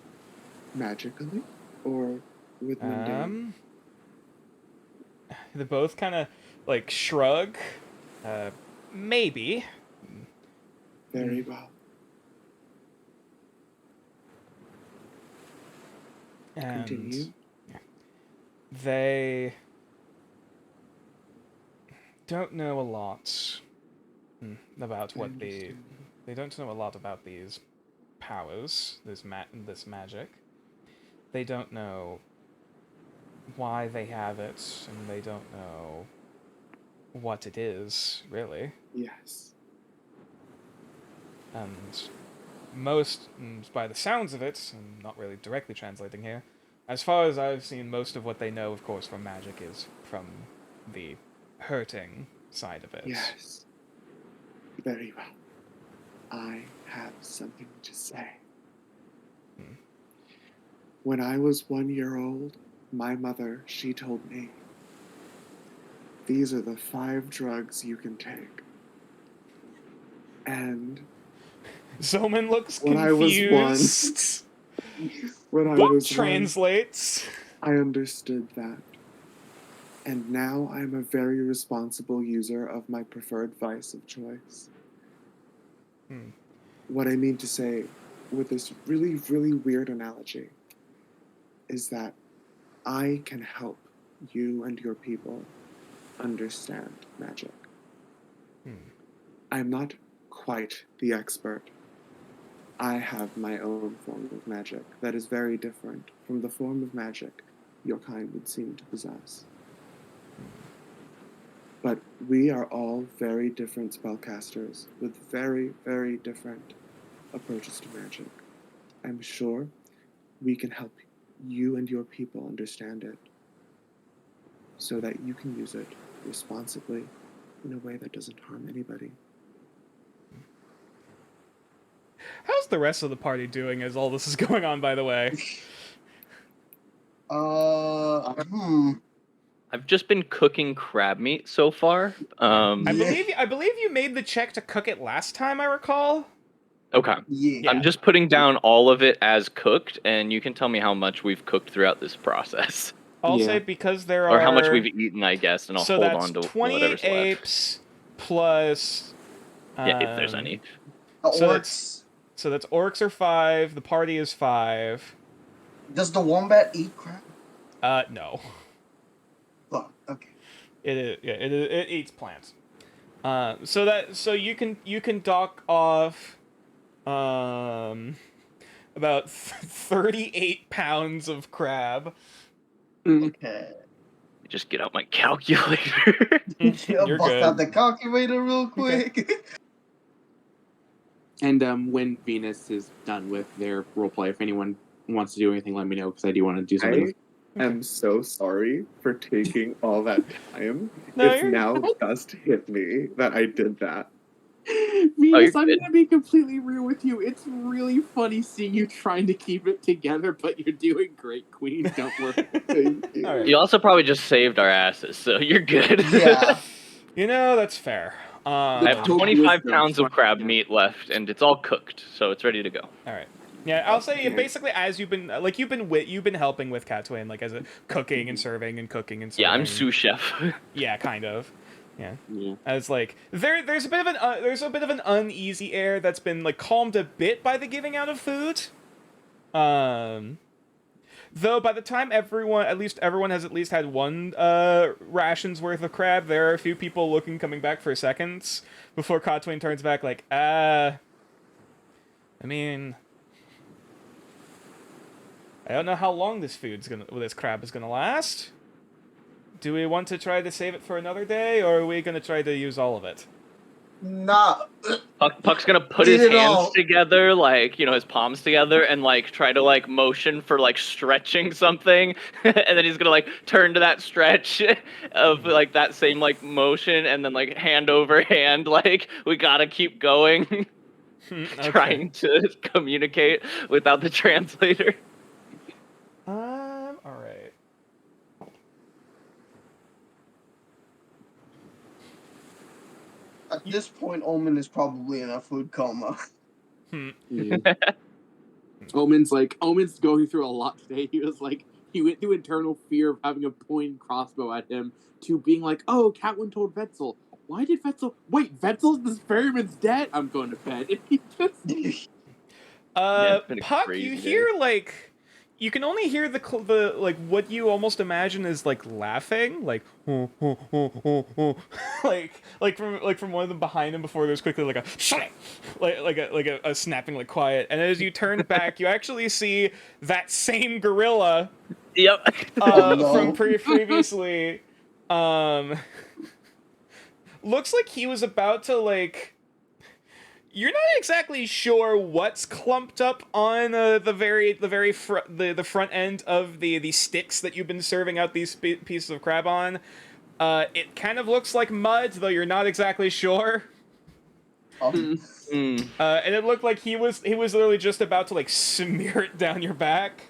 Magically? Or with mundane? They both kind of like shrug. Maybe. Very well. And Continue. they don't know a lot about what they don't know a lot about these powers, this magic. They don't know why they have it, and they don't know what it is, really. Yes. And most, by the sounds of it, I'm not really directly translating here, as far as I've seen, most of what they know, of course, from magic is from the hurting side of it. Yes. Very well. I have something to say. When I was 1 year old, my mother, she told me, these are the 5 drugs you can take. And Zoman looks when confused. When I What was translates? one, I understood that. And now I'm a very responsible user of my preferred vice of choice. What I mean to say with this really, really weird analogy is that I can help you and your people understand magic. I'm not quite the expert. I have my own form of magic that is very different from the form of magic your kind would seem to possess. But we are all very different spellcasters with very, very different approaches to magic. I'm sure we can help you and your people understand it so that you can use it responsibly in a way that doesn't harm anybody. How's the rest of the party doing as all this is going on, by the way? I've just been cooking crab meat so far. I believe you made the check to cook it last time, I recall. Okay. Yeah. I'm just putting down all of it as cooked, and you can tell me how much we've cooked throughout this process. I'll say because there are... Or how much we've eaten, I guess, and I'll hold on to whatever's 28 apes plus... yeah, if there's any. Orcs. So that's orcs are 5, the party is 5. Does the wombat eat crab? No. Fuck, okay. It eats plants. So you can dock off about 38 pounds of crab. Okay. Just get out my calculator. You're Bust good. out the calculator real quick. And when Venus is done with their roleplay, if anyone wants to do anything, let me know because I do want to do something. I am so sorry for taking all that time. No, It's you're- now just hit me that I did that. Venus, you're I'm good. gonna be completely real with you. It's really funny seeing you trying to keep it together, but you're doing great, Queen. Don't worry. Thank you. All right. You also probably just saved our asses, so you're good. Yeah. You know, that's fair. I have Total 25 wisdom, pounds of crab 20%. meat left, and it's all cooked, so it's ready to go. All right. Yeah, I'll say Okay. basically as you've been helping with Catwin, like as a cooking and serving and cooking and serving. Yeah, I'm sous chef. Yeah, kind of. Yeah. Yeah. As like there's a bit of an uneasy air that's been like calmed a bit by the giving out of food. Though by the time everyone has at least had one ration's worth of crab, there are a few people coming back for seconds before Catwin turns back like, I mean, I don't know how long this crab is gonna last. Do we want to try to save it for another day, or are we gonna try to use all of it? Nah. Puck's gonna put Eat his it hands all. together, like, his palms together, and, like, try to, like, motion for, like, stretching something, and then he's gonna, like, turn to that stretch of, like, that same, like, motion, and then, like, hand over hand, like, we gotta keep going, Okay. trying to communicate without the translator. All right. At this point, Omen is probably in a food coma. Omen's going through a lot today. He went through internal fear of having a pointed crossbow at him to being like, oh, Catwin told Vetzel. Why did Vetzel? Wait, Vetzel's this ferryman's dead? I'm going to bed. And he just... it's been a Puck, crazy you day. hear like, you can only hear the like what you almost imagine is like laughing, like like from one of them behind him before there's quickly like a like a snapping like quiet, and as you turn back, you actually see that same gorilla Yep. no. from previously. Looks like he was about to like. You're not exactly sure what's clumped up on the front end of the sticks that you've been serving out these pieces of crab on. It kind of looks like mud, though you're not exactly sure. Um, Mm. And it looked like he was literally just about to like smear it down your back.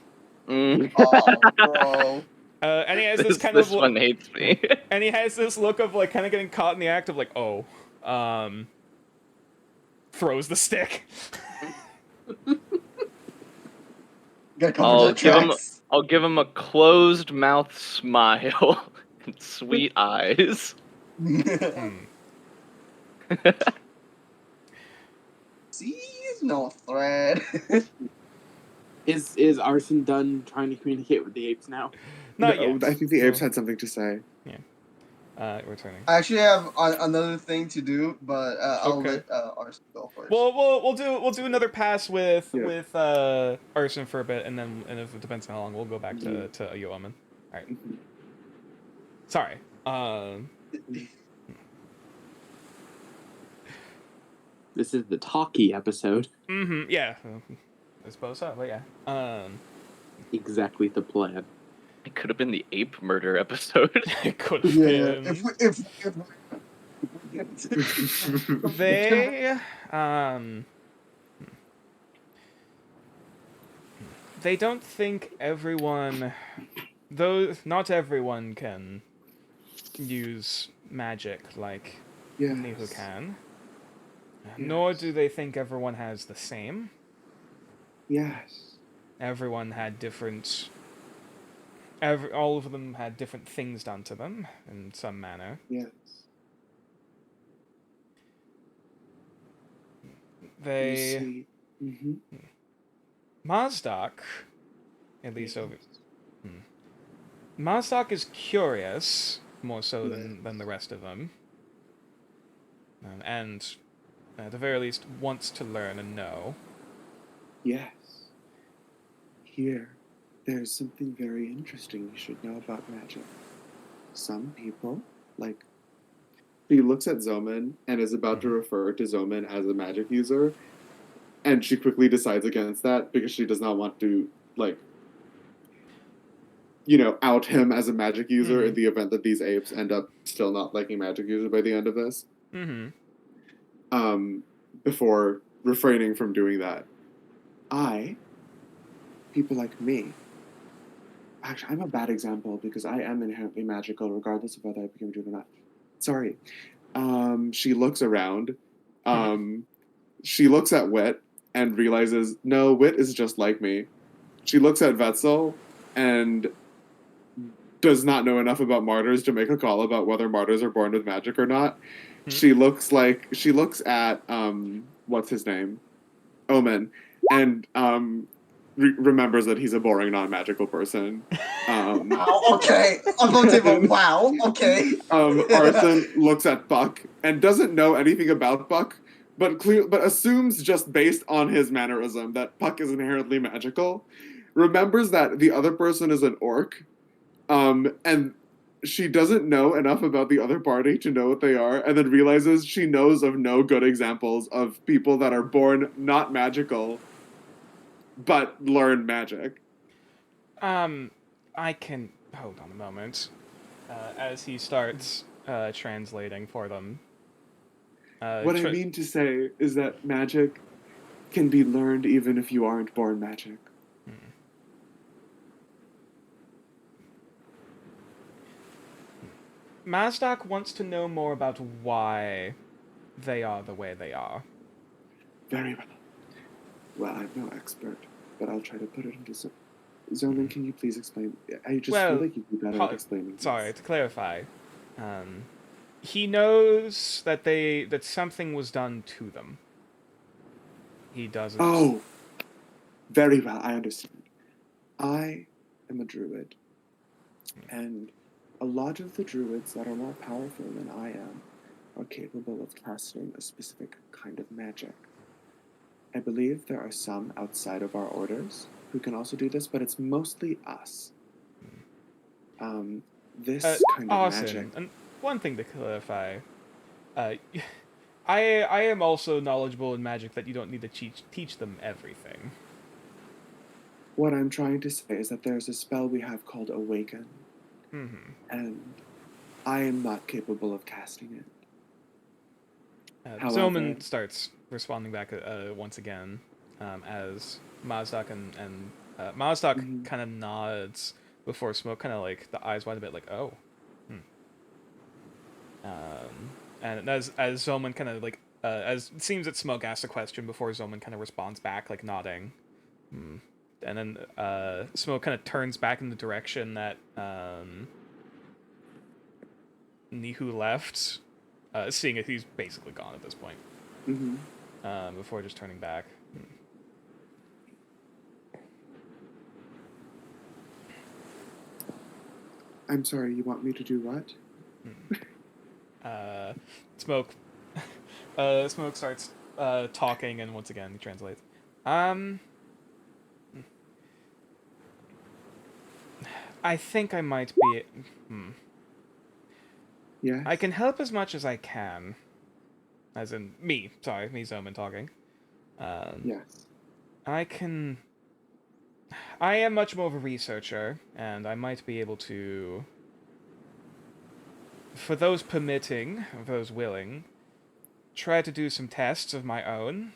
Mm. oh, bro. And he has this kind this of one hates me. and he has this look of like kind of getting caught in the act of like, throws the stick. Gotta cover the tracks. I'll give him a closed mouth smile and sweet eyes. Sees no thread. Is Arson done trying to communicate with the apes now? Not No, yet. I think the apes had something to say. Returning. I actually have another thing to do, but I'll Okay. let Arson go first. Well, we'll do another pass with Yeah. Arson for a bit, and if it depends on how long, we'll go back to Yoaman. All right. Sorry. This is the talkie episode. Yeah. I suppose so, but yeah. Exactly the plan. It could have been the ape murder episode. It could have yeah, been. if They don't think everyone, though not everyone can use magic like Nihu Yes. can. Nor do they think everyone has the same. Yes. Everyone had different. All of them had different things done to them in some manner. Yes. They Mazdak, at least over. Mazdak is curious more so than the rest of them, and at the very least wants to learn and know. Yes. Here, there's something very interesting you should know about magic. Some people, like... He looks at Zoman and is about to refer to Zoman as a magic user, And she quickly decides against that because she does not want to, like, out him as a magic user in the event that these apes end up still not liking magic users by the end of this. Mm-hmm. Before refraining from doing that. People like me, actually, I'm a bad example because I am inherently magical regardless of whether I become a druid or not. Sorry. She looks around. She looks at Wit and realizes, no, Wit is just like me. She looks at Vetzel and does not know enough about martyrs to make a call about whether martyrs are born with magic or not. She looks at what's his name? Omen, and remembers that he's a boring non-magical person. Wow, okay. I'm going to say, wow, okay. Arson looks at Buck and doesn't know anything about Buck, but assumes just based on his mannerism that Buck is inherently magical. Remembers that the other person is an orc, and she doesn't know enough about the other party to know what they are, and then realizes she knows of no good examples of people that are born not magical, but learn magic. I can hold on a moment. As he starts translating for them. What I mean to say is that magic can be learned even if you aren't born magic. Mazdak wants to know more about why they are the way they are. Very well. Well, I'm no expert, but I'll try to put it into some... Zoman, can you please explain? I just feel like you'd be better at explaining Sorry, this. to clarify. He knows that something was done to them. He doesn't... Oh! Very well, I understand. I am a druid. And a lot of the druids that are more powerful than I am are capable of casting a specific kind of magic. I believe there are some outside of our orders who can also do this, but it's mostly us. This kind of magic... And one thing to clarify. I am also knowledgeable in magic that you don't need to teach them everything. What I'm trying to say is that there's a spell we have called Awaken. And I am not capable of casting it. Zoman starts responding back once again, as Mazdak and Mazdak kind of nods before Smoke kind of like the eyes wide a bit like, oh. And as Zoman kind of like as it seems that Smoke asks a question before Zoman kind of responds back like nodding. And then Smoke kind of turns back in the direction that Nihu left, seeing as he's basically gone at this point. Before just turning back. I'm sorry, you want me to do what? Smoke. Smoke starts talking, and once again he translates. I think I might be... Yes? I can help as much as I can. As in, me, Zoman talking. Yes. I am much more of a researcher, and I might be able to... For those permitting, those willing, try to do some tests of my own.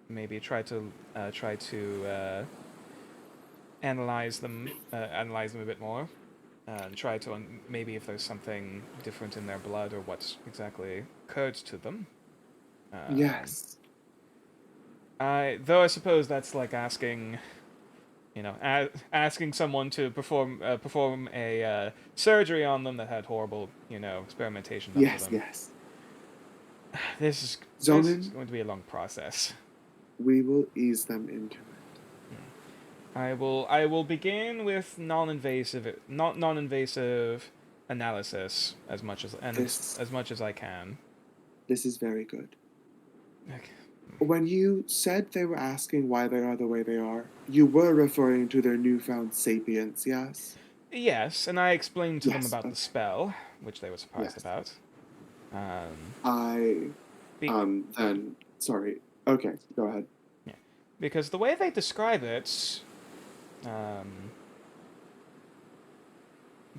Maybe try to analyze them a bit more, and try to maybe if there's something different in their blood or what's exactly occurred to them. Yes. Though I suppose that's like asking, asking someone to perform a surgery on them that had horrible, experimentation done to them. Yes. This is Zoman, going to be a long process. We will ease them into it. I will begin with non-invasive analysis as much as I can. This is very good. Okay. When you said they were asking why they are the way they are, you were referring to their newfound sapience, yes? Yes, and I explained to them about the spell, which they were surprised about. Sorry. Okay, go ahead. Yeah. Because the way they describe it,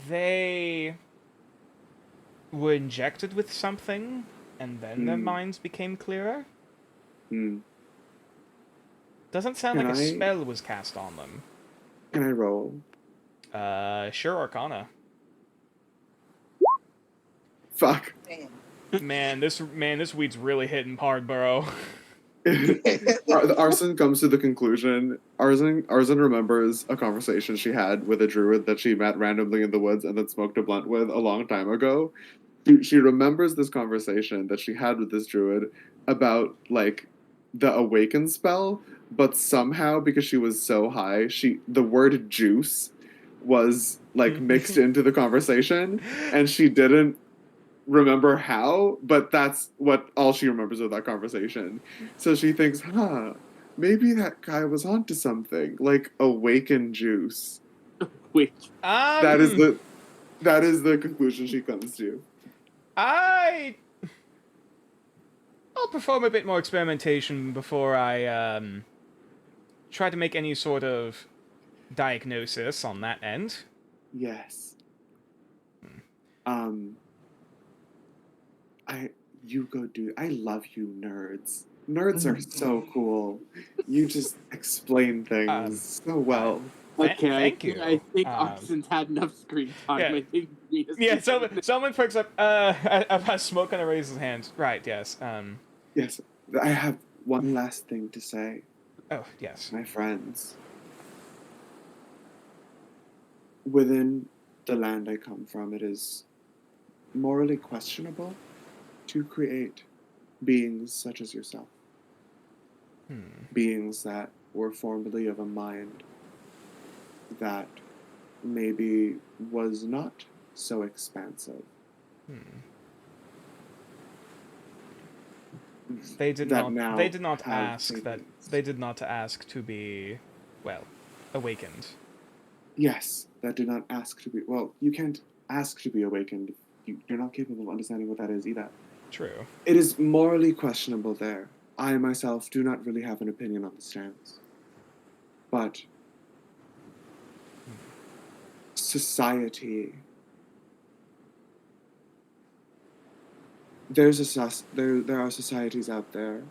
they were injected with something, and then their minds became clearer. Doesn't sound Can like a I- spell was cast on them. Can I roll? Sure, Arcana. Fuck. Damn. Man, this weed's really hitting hard, bro. Arson comes to the conclusion. Arson remembers a conversation she had with a druid that she met randomly in the woods and then smoked a blunt with a long time ago. She remembers this conversation that she had with this druid about like the awaken spell, but somehow because she was so high, the word juice was like mixed into the conversation, and she didn't remember how, but that's what all she remembers of that conversation. So she thinks, maybe that guy was onto something, like awaken juice. Which That is the conclusion she comes to. I'll perform a bit more experimentation before I try to make any sort of diagnosis on that end. Yes. You go do. I love you, nerds. Nerds are so cool. You just explain things so well. okay, Thank you. I think Arson's had enough screen time. Yeah. I think we just Yeah, someone picks up. Smoke kind of raises his hands. Right. Yes. Yes, I have one last thing to say, Oh, yes. my friends. Within the land I come from, it is morally questionable to create beings such as yourself. Beings that were formerly of a mind that maybe was not so expansive. They did that not. now They did not have ask that. thinking. They did not ask to be, well, awakened. Yes, that did not ask to be. Well, you can't ask to be awakened. You're not capable of understanding what that is either. True. It is morally questionable there. I myself do not really have an opinion on the stance. But society. There are societies out there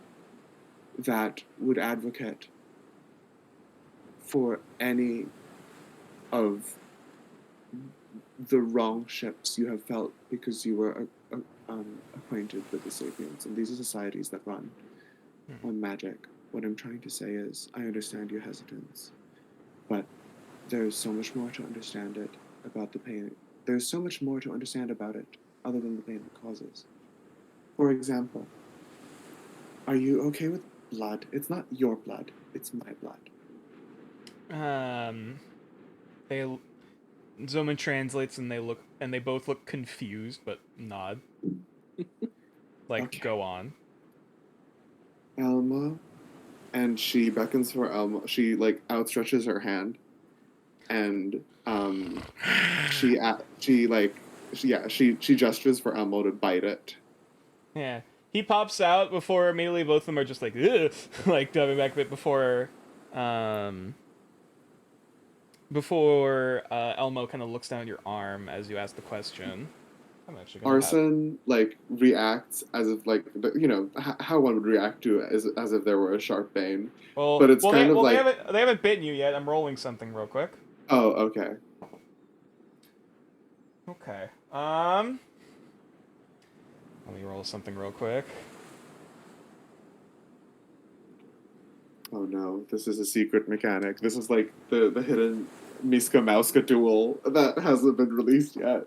that would advocate for any of the wrong ships you have felt because you were acquainted with the Sapiens. And these are societies that run on magic. What I'm trying to say is, I understand your hesitance, but there's so much more to understand it about the pain. There's so much more to understand about it other than the pain it causes. For example, are you okay with blood? It's not your blood, it's my blood. Zoman translates and they both look confused but nod. Like, Okay. go on. Elma, and she beckons for Elma. She like outstretches her hand, and she gestures for Elmo to bite it. Yeah. He pops out before immediately both of them are just like, ugh, like diving back a bit before Elmo kind of looks down at your arm as you ask the question. I'm actually gonna Arson like reacts as if like how one would react to it as if there were a sharp bane. But it's kind of like they haven't bitten you yet. I'm rolling something real quick. Oh, okay. Okay. Let me roll something real quick. Oh no, this is a secret mechanic. This is like the hidden Miska Mauska duel that hasn't been released yet.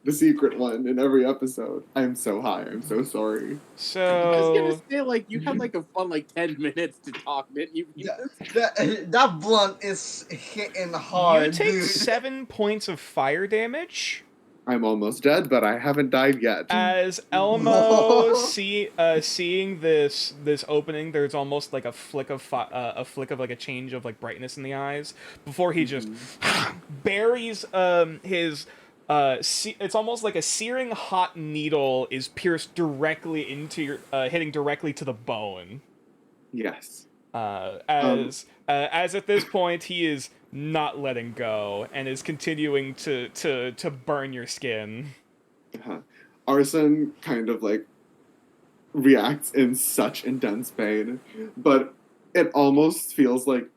The secret one in every episode. I'm so high. I'm so sorry. I was So gonna say, like, you had like a fun 10 minutes to talk, didn't you? That blunt is hitting hard, you take dude. 7 points of fire damage I'm almost dead, but I haven't died yet. as Elmo seeing this opening. There's almost like a flick of like a change of like brightness in the eyes before he just buries his. It's almost like a searing hot needle is pierced directly into your, hitting directly to the bone. Yes. As at this point he is not letting go and is continuing to burn your skin. Arson kind of like reacts in such intense pain, but it almost feels like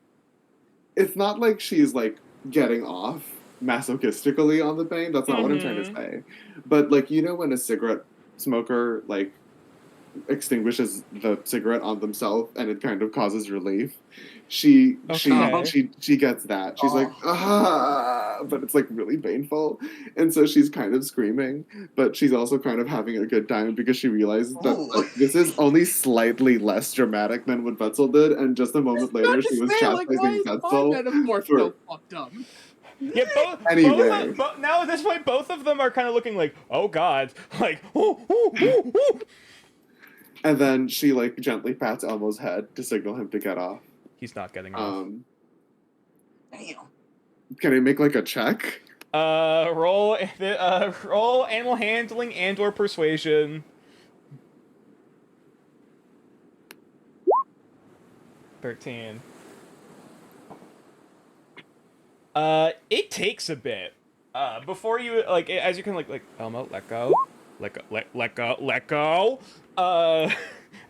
it's not like she's like getting off masochistically on the pain. That's not what I'm trying to say. But like, you know, when a cigarette smoker like extinguishes the cigarette on themselves and it kind of causes relief. She gets that. She's like, but it's like really painful. And so she's kind of screaming, but she's also kind of having a good time because she realizes that like, this is only slightly less dramatic than what Wetzel did, and just a moment later she was chastising Wetzel so fucked up. Yeah, Anyway. now at this point, both of them are kind of looking like, oh god, like, And then she like gently pats Elmo's head to signal him to get off. He's not getting off. Damn. Can I make like a check? Roll animal handling and/or persuasion. 13. It takes a bit. Before you like, as you can like Elmo, let go. Let go.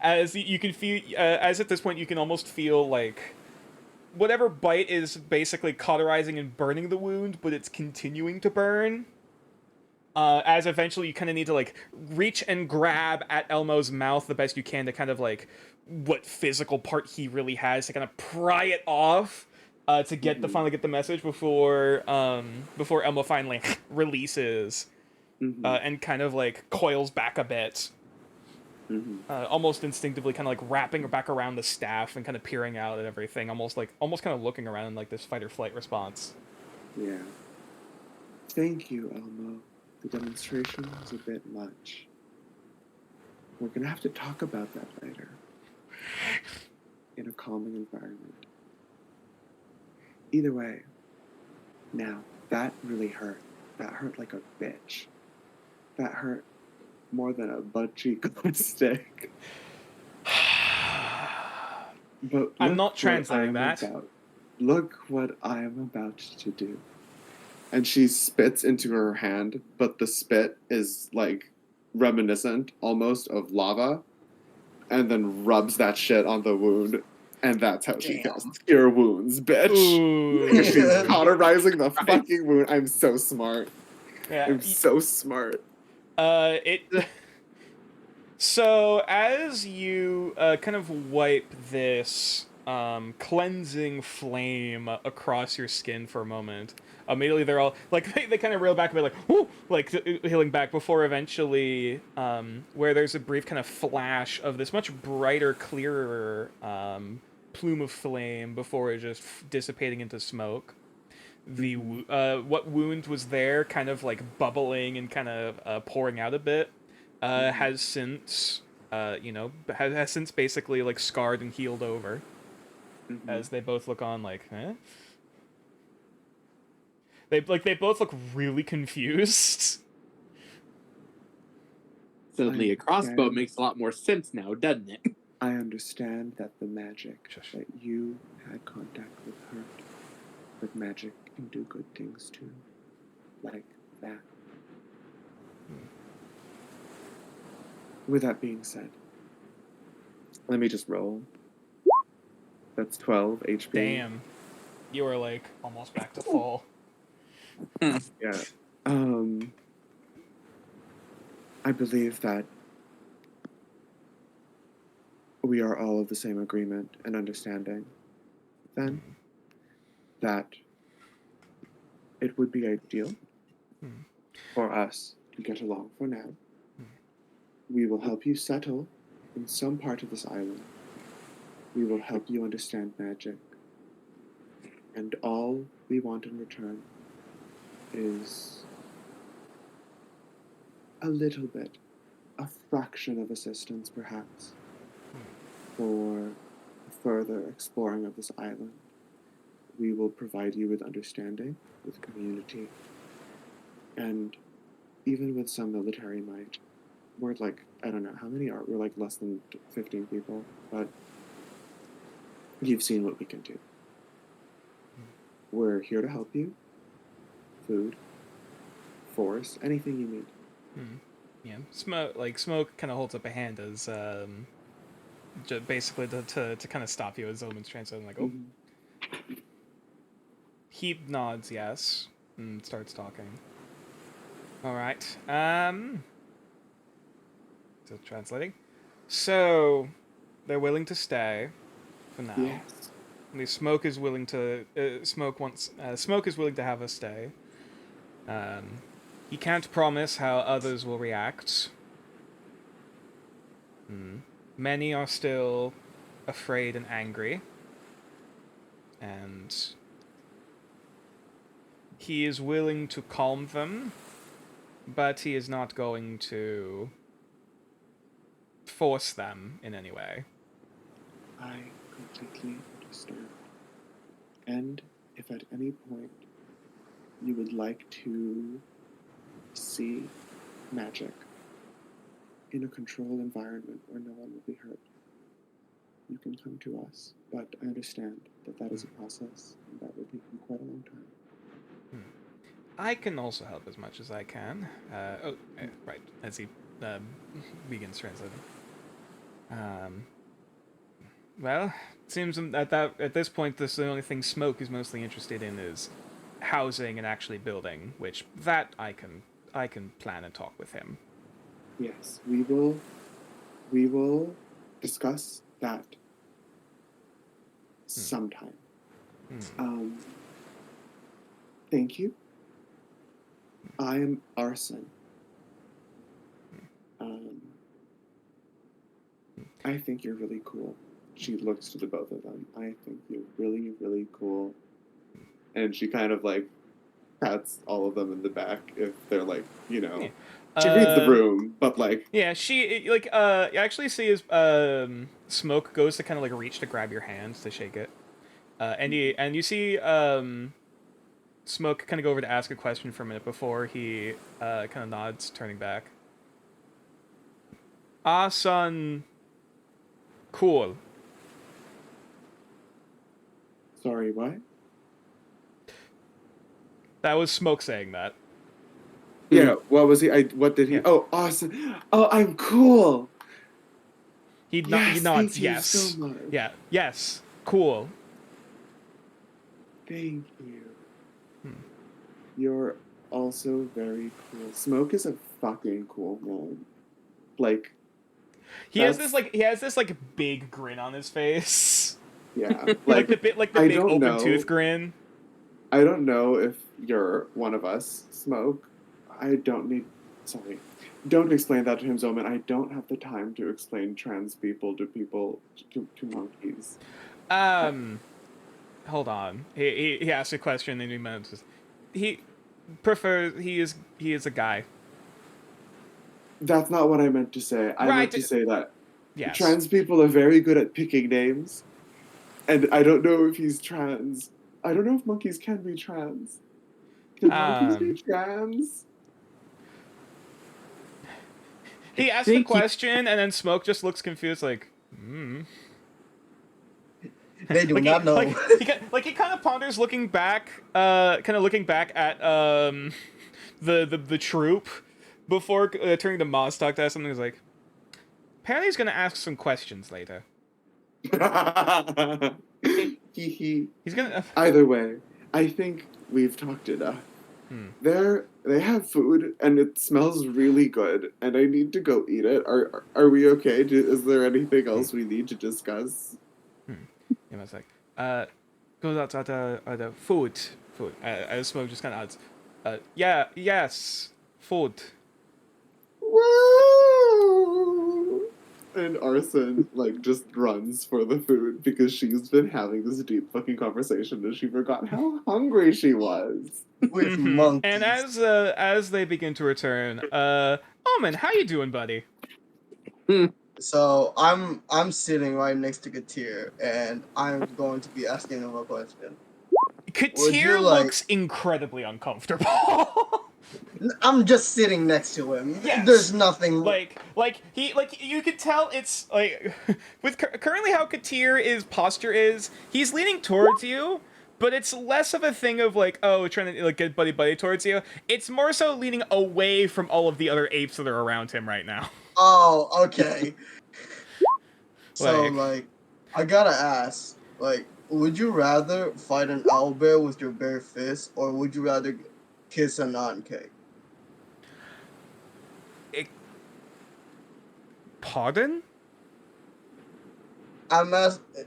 As you can feel, as at this point you can almost feel like whatever bite is basically cauterizing and burning the wound, but it's continuing to burn. As eventually you kind of need to like reach and grab at Elmo's mouth the best you can to kind of like what physical part he really has to kind of pry it off. To get finally get the message before Elmo finally releases and kind of like coils back a bit, almost instinctively, kind of like wrapping back around the staff and kind of peering out at everything, almost kind of looking around in like this fight or flight response. Yeah. Thank you, Elmo. The demonstration was a bit much. We're gonna have to talk about that later. In a calming environment. Either way, now, that really hurt. That hurt like a bitch. That hurt more than a butt cheek on a stick. But I'm not translating that. Look what I am about to do. And she spits into her hand, but the spit is like reminiscent almost of lava, and then rubs that shit on the wound. And that's how she kills. Cure wounds, bitch. She's cauterizing the fucking wound. I'm so smart. Yeah, I'm so smart. So as you kind of wipe this cleansing flame across your skin for a moment, immediately they're all like they kind of reel back a bit, like whoo, like healing back before eventually where there's a brief kind of flash of this much brighter, clearer plume of flame before it just dissipating into smoke. The what wound was there, kind of like bubbling and kind of pouring out a bit, has since has since basically like scarred and healed over. As they both look on like, eh? They both look really confused. Suddenly, a crossbow makes a lot more sense now, doesn't it? I understand that the magic that you had contact with hurt, but magic can do good things too, like that. With that being said, let me just roll. That's 12 HP. Damn, you are like almost back to full. Yeah. I believe that we are all of the same agreement and understanding, then, that it would be ideal for us to get along for now. We will help you settle in some part of this island. We will help you understand magic. And all we want in return is a little bit, a fraction of assistance perhaps, for further exploring of this island. We will provide you with understanding, with community, and even with some military might. We're like, I don't know, how many are, we're like less than 15 people, but You've seen what we can do. We're here to help you. Food, force, anything you need. Yeah, Smoke kind of holds up a hand as basically to kind of stop you as Omen's translating. Like, oh, he nods yes and starts talking. All right. Still translating. So they're willing to stay for now. Yes. The Smoke is willing to Smoke is willing to have us stay. He can't promise how others will react. Many are still afraid and angry. And he is willing to calm them, but he is not going to force them in any way. I completely understand. And if at any point you would like to see magic in a controlled environment where no one will be hurt, you can come to us. But I understand that that is a process, and that will take you quite a long time. I can also help as much as I can. Right, as he begins translating. Well, it seems at this point, the only thing Smoke is mostly interested in is housing and actually building, which that I can plan and talk with him. Yes, we will discuss that sometime. Thank you. I am Arson. I think you're really cool. She looks to the both of them. I think you're really, really cool. And she kind of like pats all of them in the back if they're like, you know. Yeah. She reads the room, but like. Yeah, you actually see as Smoke goes to kind of like reach to grab your hands to shake it, and you see Smoke kind of go over to ask a question for a minute before he kind of nods, turning back. Son, cool. Sorry, what? That was Smoke saying that. Yeah, what was he? What did he? Yeah. Oh, awesome. Oh, I'm cool. He Yes, nods. thank you Yes. so much. Yeah. Yes. Cool. Thank you. You're also very cool. Smoke is a fucking cool man. Like, he has this big grin on his face. yeah, like the big I big don't open know. tooth grin. I don't know if you're one of us, Smoke. Don't explain that to him, Zoman. I don't have the time to explain trans people to monkeys. Hold on. He asked a question and he mentions he is a guy. That's not what I meant to say. I meant to say that Yes. trans people are very good at picking names. And I don't know if he's trans. I don't know if monkeys can be trans. Can monkeys be trans? He asked the question and then Smoke just looks confused like, They do not know. He kind of ponders looking back at the troop before turning to Mostok to ask something. He's like, apparently he's gonna ask some questions later. He's gonna. Either way, I think we've talked enough. They have food and it smells really good, and I need to go eat it. Are we okay? Is there anything else we need to discuss? Yeah, I was like, goes outside the food. As Smoke just kind of adds, yes, food. Woo! And Arson just runs for the food because she's been having this deep fucking conversation and she forgot how hungry she was. With monkeys. And as they begin to return, Omen, how you doing, buddy? So I'm sitting right next to Katir, and I'm going to be asking him a question. Katir looks incredibly uncomfortable. I'm just sitting next to him. Yes. There's nothing. Like you could tell it's like with currently how Katir's posture is, he's leaning towards you, but it's less of a thing of like, oh, trying to like get buddy towards you. It's more so leaning away from all of the other apes that are around him right now. Oh, okay. So Like- like, I gotta ask, like, would you rather fight an owlbear with your bare fist, or would you rather kiss a non-cake? Pardon? I'm asking.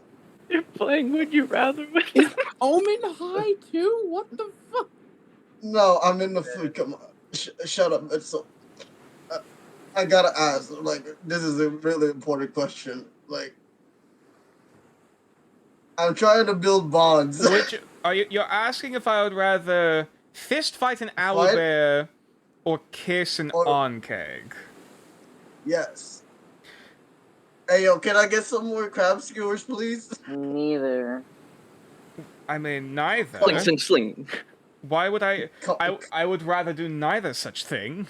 You're playing Would You Rather with Is Omen high too? What the fuck? No, I'm in the food. Come on, shut up. It's so. I gotta ask. Like, this is a really important question. Like, I'm trying to build bonds. Which you're asking if I would rather fist fight an owlbear or kiss an Or- onkeg? Yes. Hey, yo, can I get some more crab skewers, please? Neither. I mean, neither. Sling, sling, sling. Why would I Co- I would rather do neither such thing.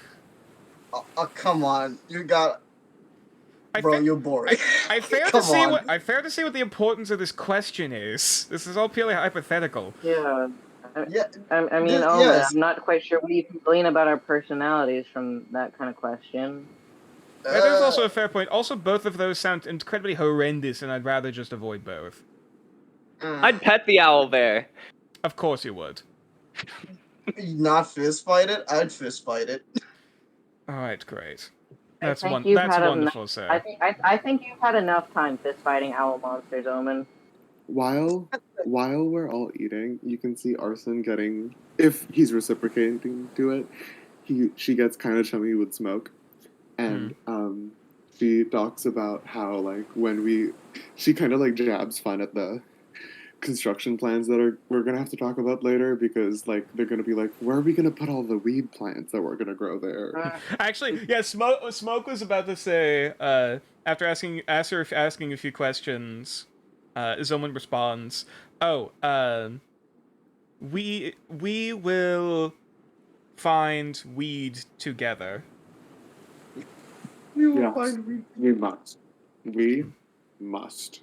Come on, you got. I Bro, think- you're boring. I fair to Come see on. what I fair to see what the importance of this question is. This is all purely hypothetical. Yeah. Yeah, I mean, Yes, Omen, yes. I'm not quite sure what you can glean about our personalities from that kind of question. There's also a fair point. Also, both of those sound incredibly horrendous, and I'd rather just avoid both. I'd pet the owl bear. Of course you would. not fist fight it. I'd fist fight it. All right, great. I That's think one. you've That's had wonderful, sir. I think you've had enough time fist fighting owl monsters, Omen. While we're all eating, you can see Arson getting, if he's reciprocating to it, she gets kind of chummy with Smoke, and she talks about how like she kind of like jabs fun at the construction plans that we're gonna have to talk about later, because like they're gonna be like, where are we gonna put all the weed plants that we're gonna grow there? Actually, yeah. Smoke was about to say after asking a few questions. Zoman responds, "Oh, we will find weed together." We will Yes. find we- We must.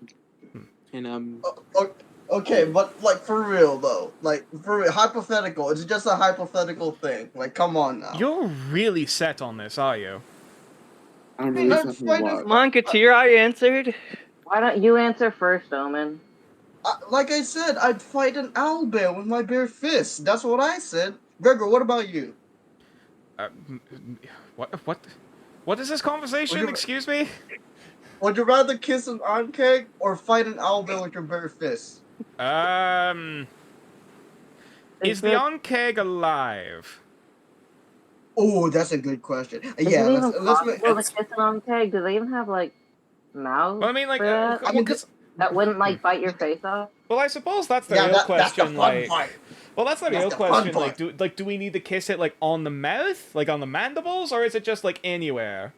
And Okay, but like for real though, like for real, hypothetical. It's just a hypothetical thing. Like, come on now. You're really set on this, are you? I'm Hey, really I'm set on fine what. with- Come on, Katir, I answered. Why don't you answer first, Omen? Like I said, I'd fight an owlbear with my bare fist. That's what I said. Gregor, what about you? What is this conversation? Would you- Excuse me. Would you rather kiss an onkeg or fight an owlbear with your bare fist? Is the onkeg alive? Oh, that's a good question. Is Yeah, it even let's make. possible to kiss an onkeg? Do they even have like mouths? Well, I mean, like, for that? I mean, That wouldn't like bite your face off? well, I suppose that's the Yeah, real that's the question. fun Like, part. well, that's the That's real the fun question. part. Do we need to kiss it like on the mouth, like on the mandibles, or is it just like anywhere?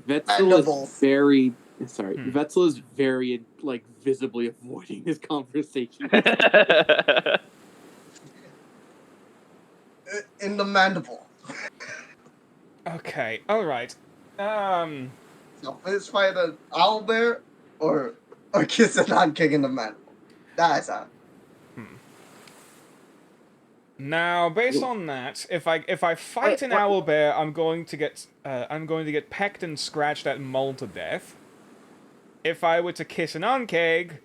Vetzel Mandibles. is very sorry. Hmm. Vetzel is very like visibly avoiding this conversation. In the mandible. Okay, all right. So let's fight an owlbear or kiss a non-kick in the mandible. That's how. Now, based on that, if I fight an owlbear, I'm going to get pecked and scratched at and mauled to death. If I were to kiss an onkeg,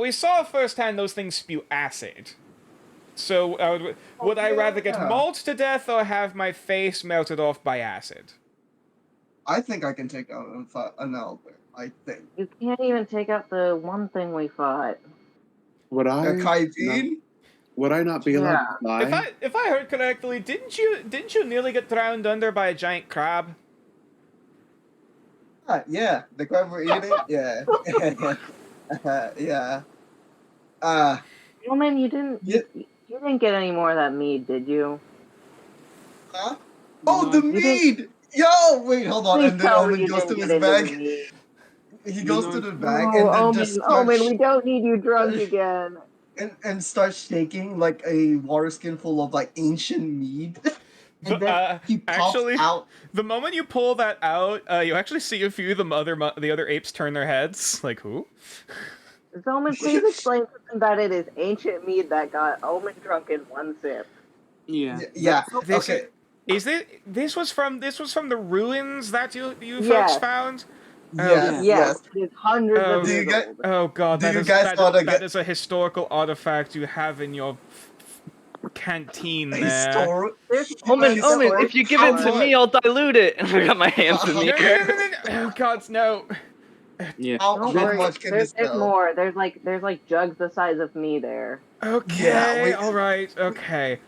we saw firsthand those things spew acid. So, would I rather get yeah. mauled to death or have my face melted off by acid? I think I can take out an owlbear. I think. You can't even take out the one thing we fought. Would I? A Kaivin? Would I not be allowed to fly? If I heard correctly, didn't you nearly get drowned under by a giant crab? Yeah, the crab we're eating? Yeah. Yeah. Omen, you didn't. Yeah. You didn't get any more of that mead, did you? Huh? Oh, the You mead! Yo! Wait, hold on. Please And then tell me Omen you goes to didn't his get any bag. mead. He goes to the No, bag and then Omen, just starts, Omen, we don't need you drunk again. and starts shaking like a water skin full of like ancient mead. And then he pops actually, out. the moment you pull that out, you actually see a few of the other apes turn their heads, like who? Zoman, please explain to them that it is ancient mead that got Omen drunk in one sip. Yeah. Yeah. This Okay. Is it? This was from the ruins that you folks Yes. found. Yes. Yes, it is hundreds Oh. of Do you years get- old. Oh god, Do that you is guys that, wanna that get- is a historical artifact you have in your canteen there. There's Omen, He's so if you give it to me, I'll dilute it. And I got my hands in No, the no, air. no, no, no. Oh god, no. Yeah. How Don't worry, much can there's this go? more. There's like jugs the size of me there. Okay, we- all right, okay.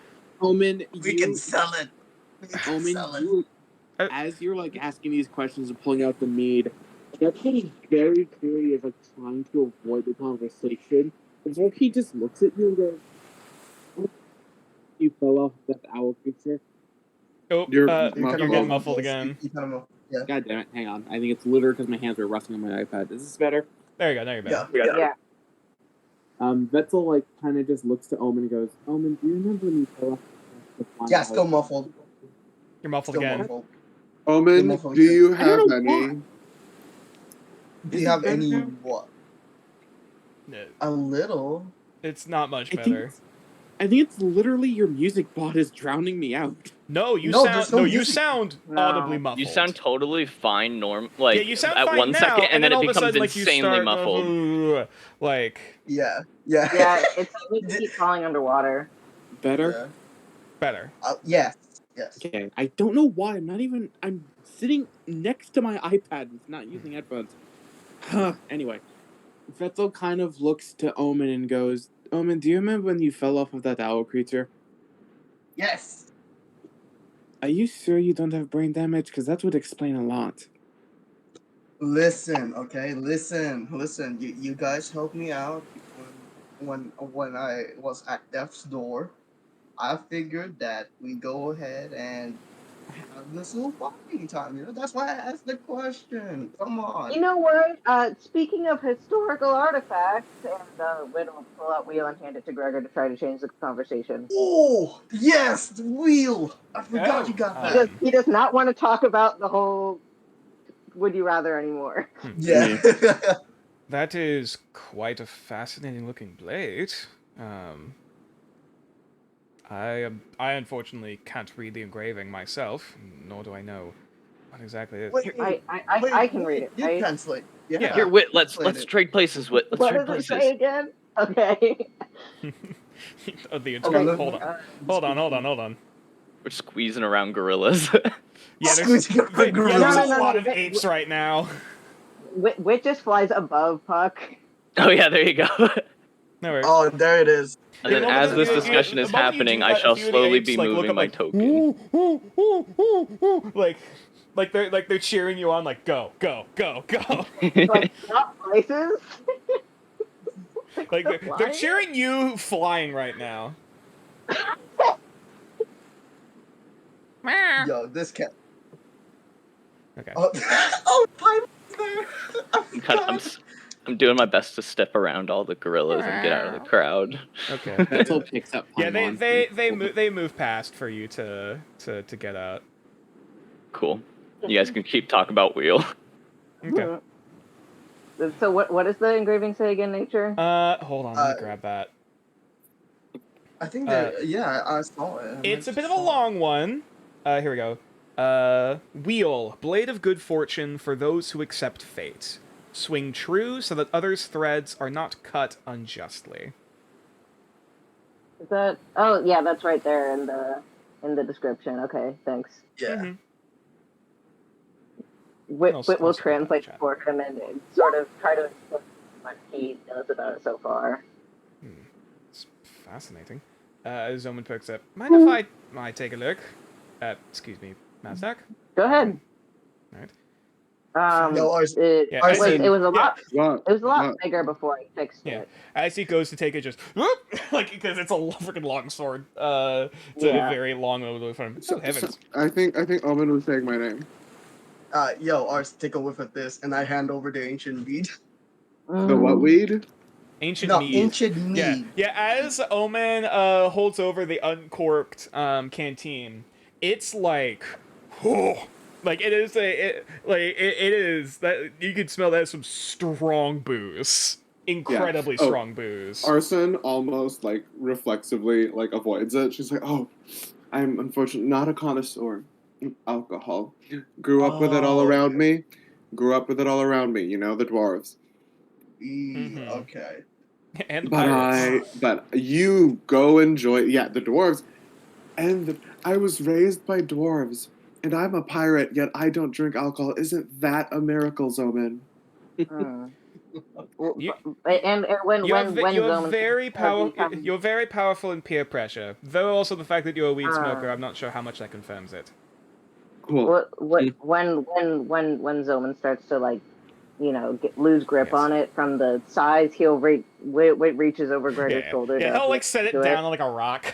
Omen, We can sell it. We can Omen, sell it. you, as you're like asking these questions and pulling out the mead, Jeffrey very clearly is like trying to avoid the conversation. And so he just looks at you and goes, "You fell off that owl creature." Oh, You're you're muffled. getting muffled again. You kind of know. Yeah. God damn it! Hang on, I think it's literally because my hands are resting on my iPad. Is this better? There you go. Now you're better. Yeah. Yeah. Vetzel like kind of just looks to Omen and goes, "Omen, do you remember when you fell off the flying Yeah, owl?" still muffled. You're muffled Still again. muffled. Omen, muffled do you I don't have know any? why. Do you have any better? what? No, A little. it's not much I think better. I think it's literally your music bot is drowning me out. No, you No, sound there's no you music. sound No. audibly muffled. You sound totally fine, like yeah, you sound at fine one now, second, and then it all of a becomes sudden, like, you insanely start, muffled. like Yeah. Yeah. Yeah, it's like we keep falling underwater. Better? better. Yes. Yes. Okay. I don't know why. I'm sitting next to my iPad with not using headphones. Anyway, Vetzel kind of looks to Omen and goes, "Omen, do you remember when you fell off of that owl creature? Yes. Are you sure you don't have brain damage? Because that would explain a lot." Listen, okay. Listen. You guys helped me out when I was at death's door. I figured that we go ahead and have this little bonding time. You know, that's why I asked the question. Come on. You know what? Speaking of historical artifacts, and Win will pull out Wheel and hand it to Gregor to try to change the conversation. Oh yes, the wheel. I forgot you got that. He does not want to talk about the whole "would you rather" anymore. Yeah. That is quite a fascinating looking blade. I unfortunately can't read the engraving myself, nor do I know what exactly it is. Wait, I can read it. You Right? translate. Yeah. Here, Wit, let's Translate it. trade places, Wit. Let's What trade does it places. say again? Okay. Oh, the Okay, interpreter. look- Hold on. We're squeezing around gorillas. Yeah, Squeezing around there's gorillas. a No, lot of wait, apes right now. Wit just flies above Puck. Oh yeah, there you go. No worries. Oh, there it is. And then The as moment this you- discussion the is moment you happening, do I that, a shall few of the slowly apes, be like, look moving up, my like, token. "Ooh, ooh, ooh, ooh, ooh," like they're cheering you on, like go. Like, not places. Like they're Flying? cheering you flying right now. Yo, this cat. Okay. Oh, Piper's there. I I'm, kind of, forgot. I'm doing my best to step around all the gorillas and get out of the crowd. Okay. Vetzel picks up Yeah, Paimon. they move past for you to get out. Cool. You guys can keep talking about Wheel. Okay. So what does the engraving say again, Nature? Hold on, let me grab that. I think that yeah, I saw it. It's a bit of a long one. Here we go. Wheel, blade of good fortune for those who accept fate. Swing true so that others' threads are not cut unjustly. Is that? Oh yeah, that's right there in the description. Okay, thanks. Yeah. Mhm. Wit I'll will put that in translate chat. for him and sort of try to explain what he knows about it so far. It's fascinating. Zoman picks up. Mind if I might take a look? Excuse me, Mazdak? Go ahead. Alright. No, It Yeah, was Arson. it was a lot What? it was a lot What? bigger before I fixed Yeah. it. As he goes to take it, just whoop, like because it's a freaking long sword. It's a Yeah. very long over from him. So, Oh heavens! I think Omen was saying my name. Yo, Ars, take a whiff at this, and I hand over the ancient mead. The what weed? Ancient No, mead. ancient mead. Yeah. As Omen holds over the uncorked canteen, it's like, like it is it is that you can smell that as some strong booze, incredibly Oh, strong booze. Arson almost like reflexively like avoids it. She's like, "Oh, I'm unfortunately not a connoisseur of alcohol. Grew up with it all around me. Grew up with it all around me. You know, the dwarves. Mhm. Okay. And the But pirates. but you go enjoy. Yeah, the dwarves, and I was raised by dwarves, and I'm a pirate. Yet I don't drink alcohol. Isn't that a miracle, Zoman? Mm. You- And when You're, when you're Zoman very powerful. becomes You're very powerful in peer pressure. Though also the fact that you're a weed smoker, Ah. I'm not sure how much that confirms it. Cool. when Zoman starts to like, lose grip Yes. on it from the size, he'll reaches over Gregor's shoulder. Yeah, to he'll like set it do down on like a rock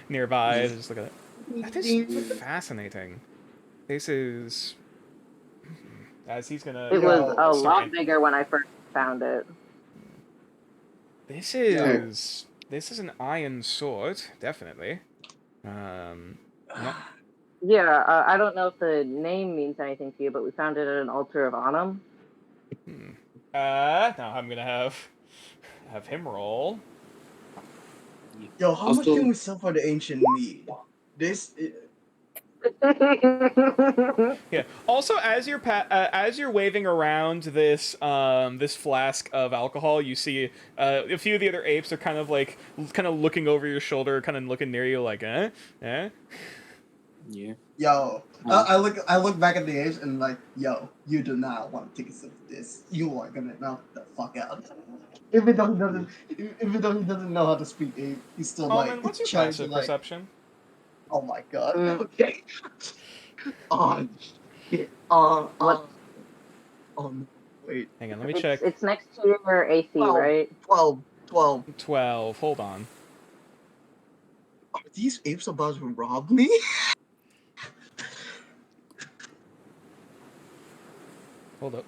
nearby. And just look at it. That is Ding. fascinating. This is. As he's gonna. It was a start lot in- bigger when I first found it. This is. This is an iron sword, definitely. Not. Yeah, I don't know if the name means anything to you, but we found it at an altar of Anum. Now I'm gonna have him roll. Yo, how much Also- can we sell for the ancient mead? This. Yeah. Also, as you're waving around this this flask of alcohol, you see a few of the other apes are kind of looking over your shoulder, kind of looking near you, like, eh. Yeah. Yo, I look back at the apes and like, yo, you do not want to take a sip of this. You are gonna knock the fuck out. Even though he doesn't know how to speak ape, he's still Oh like man, what's your trying passive to like. perception? Oh my god. Mm. Okay. Oh shit. What? No. Wait. Hang on, let me check. It's next to your AC, Wow. right? 12. 12. Hold on. Are these apes about to rob me? Hold up.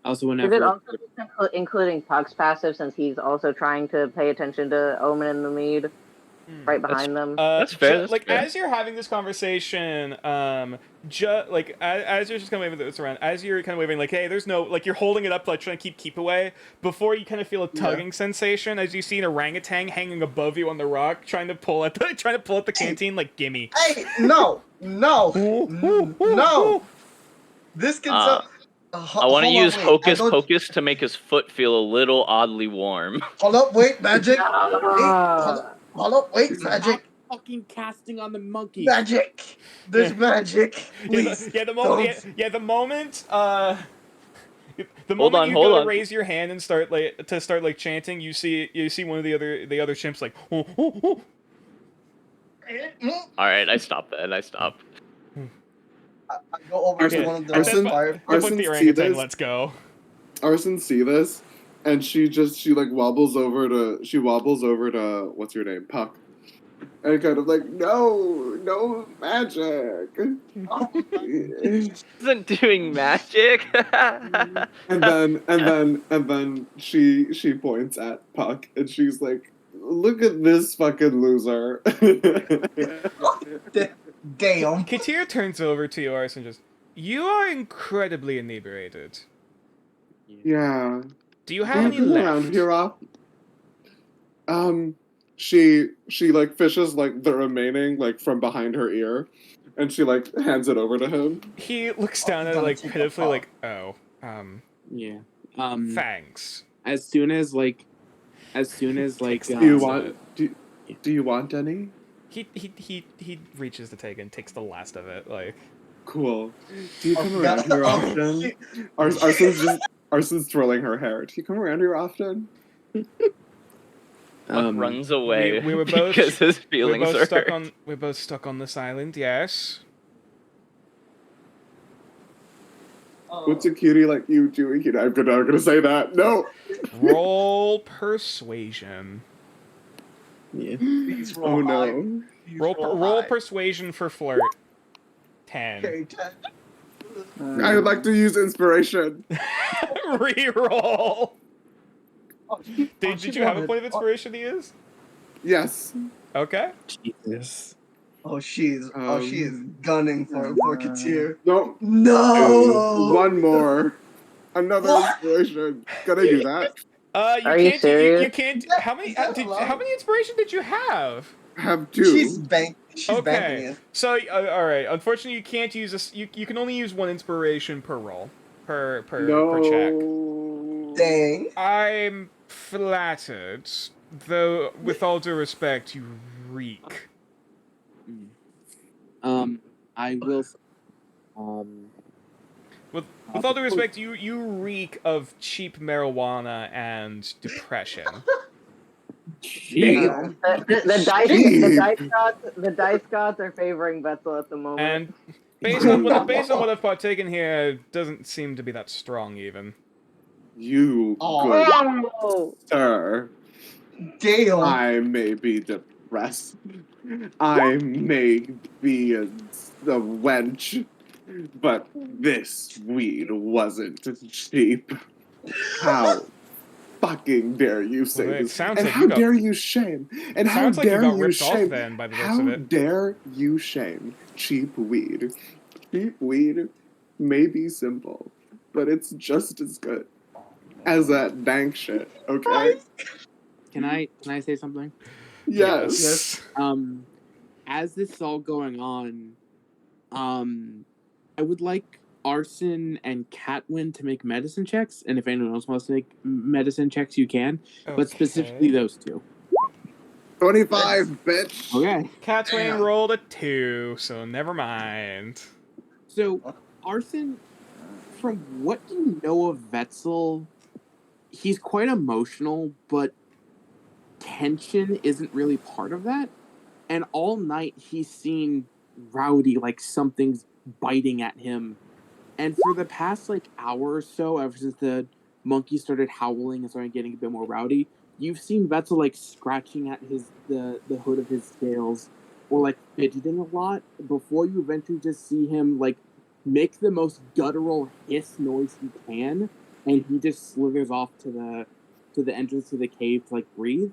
Also, Is whenever it also just including Puck's passive, since he's also trying to pay attention to Omen and the Mead right behind them? That's fair, that's like fair. as you're having this conversation, as you're just kind of waving this around, as you're kind of waving, like, hey, there's no, like, you're holding it up, like, trying to keep away. Before you kind of feel a tugging sensation, as you see an orangutan hanging above you on the rock, trying to pull at the canteen, like, gimme. Hey, no. This can sell. I want to use Hocus Pocus to make his foot feel a little oddly warm. Hold up, wait, magic. Ah. Hold up, wait, magic. fucking casting on the monkey. Magic. There's magic. Please. The moment the moment Hold on, you hold go to on. raise your hand and start chanting, you see one of the other chimps like, All right, I stop that. I stop. I go over to Okay, one of the Arson- fire. Look Arson, the see orangutan, this? let's go. Arson see this, and she like wobbles over to what's your name, Puck, and kind of like no magic, Isn't doing magic. and then she points at Puck and she's like, look at this fucking loser. Damn. Katir turns over to you, Arson, and just, you are incredibly inebriated. Yeah. Do you have any Come left? around here, she like fishes like the remaining like from behind her ear, and she like hands it over to him. He looks down at it gonna like take a pitifully, puff. like, oh, Yeah. thanks. As soon as like, Takes Do you So- want do you want any? He reaches to take it and takes the last of it, like. Cool. Do you come Oh, around God. here Oh, often? shit. Arson's twirling her hair. Do you come around here often? Puck runs away we were both- because his feelings are hurt. We're both stuck on this island, yes. What's a cutie like you doing here? I'm not gonna say that. No. Roll persuasion. Yeah. Please Oh roll high. no. Please Roll high. persuasion for flirt. 10. Okay, 10. I would like to use inspiration. Reroll. Oh, Did you have a point of inspiration to use? Yes. Okay. Jesus. she is gunning for Katir. No. No. One more. Another inspiration. Can I do that? You Are you can't. serious? You can't. Is that- How many? is that How allowed? many inspiration did you have? I have 2. She's banking Okay. it. So, all right. Unfortunately, you can't use this. You can only use 1 inspiration per roll, per check. No. Dang. I'm flattered, though. With all due respect, you reek. I will. With all due respect, you reek of cheap marijuana and depression. Damn. The dice gods are favoring Betzel at the moment. And based on what I've partaken here, it doesn't seem to be that strong even. You Oh. good Oh! sir. Damn. I may be depressed. I may be a wench. But this weed wasn't cheap. How fucking dare you say Well, it this? sounds And like how you got- dare you shame? And how Sounds like you dare got you ripped off shame? then, by the looks How of it. dare you shame cheap weed? Cheap weed may be simple, but it's just as good as that dank shit. Okay? Can I say something? Yes. As this is all going on, I would like Arson and Catwin to make medicine checks, and if anyone else wants to make medicine checks, you can. But specifically those 2. 25, bitch. Okay. Catwing rolled a 2, so never mind. So, Arson, from what you know of Vetzel, he's quite emotional, but tension isn't really part of that. And all night he's seen rowdy, like something's biting at him. And for the past hour or so, ever since the monkey started howling and started getting a bit more rowdy, you've seen Vetzel scratching at the hood of his scales or fidgeting a lot before you eventually just see him make the most guttural hiss noise he can, and he just slithers off to the entrance to the cave to breathe.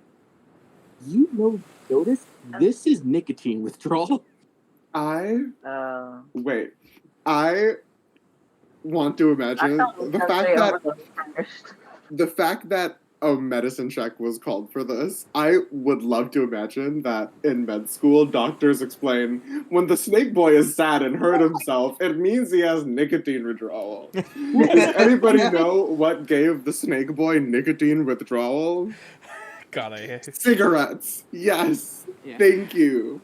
Notice this is nicotine withdrawal. Wait. I want to imagine the fact that a medicine check was called for this. I would love to imagine that in med school, doctors explain when the snake boy is sad and hurt himself, it means he has nicotine withdrawal. Does anybody know what gave the snake boy nicotine withdrawal? God, I hate it. Cigarettes. Yes. Yeah. Thank you.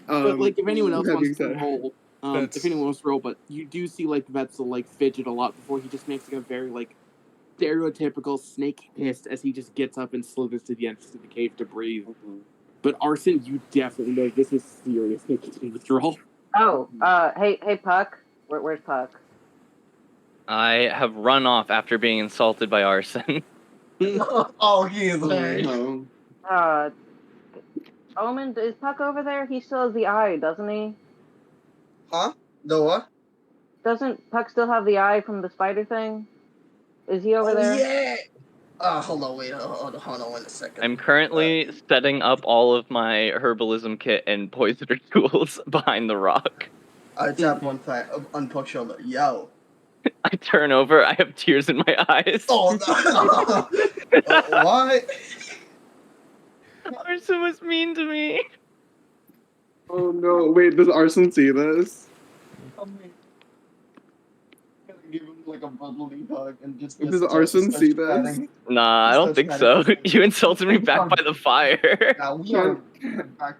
But if anyone else that wants being to said- roll, if anyone wants to roll, but you do see Vetzel fidget a lot before he just makes a very stereotypical snake hiss as he just gets up and slithers to the entrance to the cave to breathe. But Arson, you definitely know this is serious nicotine withdrawal. Oh, hey Puck. Where's Puck? I have run off after being insulted by Arson. Oh, he is hilarious. No. Omen, is Puck over there? He still has the eye, doesn't he? Huh? The what? Doesn't Puck still have the eye from the spider thing? Is he over there? Yeah. Hold on, wait, hold on 1 second. I'm currently setting up all of my herbalism kit and poisoner tools behind the rock. I tap one time on Puck's shoulder. Yo. I turn over, I have tears in my eyes. Oh no. What? Arson was mean to me. Oh no, wait, does Arson see this? Give him a bubbly hug and just. Does Arson see this? Nah, I don't think so. You insulted me back by the fire. Now we are back.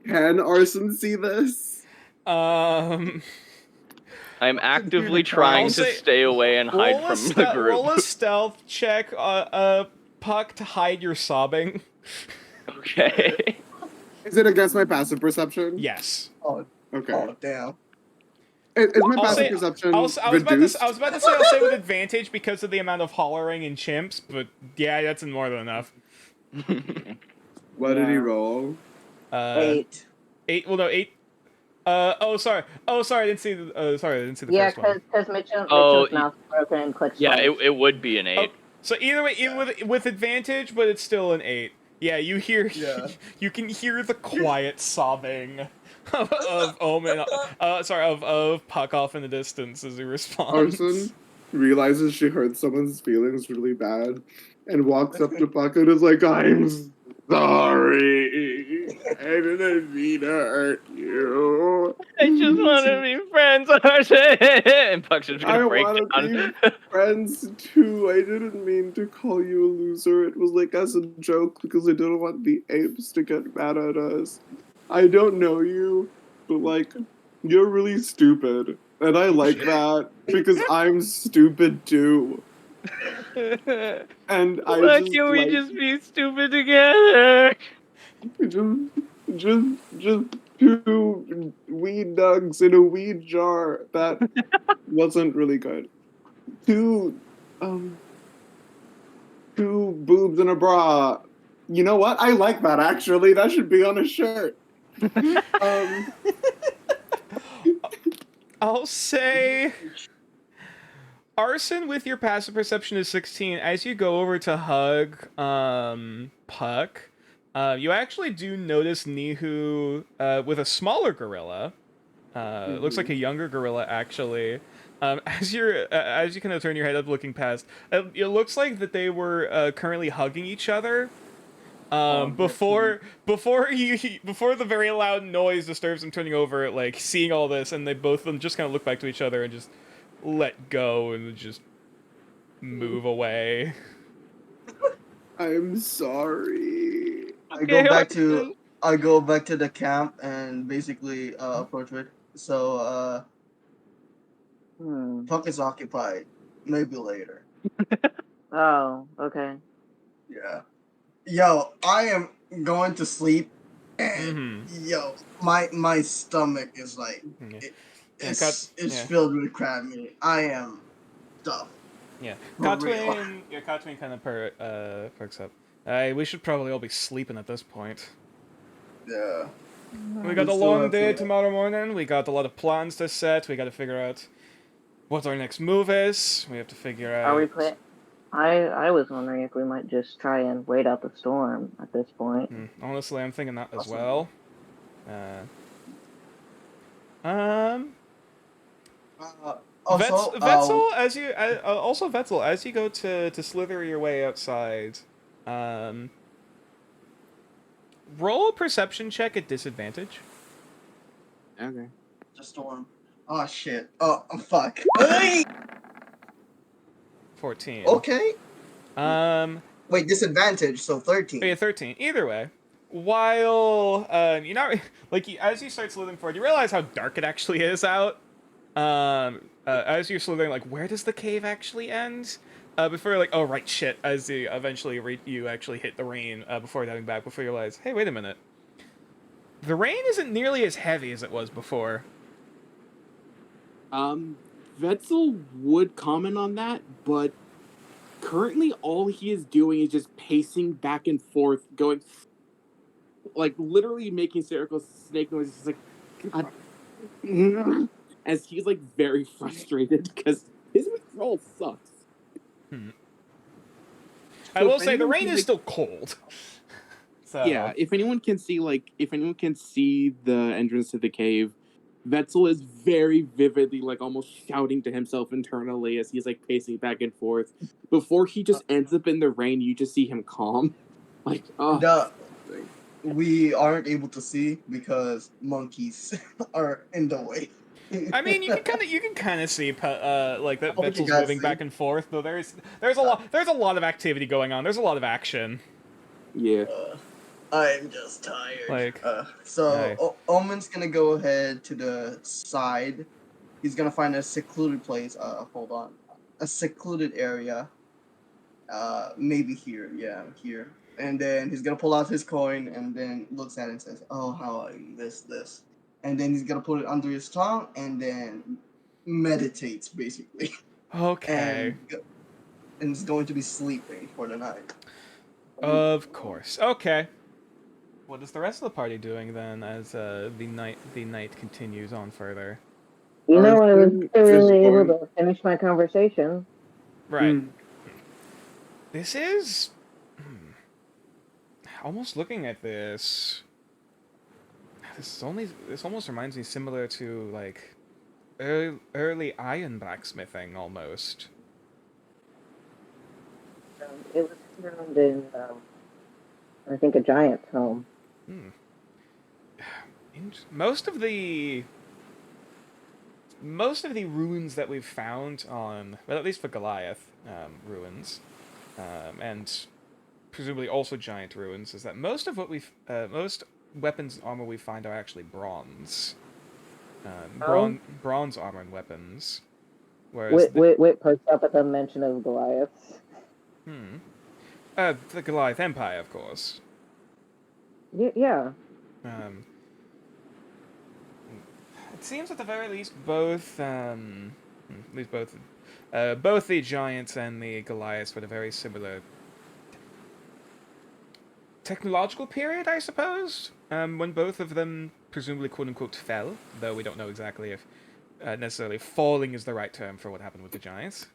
Can Arson see this? I'm actively trying to stay away and hide from the group. Roll a stealth check, Puck, to hide your sobbing. Okay. Is it against my passive perception? Yes. Oh, Okay. oh damn. Is my I'll passive say- perception I was about reduced? to say I'll say with advantage because of the amount of hollering and chimps, but yeah, that's more than enough. What did he roll? 8. 8. Well, no, 8. Sorry. I didn't see the. Sorry, I didn't see the Yeah, first one. because Mitchell's Oh, mouth is broken and clicks. Yeah, twice. it would be an 8. So either way, even with advantage, but it's still an 8. Yeah, you hear. Yeah. You can hear the quiet sobbing of Omen. Of Puck off in the distance as he responds. Arson realizes she hurt someone's feelings really bad and walks up to Puck and is like, I'm sorry. I didn't mean to hurt you. I just want to be friends, Arson. And Puck's just I gonna break want to down. be friends too. I didn't mean to call you a loser. It was like as a joke because I didn't want the apes to get mad at us. I don't know you, but like, you're really stupid. And I like that because I'm stupid too. And I Why just can't we like just be stupid together? just two weed nugs in a weed jar. That wasn't really good. Two boobs in a bra. You know what? I like that actually. That should be on a shirt. I'll say, Arson, with your passive perception is 16. As you go over to hug Puck, you actually do notice Nihu with a smaller gorilla. It looks like a younger gorilla, actually. As you kind of turn your head up, looking past, it looks like that they were currently hugging each other. Before the very loud noise disturbs them turning over, like seeing all this, and they both of them just kind of look back to each other and just let go and just move away. I'm sorry. I go back to the camp and basically approach it. So Puck is occupied. Maybe later. Oh, okay. Yeah. Yo, I am going to sleep, and yo, my stomach is like it's filled with crab meat. I am stuffed. Yeah, For real. Katwin kind of perks up. We should probably all be sleeping at this point. Yeah. We got a still long have day to- tomorrow morning. We got a lot of plans to set. We got to figure out what our next move is. We have to figure out. Are we play? I was wondering if we might just try and wait out the storm at this point. Honestly, I'm thinking that as Awesome. well. Also, Vetzel, as you go to slither your way outside, roll a perception check at disadvantage. Okay. the storm. Oh shit. Oh fuck. 14. Okay. Wait, disadvantage. So 13. Yeah, 13. Either way, while you're not as you start slithering forward, you realize how dark it actually is out. As you're slithering, like, where does the cave actually end? Before you're like, oh right, shit. As you eventually you actually hit the rain before diving back. Before you realize, hey, wait a minute. The rain isn't nearly as heavy as it was before. Vetzel would comment on that, but currently all he is doing is just pacing back and forth, going, like, literally making circles, snake noises, like, God. As he's, like, very frustrated because his withdrawal sucks. I will say the rain is still cold. So yeah, if anyone can see the entrance to the cave, Vetzel is very vividly, like, almost shouting to himself internally as he's, like, pacing back and forth. Before he just ends up in the rain, you just see him calm. Like, we aren't able to see because monkeys are in the way. I mean, you can kind of see like that What you Vetzel's guys moving see? back and forth, though there's a lot of activity going on. There's a lot of action. Yeah. I'm just tired. Like, Omen's gonna go ahead to the side. He's gonna find a secluded place. Hold on, a secluded area. Maybe here. Yeah, here. And then he's gonna pull out his coin and then looks at it and says, "Oh, how I miss this." And then he's gonna put it under his tongue and then meditates basically. Okay. And is going to be sleeping for the night. Of course. Okay. What is the rest of the party doing then, as the night continues on further? You know, I was really able to finish my conversation. Right. This is almost looking at this. This almost reminds me similar to like early iron blacksmithing almost. It was found in, I think, a giant's home. Hmm. Most of the ruins that we've found on, well, at least for Goliath ruins, and presumably also giant ruins, is that most of what most weapons and armor we find are actually bronze. Bronze armor and weapons. Whereas Wait, perks up at the mention of Goliaths. The Goliath Empire, of course. Yeah. It seems at the very least both the giants and the Goliaths were a very similar technological period, I suppose. When both of them presumably quote unquote fell, though we don't know exactly if necessarily falling is the right term for what happened with the giants.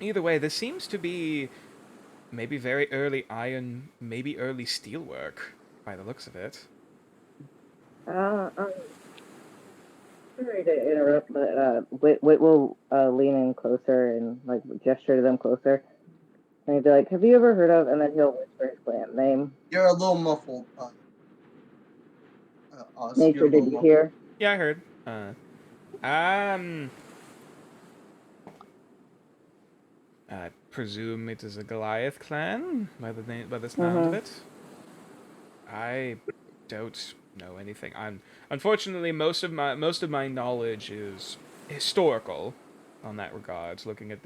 Either way, this seems to be maybe very early iron, maybe early steelwork, by the looks of it. I'm sorry to interrupt, but Wit will lean in closer and like gesture to them closer. And he'd be like, "Have you ever heard of?" And then he'll whisper his plant name. You're a little muffled. Nature, did you hear? Yeah, I heard. I presume it is a Goliath clan by the sound of it. I don't know anything. Unfortunately most of my knowledge is historical on that regard, looking at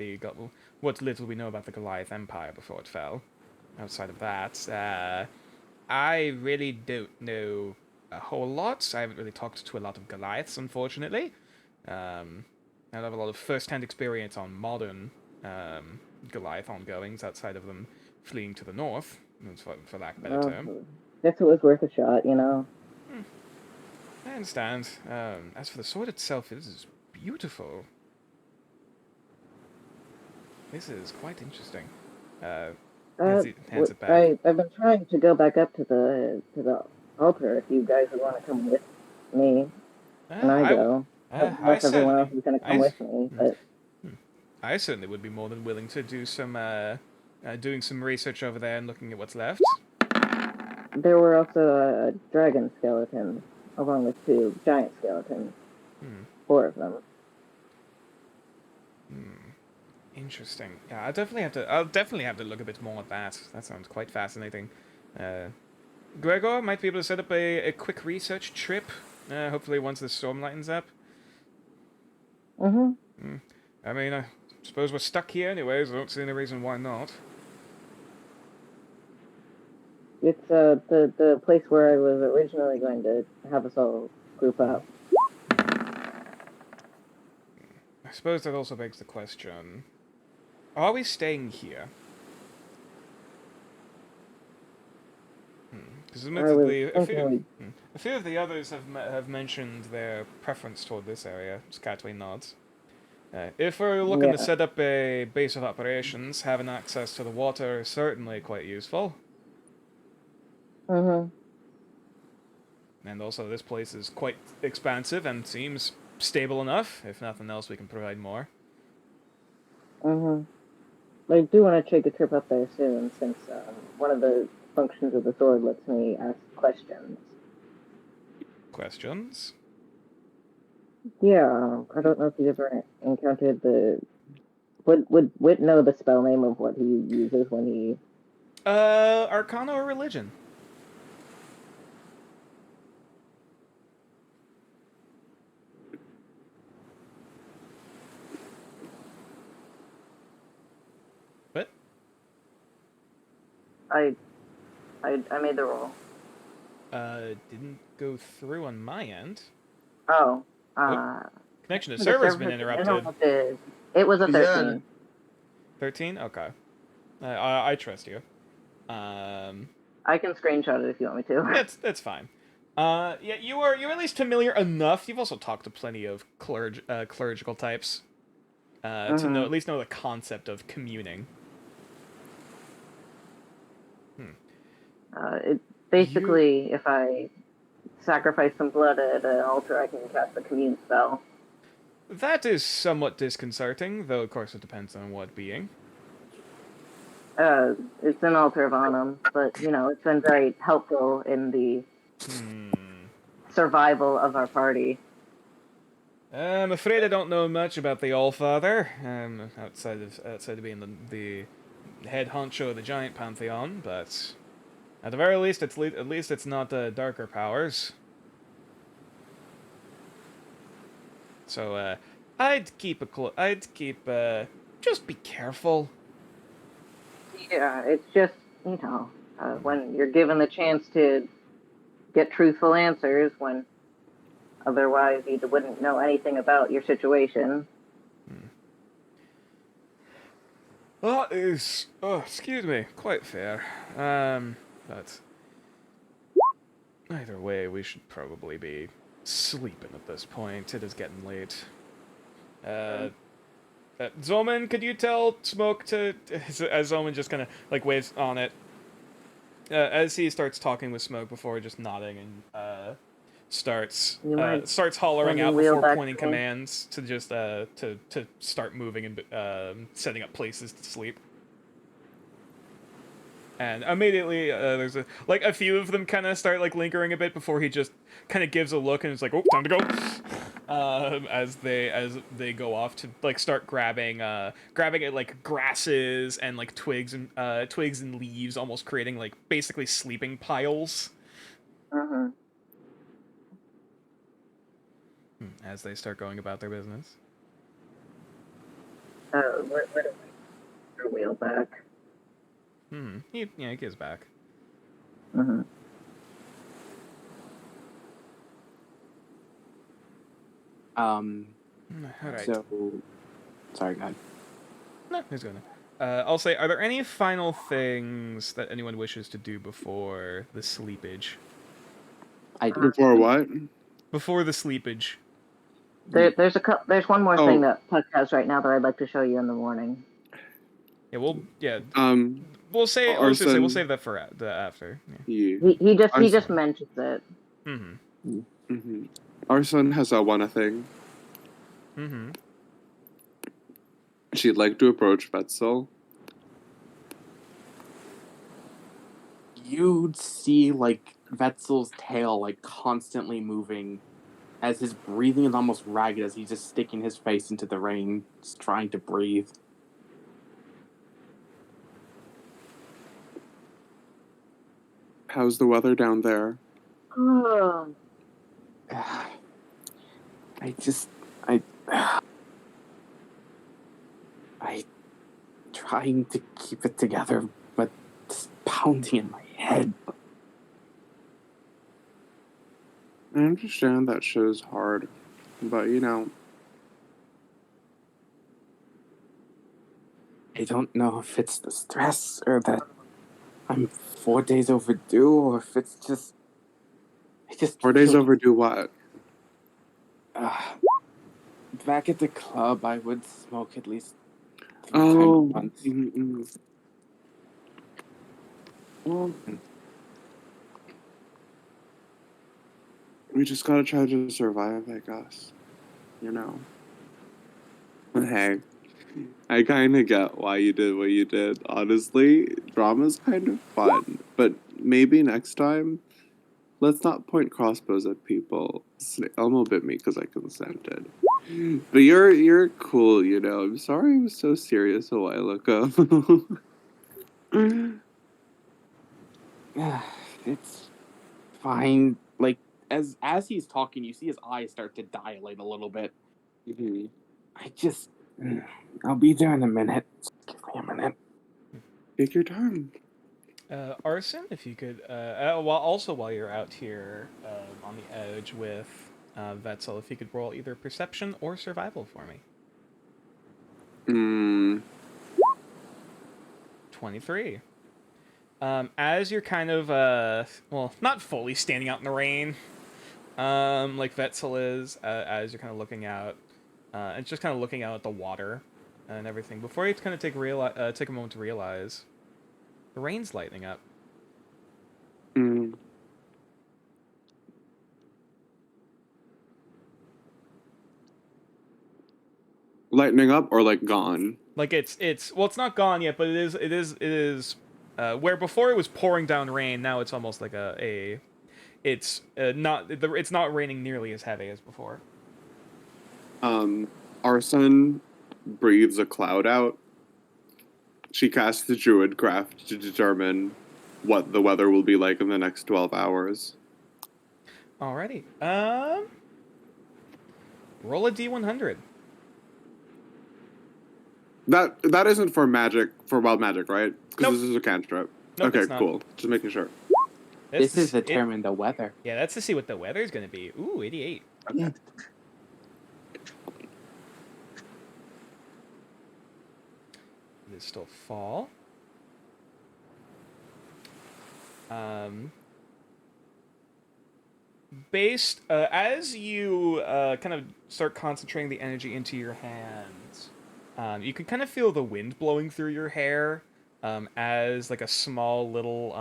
what little we know about the Goliath Empire before it fell. Outside of that, I really don't know a whole lot. I haven't really talked to a lot of Goliaths, unfortunately. I don't have a lot of first-hand experience on modern Goliath ongoings outside of them fleeing to the north, for lack of a better term. Guess it was worth a shot, you know. I understand. As for the sword itself, it is beautiful. This is quite interesting. Hands it back. I've been trying to go back up to the altar. If you guys would want to come with me, and I go. Unless everyone else is going to come with me, but I certainly would be more than willing to do some doing some research over there and looking at what's left. There were also a dragon skeleton, along with 2 giant skeletons. 4 of them. Interesting. Yeah, I'll definitely have to look a bit more at that. That sounds quite fascinating. Gregor might be able to set up a quick research trip. Hopefully once the storm lightens up. I mean, I suppose we're stuck here anyways. I don't see any reason why not. It's the place where I was originally going to have us all group up. I suppose that also begs the question: are we staying here? Because admittedly, a few of the others have mentioned their preference toward this area. Scatway nods. If we're looking to set up a base of operations, having access to the water is certainly quite useful. And also, this place is quite expansive and seems stable enough. If nothing else, we can provide more. I do want to take a trip up there soon, since one of the functions of the sword lets me ask questions. Questions? Yeah, I don't know if you've ever encountered the... Would Wit know the spell name of what he uses when he... Arcana or religion? What? I made the roll. Didn't go through on my end. Oh. Connection to server's been interrupted. It was a 13. 13? Okay. I trust you. I can screenshot it if you want me to. That's fine. Yeah, you're at least familiar enough. You've also talked to plenty of clerical types to at least know the concept of communing. It basically, if I sacrifice some blood at an altar, I can cast the commune spell. That is somewhat disconcerting, though of course it depends on what being. It's an altar of Anum, but it's been very helpful in the survival of our party. I'm afraid I don't know much about the Allfather, outside of being the head honcho of the giant pantheon, but at the very least, at least it's not darker powers. So I'd keep just be careful. Yeah, it's just when you're given the chance to get truthful answers, when otherwise you wouldn't know anything about your situation. That is, excuse me, quite fair. But either way, we should probably be sleeping at this point. It is getting late. Zoman, could you tell Smoke to, as Zoman just kind of like waves on it, as he starts talking with Smoke before just nodding and starts hollering out before pointing commands to just to start moving and setting up places to sleep. And immediately there's a few of them kind of start like lingering a bit before he just kind of gives a look and is like, oh, time to go. As they go off to like start grabbing at like grasses and like twigs and leaves, almost creating like basically sleeping piles. As they start going about their business. Where do we wheel back? He gives back. All right. So, sorry, go ahead. No, who's gonna? I'll say, are there any final things that anyone wishes to do before the sleepage? I do. Before what? Before the sleepage. There's one more thing that Puck has right now that I'd like to show you in the morning. Yeah, we'll Arson, save that for after. Yeah. He just mentions it. Arson has one thing. She'd like to approach Betzel. You'd see like Vetzel's tail like constantly moving as his breathing is almost ragged as he's just sticking his face into the rain, just trying to breathe. How's the weather down there? I trying to keep it together, but it's pounding in my head. I understand that shit is hard, but I don't know if it's the stress or that I'm 4 days overdue, or if it's just... 4 days overdue what? Back at the club, I would smoke at least 3 times a month. Well, we just gotta try to survive, I guess. But hey, I kind of get why you did what you did. Honestly, drama's kind of fun, but maybe next time, let's not point crossbows at people. Elmo bit me because I consented. But you're cool, I'm sorry I was so serious a while ago. It's fine. Like, as he's talking, you see his eyes start to dilate a little bit. I'll be there in a minute. Just give me a minute. Take your time. Arson, if you could, while you're out here on the edge with Vetzel, if you could roll either perception or survival for me. 23. As you're kind of, not fully standing out in the rain, like Vetzel is, as you're kind of looking out, and just kind of looking out at the water and everything, before you kind of take a moment to realize the rain's lightening up. Mm. Lightening up or like gone? Like it's well, it's not gone yet, but it is where before it was pouring down rain. Now it's almost like it's it's not raining nearly as heavy as before. Our sun breathes a cloud out. She casts the Druid Craft to determine what the weather will be like in the next 12 hours. Alrighty. Roll a d100. That isn't for magic, for wild magic, right? Because Nope. this is a cantrip. Nope, Okay, it's not. cool. Just making sure. This is it- determine the weather. Yeah, that's to see what the weather's gonna be. Ooh, 88. Okay. It is still fall. Based as you kind of start concentrating the energy into your hands, you can kind of feel the wind blowing through your hair as like a small little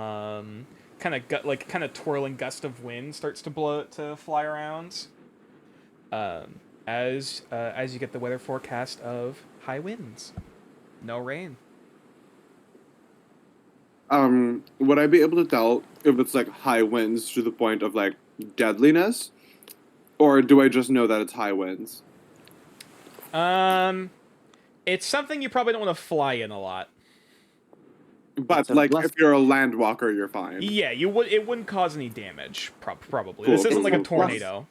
kind of twirling gust of wind starts to fly around. As you get the weather forecast of high winds, no rain. Would I be able to tell if it's like high winds to the point of like deadliness, or do I just know that it's high winds? It's something you probably don't want to fly in a lot. But It's a like bless- if you're a land walker, you're fine. Yeah, it wouldn't cause any damage. Probably. Cool, This isn't cool, like a cool. tornado.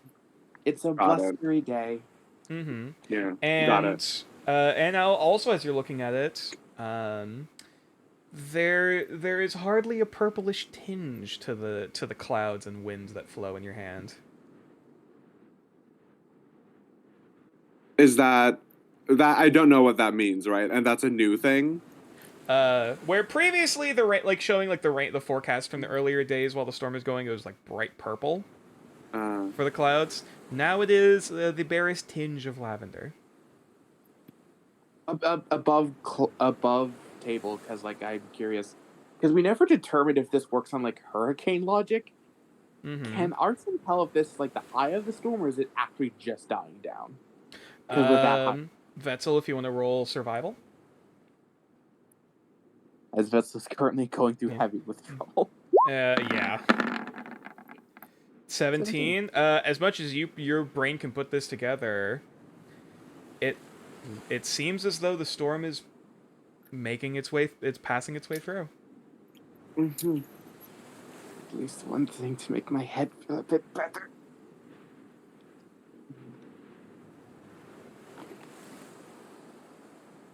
It's a Got it. blustery day. Mm-hmm. Yeah, And got it. and now also as you're looking at it, there is hardly a purplish tinge to the clouds and winds that flow in your hand. Is that I don't know what that means, right? And that's a new thing. Where previously the rain, like showing like the forecast from the earlier days while the storm is going, it was like bright purple for the clouds. Now it is the barest tinge of lavender. Above table, because like I'm curious, because we never determined if this works on like hurricane logic. Mm-hmm. Can Arson tell if this is like the eye of the storm, or is it actually just dying down? 'Cause with that high- Vetzel, if you want to roll survival. As Vessel's currently going through Yeah. heavy withdrawal. Yeah. 17. As much as your brain can put this together, it seems as though the storm is it's passing its way through. Mm-hmm. At least one thing to make my head feel a bit better.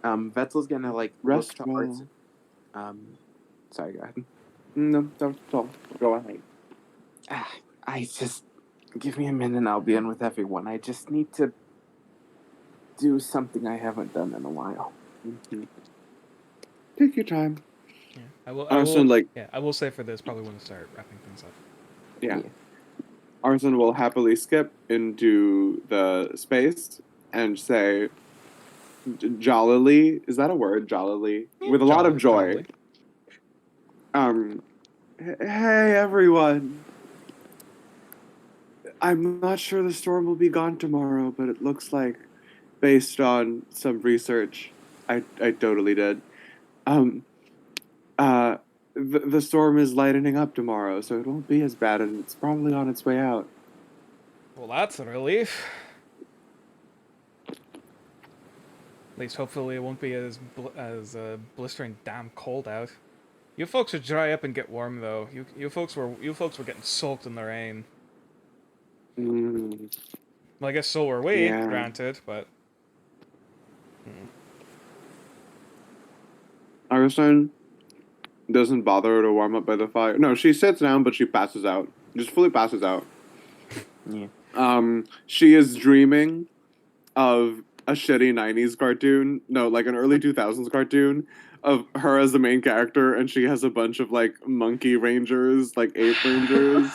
Vetsel's gonna like Rest look well. towards. Sorry, go ahead. No, don't go ahead. I just give me a minute and I'll be in with everyone. I just need to do something I haven't done in a while. Mm-hmm. Take your time. Yeah. I will Arson, like, yeah, I will say for this probably want to start wrapping things up. yeah. Yeah. Arson will happily skip into the space and say, jollily, is that a word? Jollily? Yeah, with a lot of joy. jollily. Hey everyone. I'm not sure the storm will be gone tomorrow, but it looks like, based on some research I totally did, the storm is lightening up tomorrow, so it won't be as bad, and it's probably on its way out. Well, that's a relief. At least hopefully it won't be as blistering damn cold out. You folks should dry up and get warm though. You folks were getting soaked in the rain. Mm, Well, I guess so were we, Yeah. granted, but Arson doesn't bother to warm up by the fire. No, she sits down, but she passes out. Just fully passes out. Yeah. She is dreaming of a shitty 90s cartoon. No, like an early 2000s cartoon of her as the main character, and she has a bunch of like monkey rangers, like ape rangers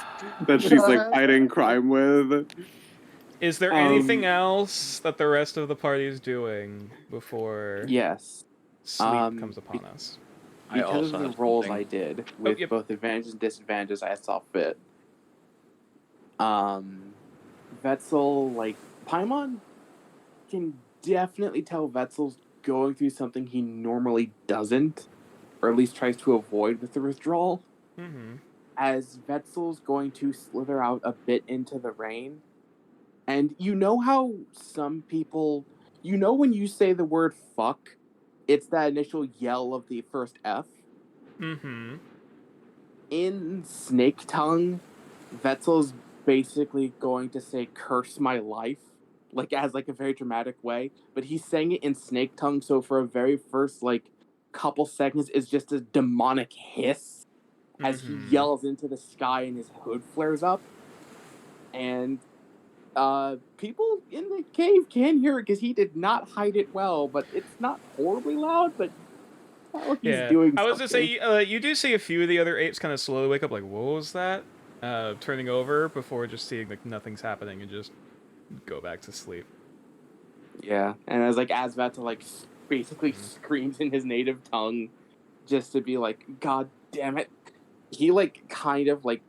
that she's like fighting crime with. is there anything else that the rest of the party is doing before Yes. sleep Um, comes upon us? I Because also of the have rolls something. I did with yep. both advantages and disadvantages, I saw fit. Vetzel, like Paimon can definitely tell Vetzel's going through something he normally doesn't, or at least tries to avoid with the withdrawal. Mm-hmm. As Vetzel's going to slither out a bit into the rain. And you know how some people, you know when you say the word fuck, it's that initial yell of the first F? Mm-hmm. In Snake Tongue, Vetzel's basically going to say curse my life, like as like a very dramatic way, but he's saying it in Snake Tongue, so for a very first like couple seconds it's just a demonic hiss as he Mhm. yells into the sky and his hood flares up. And people in the cave can hear it because he did not hide it well, but it's not horribly loud, but well, he's Yeah, doing I was something. gonna say, you do see a few of the other apes kind of slowly wake up, like, what was that? Turning over before just seeing like nothing's happening and just go back to sleep. Yeah, and as Vettel like basically screams in his native tongue, just to be like, God damn it! He like kind of like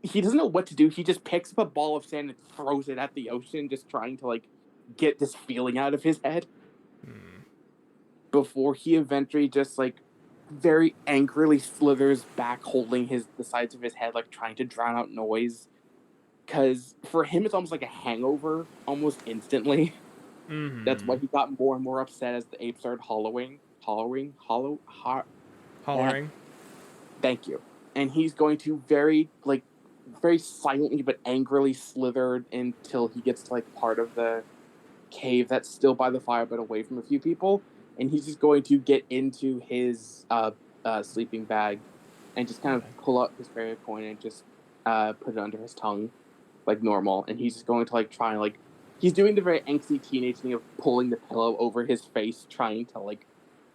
he doesn't know what to do. He just picks up a ball of sand and throws it at the ocean, just trying to like get this feeling out of his head. Before he eventually just like very angrily slithers back, holding the sides of his head, like trying to drown out noise. Because for him, it's almost like a hangover, almost instantly. Mm-hmm. That's why he got more and more upset as the ape started hollering. Thank you. And he's going to very silently but angrily slither until he gets to like part of the cave that's still by the fire but away from a few people. And he's just going to get into his sleeping bag and just kind of pull out his fairy coin and just put it under his tongue like normal. And he's just going to like try and like he's doing the very angsty teenage thing of pulling the pillow over his face, trying to like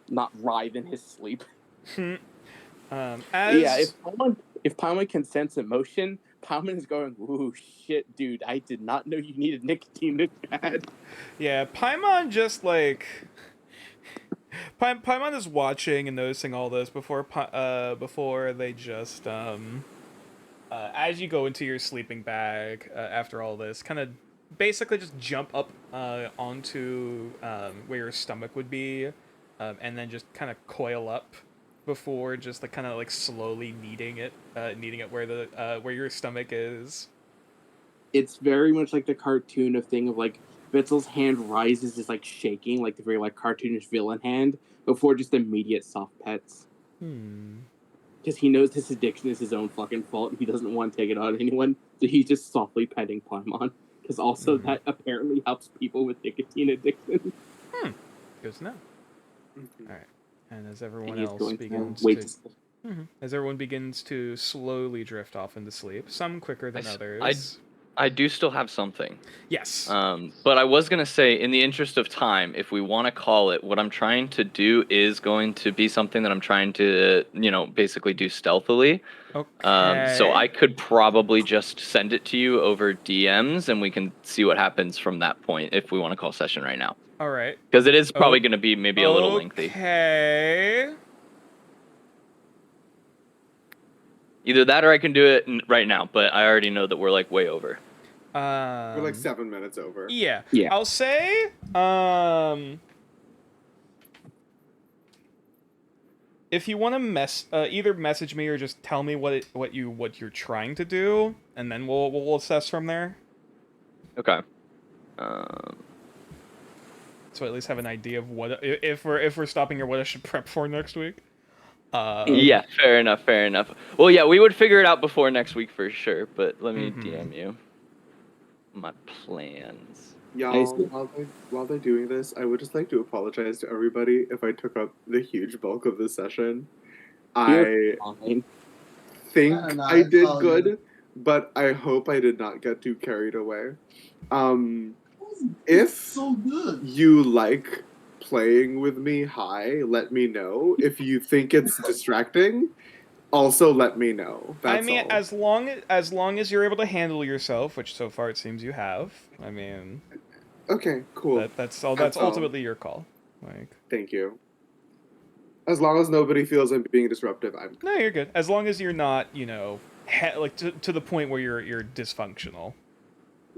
not writhe in his sleep. Yeah, if Paimon can sense emotion, Paimon is going, ooh, shit, dude, I did not know you needed nicotine this bad. Yeah, Paimon just like Paimon is watching and noticing all this before they just as you go into your sleeping bag after all this, kind of basically just jump up onto where your stomach would be, and then just kind of coil up before just like kind of like slowly kneading it where your stomach is. It's very much like the cartoon of thing of like Vitzel's hand rises, is like shaking, like the very like cartoonish villain hand, before just immediate soft pets. Because he knows this addiction is his own fucking fault and he doesn't want to take it out on anyone, so he's just softly petting Paimon. Because also that apparently helps people with nicotine addiction. Good to know. Alright. And as everyone And else begins as everyone begins to slowly drift off into sleep, some quicker than others. I do still have something. Yes. But I was going to say, in the interest of time, if we want to call it, what I'm trying to do is going to be something that I'm trying to, basically do stealthily. Okay. So I could probably just send it to you over DMs, and we can see what happens from that point if we want to call session right now. All right. Because it is probably going to be maybe a little lengthy. Okay. Either that or I can do it right now, but I already know that we're like way over. We're like 7 minutes over. Yeah. Yeah. I'll say if you want to either message me or just tell me what you're trying to do, and then we'll assess from there. Okay. So at least have an idea of what if we're stopping here, what I should prep for next week. Yeah, fair enough. Well, yeah, we would figure it out before next week for sure, but let me DM you my plans. Y'all, while they're doing this, I would just like to apologize to everybody if I took up the huge bulk of the session. I think I did good, but I hope I did not get too carried away. If you like playing with me, let me know. If you think it's distracting, also let me know. That's all. as long as you're able to handle yourself, which so far it seems you have. I mean, okay, cool. That's ultimately your call. Like, thank you. As long as nobody feels I'm being disruptive, I'm No, you're good. As long as you're not, you know, like to the point where you're dysfunctional.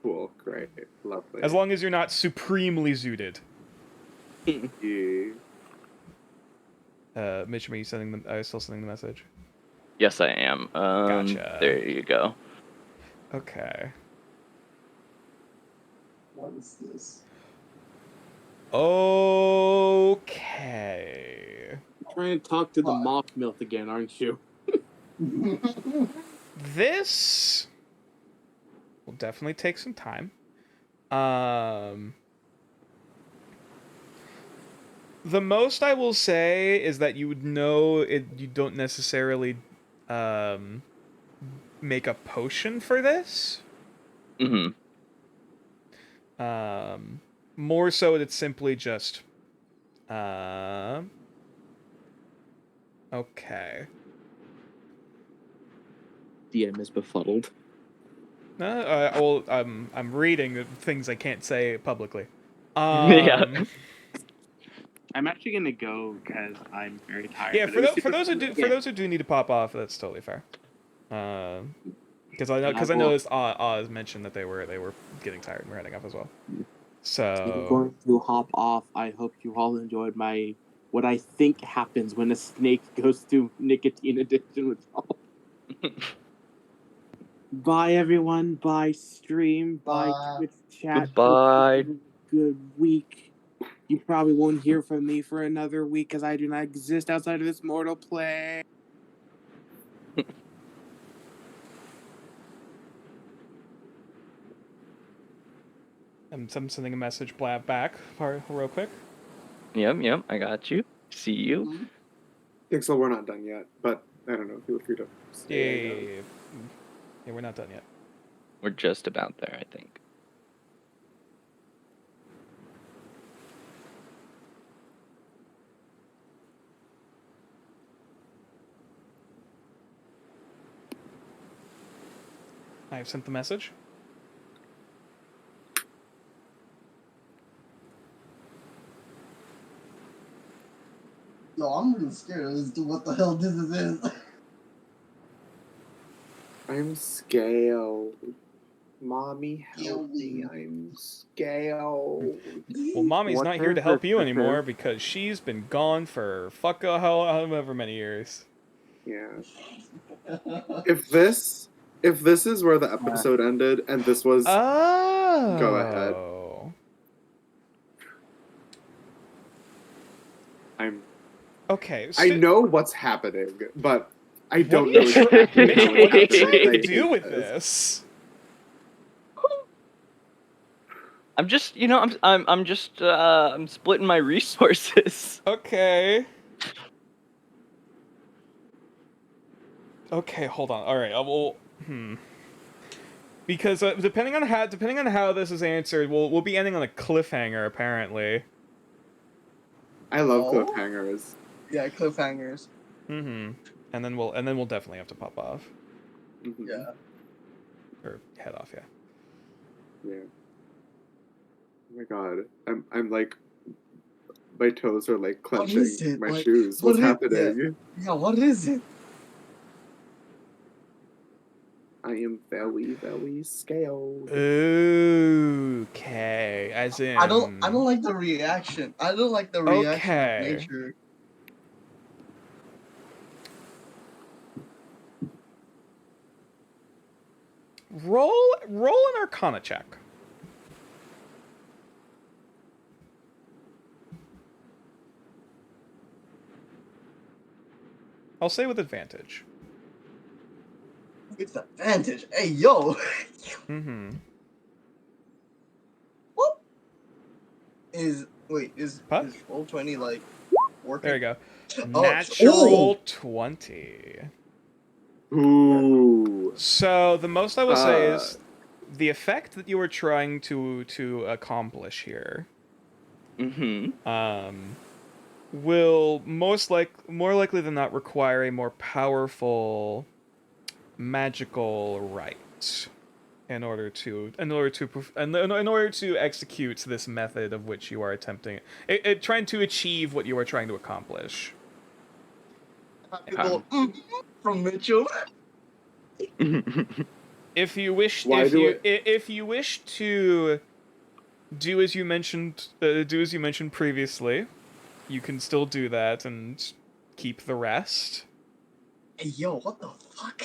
cool. Great. Lovely. As long as you're not supremely zooted. Yeah. Mitch, are you still sending the message? Yes, I am. Gotcha. There you go. Okay. What is this? Okay. Trying to talk to the What? moth milk again, aren't you? This will definitely take some time. The most I will say is that you would know it. You don't necessarily make a potion for this. Mm-hmm. More so, it's simply just. Okay. DM is befuddled. Well, I'm reading things I can't say publicly. Yeah. I'm actually gonna go because I'm very tired. Yeah, but for, it was for super those who fun do again. for those who do need to pop off, that's totally fair. Because I noticed Oz mentioned that they were getting tired and were heading off as well. I'm So going to hop off. I hope you all enjoyed my what I think happens when a snake goes through nicotine addiction withdrawal. Bye everyone. Bye stream. Bye Bye. Twitch chat. Goodbye. Good week. You probably won't hear from me for another week because I do not exist outside of this mortal plane. I'm sending a message back real quick. Yep, I got you. See you. Pixel, we're not done yet, but I don't know. Feel free to stay. Yeah, we're not done yet. We're just about there, I think. I have sent the message. Yo, I'm really scared as to what the hell this is. I'm scared. Mommy, help me. I'm scared. Well, Mommy's What not here is to help this, you this anymore is? because she's been gone for however many years. Yeah. If this is where the episode ended and this was Oh. Go ahead. I'm Okay. I know what's happening, but I don't What know are you exactly Mitch, how what are you it trying to happened. do with this? I'm just, I'm just, I'm splitting my resources. Okay. Okay, hold on. All right. Because depending on how this is answered, we'll be ending on a cliffhanger apparently. I love Oh? cliffhangers. Yeah, cliffhangers. And then we'll definitely have to pop off Mhm. Yeah. or head off. Yeah. Yeah. Oh my god. I'm like my toes are like What clenching is it? my Like, shoes. what What's is- happening? Yeah, what is it? I am very, very scared. Okay. As in. I don't like the reaction. I don't like the reaction Okay. of nature. Roll an Arcana check. I'll say with advantage. It's advantage. Hey, yo. Mm-hmm. What? Is Huh? Roll20 like working? There you go. Oh, Natural 20. Ooh. So the most I will say is the effect that you were trying to accomplish here Mm-hmm. will more likely than not require a more powerful magical rite in order to execute this method of which you are attempting trying to achieve what you are trying to accomplish. Happy little from Mitchell. If you wish, Why if do you if you wish to do as you mentioned previously, you can still do that and keep the rest. Hey, yo, what the fuck?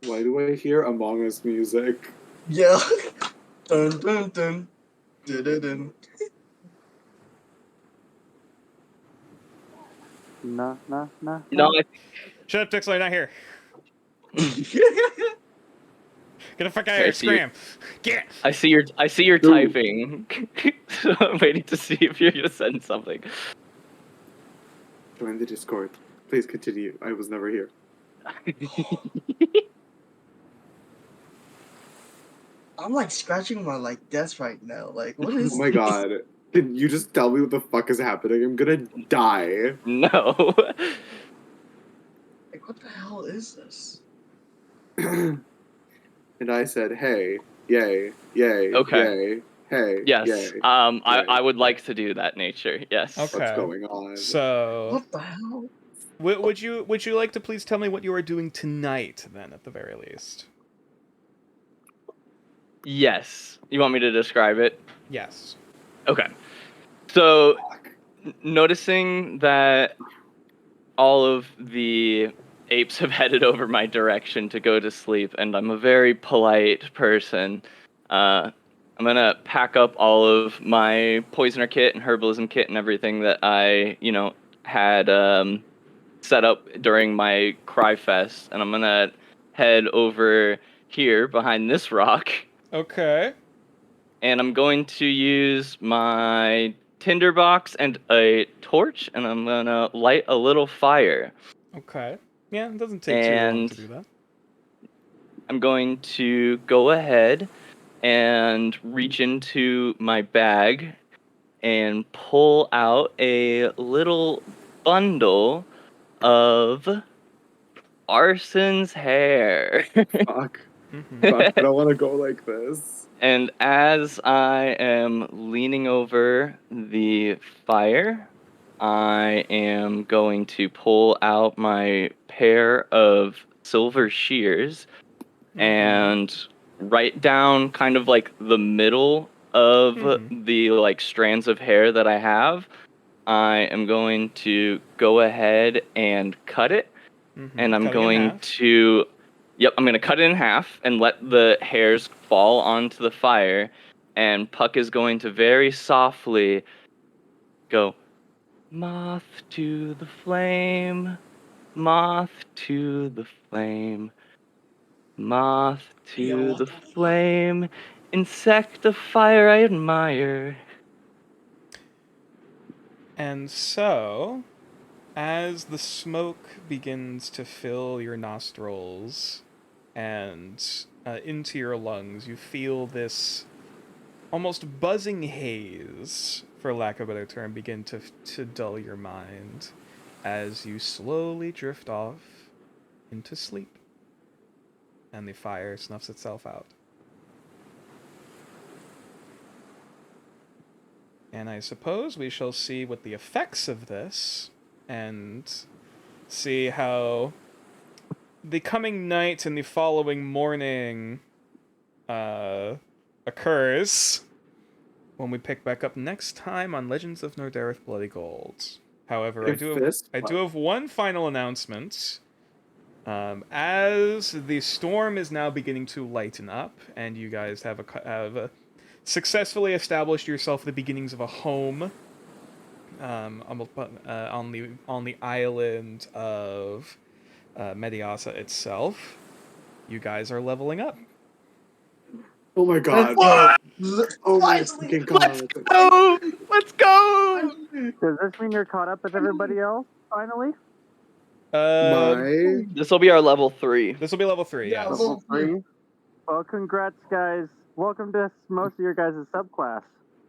Why do I hear Among Us music? Yeah. Dun dun dun. Dun dun dun. Nah. No, Shut up, Dixon, not here. Get the fuck out of Okay, here, so you- scram! Get! I see you're Dude. typing. So I'm waiting to see if you're gonna send something. Join the Discord. Please continue. I was never here. I'm like scratching my like desk right now. Like, what is? Oh my god. Can you just tell me what the fuck is happening? I'm gonna die. No. Like, what the hell is this? And I said, hey, yay, yay, Okay. yay, hey, Yes. yay. I would like to do that, Nature. Yes. Okay. What's going on? So, What the hell? would you like to please tell me what you are doing tonight, then, at the very least? Yes. You want me to describe it? Yes. Okay. So, noticing that all of the apes have headed over my direction to go to sleep, and I'm a very polite person, I'm gonna pack up all of my poisoner kit and herbalism kit and everything that I, had set up during my Cry Fest, and I'm gonna head over here behind this rock, Okay. and I'm going to use my tinderbox and a torch, and I'm gonna light a little fire. Okay. Yeah, it doesn't take too long And to do that. I'm going to go ahead and reach into my bag and pull out a little bundle of Arson's hair. Fuck. Mm-hmm. Fuck. I don't want to go like this. And as I am leaning over the fire, I am going to pull out my pair of silver shears and write down kind of like the middle of the like strands of hair that I have. I am going to go ahead and cut it, and I'm going to I'm going to cut it in half and let the hairs fall onto the fire, and Puck is going to very softly go, "Moth to the flame, moth to the flame, moth to Yo. the flame, insect of fire I admire." And so, as the smoke begins to fill your nostrils and into your lungs, you feel this almost buzzing haze, for lack of a better term, begin to dull your mind as you slowly drift off into sleep. And the fire snuffs itself out. And I suppose we shall see what the effects of this, and see how the coming night and the following morning occurs when we pick back up next time on Legends of Nordareth Bloody Gold. However, I do have one final announcement. As the storm is now beginning to lighten up, and you guys have successfully established yourself the beginnings of a home on the island of Mediasa itself, you guys are leveling up. Oh my god. Oh my fucking god. Let's go! Does this mean you're caught up with everybody else, finally? This will be our level 3. This will be level 3, yeah. Level 3? Well, congrats, guys. Welcome to most of your guys' subclass.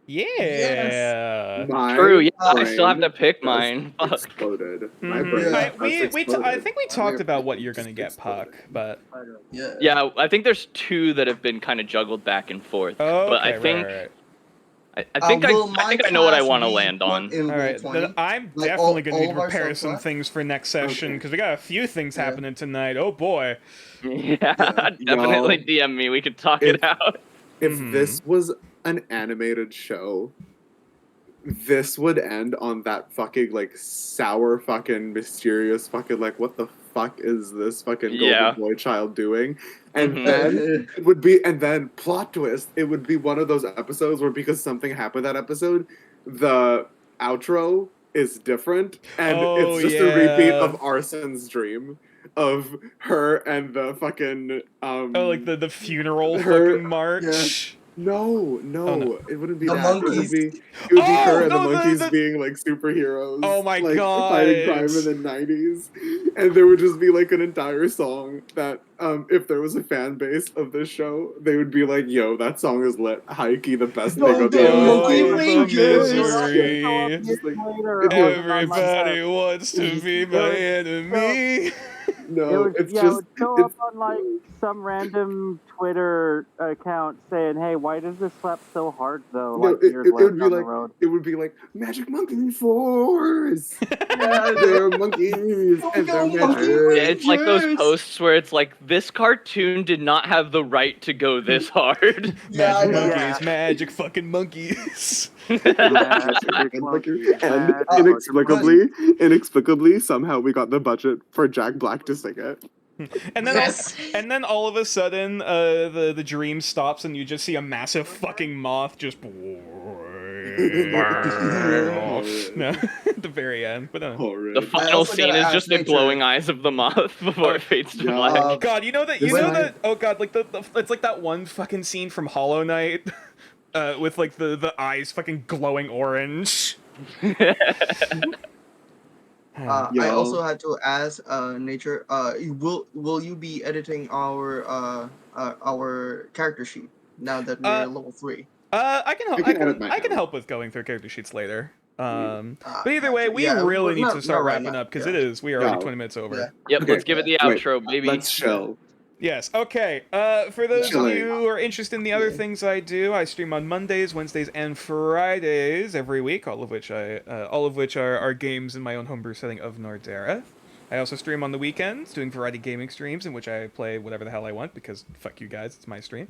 Yeah. True, yeah, I still have to pick mine. Fuck. Exploded. My Mhm. brain I exploded. think we talked about what you're gonna get, Puck, but Yeah. Yeah, I think there's 2 that have been kind of juggled back and forth. oh, but I okay, think right. I think will I my think I know what I class want to be land put on. in All Roll right, 20? then I'm Like, definitely gonna all need to of our prepare some subclass? things for next session Okay. because we got a few things Yeah. happening tonight. Oh boy. Yeah, Yeah. definitely Y'all, DM me. We could talk if it out. if Mhm. this was an animated show, this would end on that fucking like sour fucking mysterious fucking like what the fuck is this fucking Yeah. golden boy child doing? And Mhm. then it would be, and then plot twist, it would be one of those episodes where because something happened that episode, the outro is different and Oh, it's just a repeat yeah. of Arson's dream of her and the fucking Oh, like the funeral her- fucking march. no, no. it wouldn't be The that. monkeys. It would be Oh, her and no, the the- monkeys the- being like superheroes. Oh my like, fighting crime God. in the 90s. And there would just be like an entire song that if there was a fan base of this show, they would be like, yo, that song is lit. High-key the best thing of the Golden year. Monkey Oh, the Rangers. misery. Just like, Later it on would- Everybody wants to be my enemy. no, it it's would just show it's, up on like some random Twitter account saying, "Hey, why does this slap so hard though?" no, Like it, years it later would be down the like road. it would be like Magic Monkey Force. Yeah, They're monkeys and they're Go Monkey magic. Yeah, it's like those Rangers. posts where it's like this cartoon did not have the right to go this hard. Yeah, I Magic know. monkeys, magic fucking monkeys. Magic And, monkeys, and magic inexplicably, somehow we got the budget for Jack Black to sing it. And then, Yes. and then all of a sudden, the dream stops, and you just see a massive fucking moth just. No, at the very end, but no. Horrid. The final also scene gotta is ask just the Nature. glowing eyes of the moth before it fades to Yeah. black. God, you know that. This You know might- that. Oh God, like the it's like that one fucking scene from Hollow Knight, with like the eyes fucking glowing orange. I Yo. also had to ask Nature. Will you be editing our character sheet now that we're level 3? I can help. I can edit my I can own. help with going through character sheets later. But Gotcha. either way, we Yeah, really well, need to not start right wrapping now, up because yeah. we are already No. 20 minutes over. Yeah. Yep, Okay, let's give it the wait, outro, baby. Let's chill. Yes. Okay. For those of Chilling. you who are interested in the other things I do, I stream on Mondays, Wednesdays, and Fridays every week. All of which are games in my own homebrew setting of Nordareth. I also stream on the weekends, doing variety gaming streams in which I play whatever the hell I want because fuck you guys, it's my stream.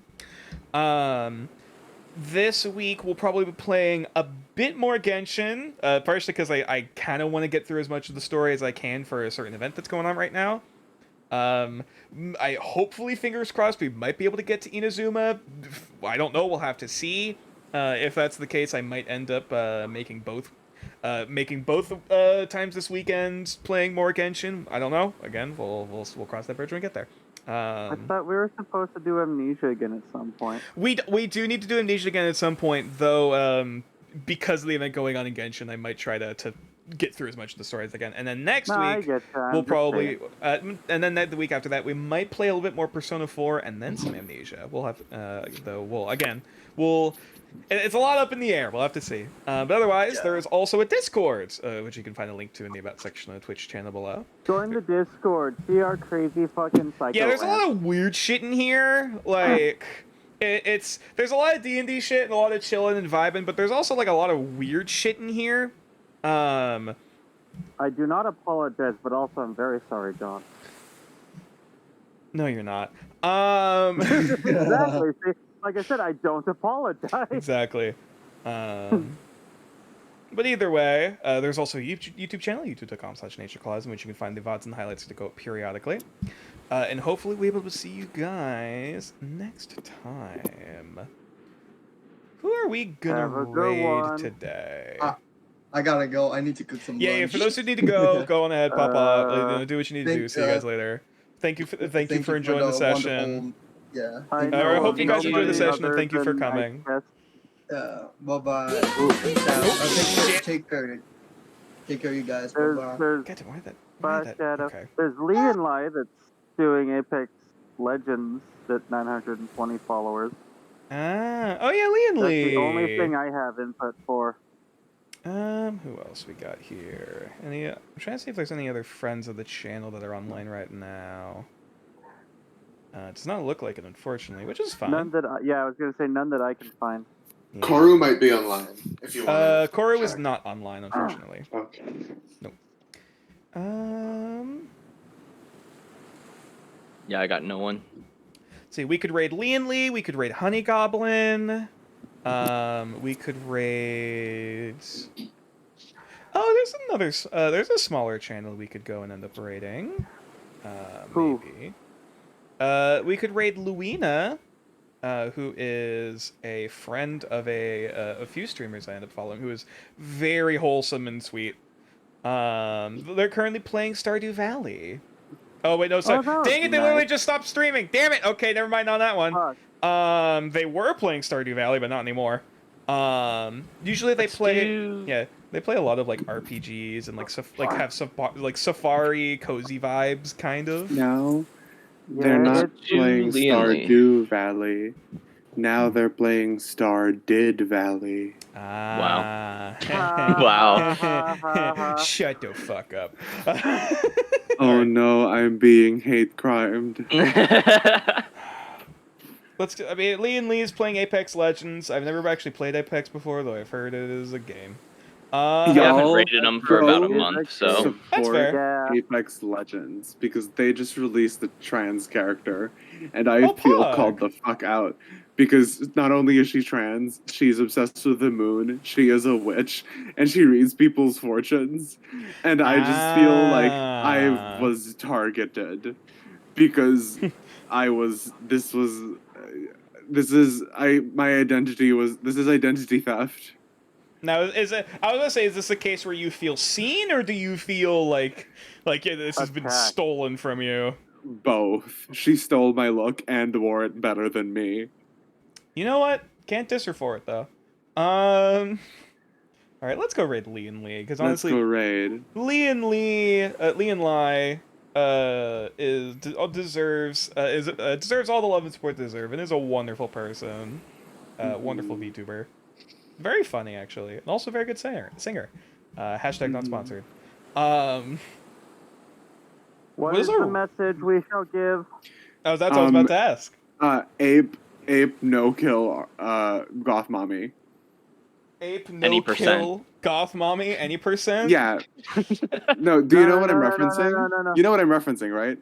This week we'll probably be playing a bit more Genshin, partially because I kind of want to get through as much of the story as I can for a certain event that's going on right now. I hopefully, fingers crossed, we might be able to get to Inazuma. I don't know, we'll have to see. If that's the case, I might end up making both times this weekend playing more Genshin. I don't know. Again, we'll cross that bridge when we get there. I thought we were supposed to do Amnesia again at some point. We do need to do Amnesia again at some point, though. Because of the event going on in Genshin, I might try to get through as much of the story as I can. And then next No, I week, get that. I'm we'll just probably, saying. and then the week after that, we might play a little bit more Persona 4 and then some Amnesia. We'll have, it's a lot up in the air. We'll have to see. But otherwise, there is also a Discord, which you can find a link to in the About section of the Twitch channel below. Join the Discord. See our crazy fucking psycho. Yeah, there's a rant. lot of weird shit in here. Like, there's a lot of D&D shit and a lot of chilling and vibing, but there's also like a lot of weird shit in here. I do not apologize, but also I'm very sorry, John. No, you're not. Exactly. See, like I said, I don't apologize. Exactly. But either way, there's also a YouTube channel, youtube.com/natureclaws, in which you can find the VODs and highlights that go up periodically. And hopefully we'll be able to see you guys next time. Who are we gonna Have a good raid one. today? I gotta go. I need to cook some Yeah, lunch. for those who need to go on ahead, pop off, do what you need to do. See you guys later. Thank you for enjoying the session. Yeah. I I hope you guys Thank enjoyed the you. session, and other thank you for than I coming. guess. Bye bye. Take care. Take care, you guys. Bye There's bye. there's God, why that? Shadow. Okay. There's Lee and Lai that's doing Apex Legends at 920 followers. Ah, oh yeah, Lee and That's Lee. the only thing I have input for. Who else we got here? I'm trying to see if there's any other friends of the channel that are online right now. It does not look like it, unfortunately, which is fine. None that I was gonna say none that I can find. Yeah. Koru might be online if you want. Koru is not online, unfortunately. Okay. Yeah, I got no one. See, we could raid Lian Li, we could raid Honey Goblin, we could raid... Oh, there's a smaller channel we could go and end up raiding. Who? Maybe. We could raid Luina, who is a friend of a few streamers I end up following, who is very wholesome and sweet. They're currently playing Stardew Valley. Oh wait, no, sorry. that would Dang be it, they literally nice. just stopped streaming. Damn it. Okay, never mind on that one. Fuck. They were playing Stardew Valley, but not anymore. Usually they Let's play, do- yeah, they play a lot of like RPGs and like safari cozy vibes, kind of. Now Yeah, they're not it's- playing Julianly. Stardew Valley. Now they're playing Did Valley. Ah. Wow. Shut the fuck up. Oh no, I'm being hate crimed. I mean, Lian Li is playing Apex Legends. I've never actually played Apex before, though I've heard it is a game. We haven't Y'all rated them for about a go month, so That's fair. support Yeah. Apex Legends because they just released the trans character, and I Oh, feel Pog. called the fuck out because not only is she trans, she's obsessed with the moon. She is a witch, and she reads people's fortunes, and I just feel like I Ah. was targeted because I was. This is my identity was. This is identity theft. Now, is it? I was gonna say, is this a case where you feel seen, or do you feel like yeah, this has been Attacked. stolen from you? Both. She stole my look and wore it better than me. You know what? Can't diss her for it though. All right, let's go raid Lian Li, because Let's honestly, go raid. Lian Li, deserves all the love and support they deserve, and is a wonderful person, wonderful VTuber, very funny actually, and also a very good singer. Hashtag not sponsored. What What is is the our- message we shall give? Oh, that's what I was about to ask. Ape, no kill, goth mommy. Ape, no Any percent. kill, goth mommy, any percent? Yeah. No, do you know what I'm No, referencing? no. You know what I'm referencing, right?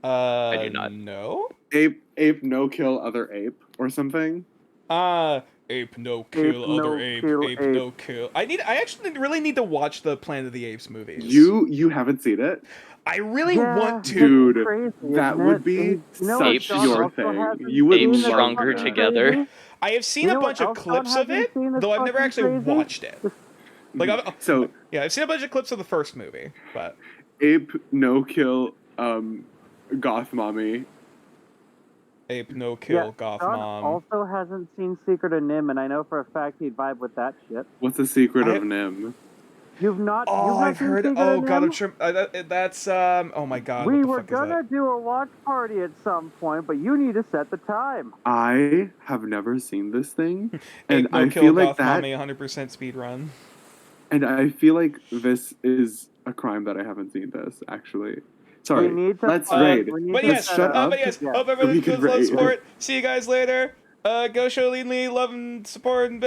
I do not. No. Ape, no kill other ape or something. Ape, no kill, Ape, other no ape, kill, ape, ape. no kill. I actually really need to watch the Planet of the Apes movies. You haven't seen it? I really Yeah, want it's to. Dude, crazy, that isn't would it? be You know such what Sean your also thing. hasn't You would seen Apes that's love stronger fucking that. together. crazy? I have seen You a know bunch what of else clips Sean of it, hasn't seen that's though I've never fucking actually crazy? watched it. Like, So yeah, I've seen a bunch of clips of the first movie, but Ape, no kill, goth mommy. Ape, no kill, goth Sean mom. also hasn't seen Secret of Nim, and I know for a fact he'd vibe with that shit. What's the secret I- of Nim? You've not. Oh, you've not I've seen heard. Secret Oh of god, Nim? I'm sure. That's oh my god. We what the were fuck is gonna that? do a watch party at some point, but you need to set the time. I have never seen this thing, Ape, and no I kill, feel like goth that, mommy, 100% speed run. and I feel like this is a crime that I haven't seen this actually. Sorry, We need to let's find- raid. we need But to yes, set shut up- but yes, Yeah. hope everyone We could feels love raid. support. See you guys later. Go show Lean Lee love and support and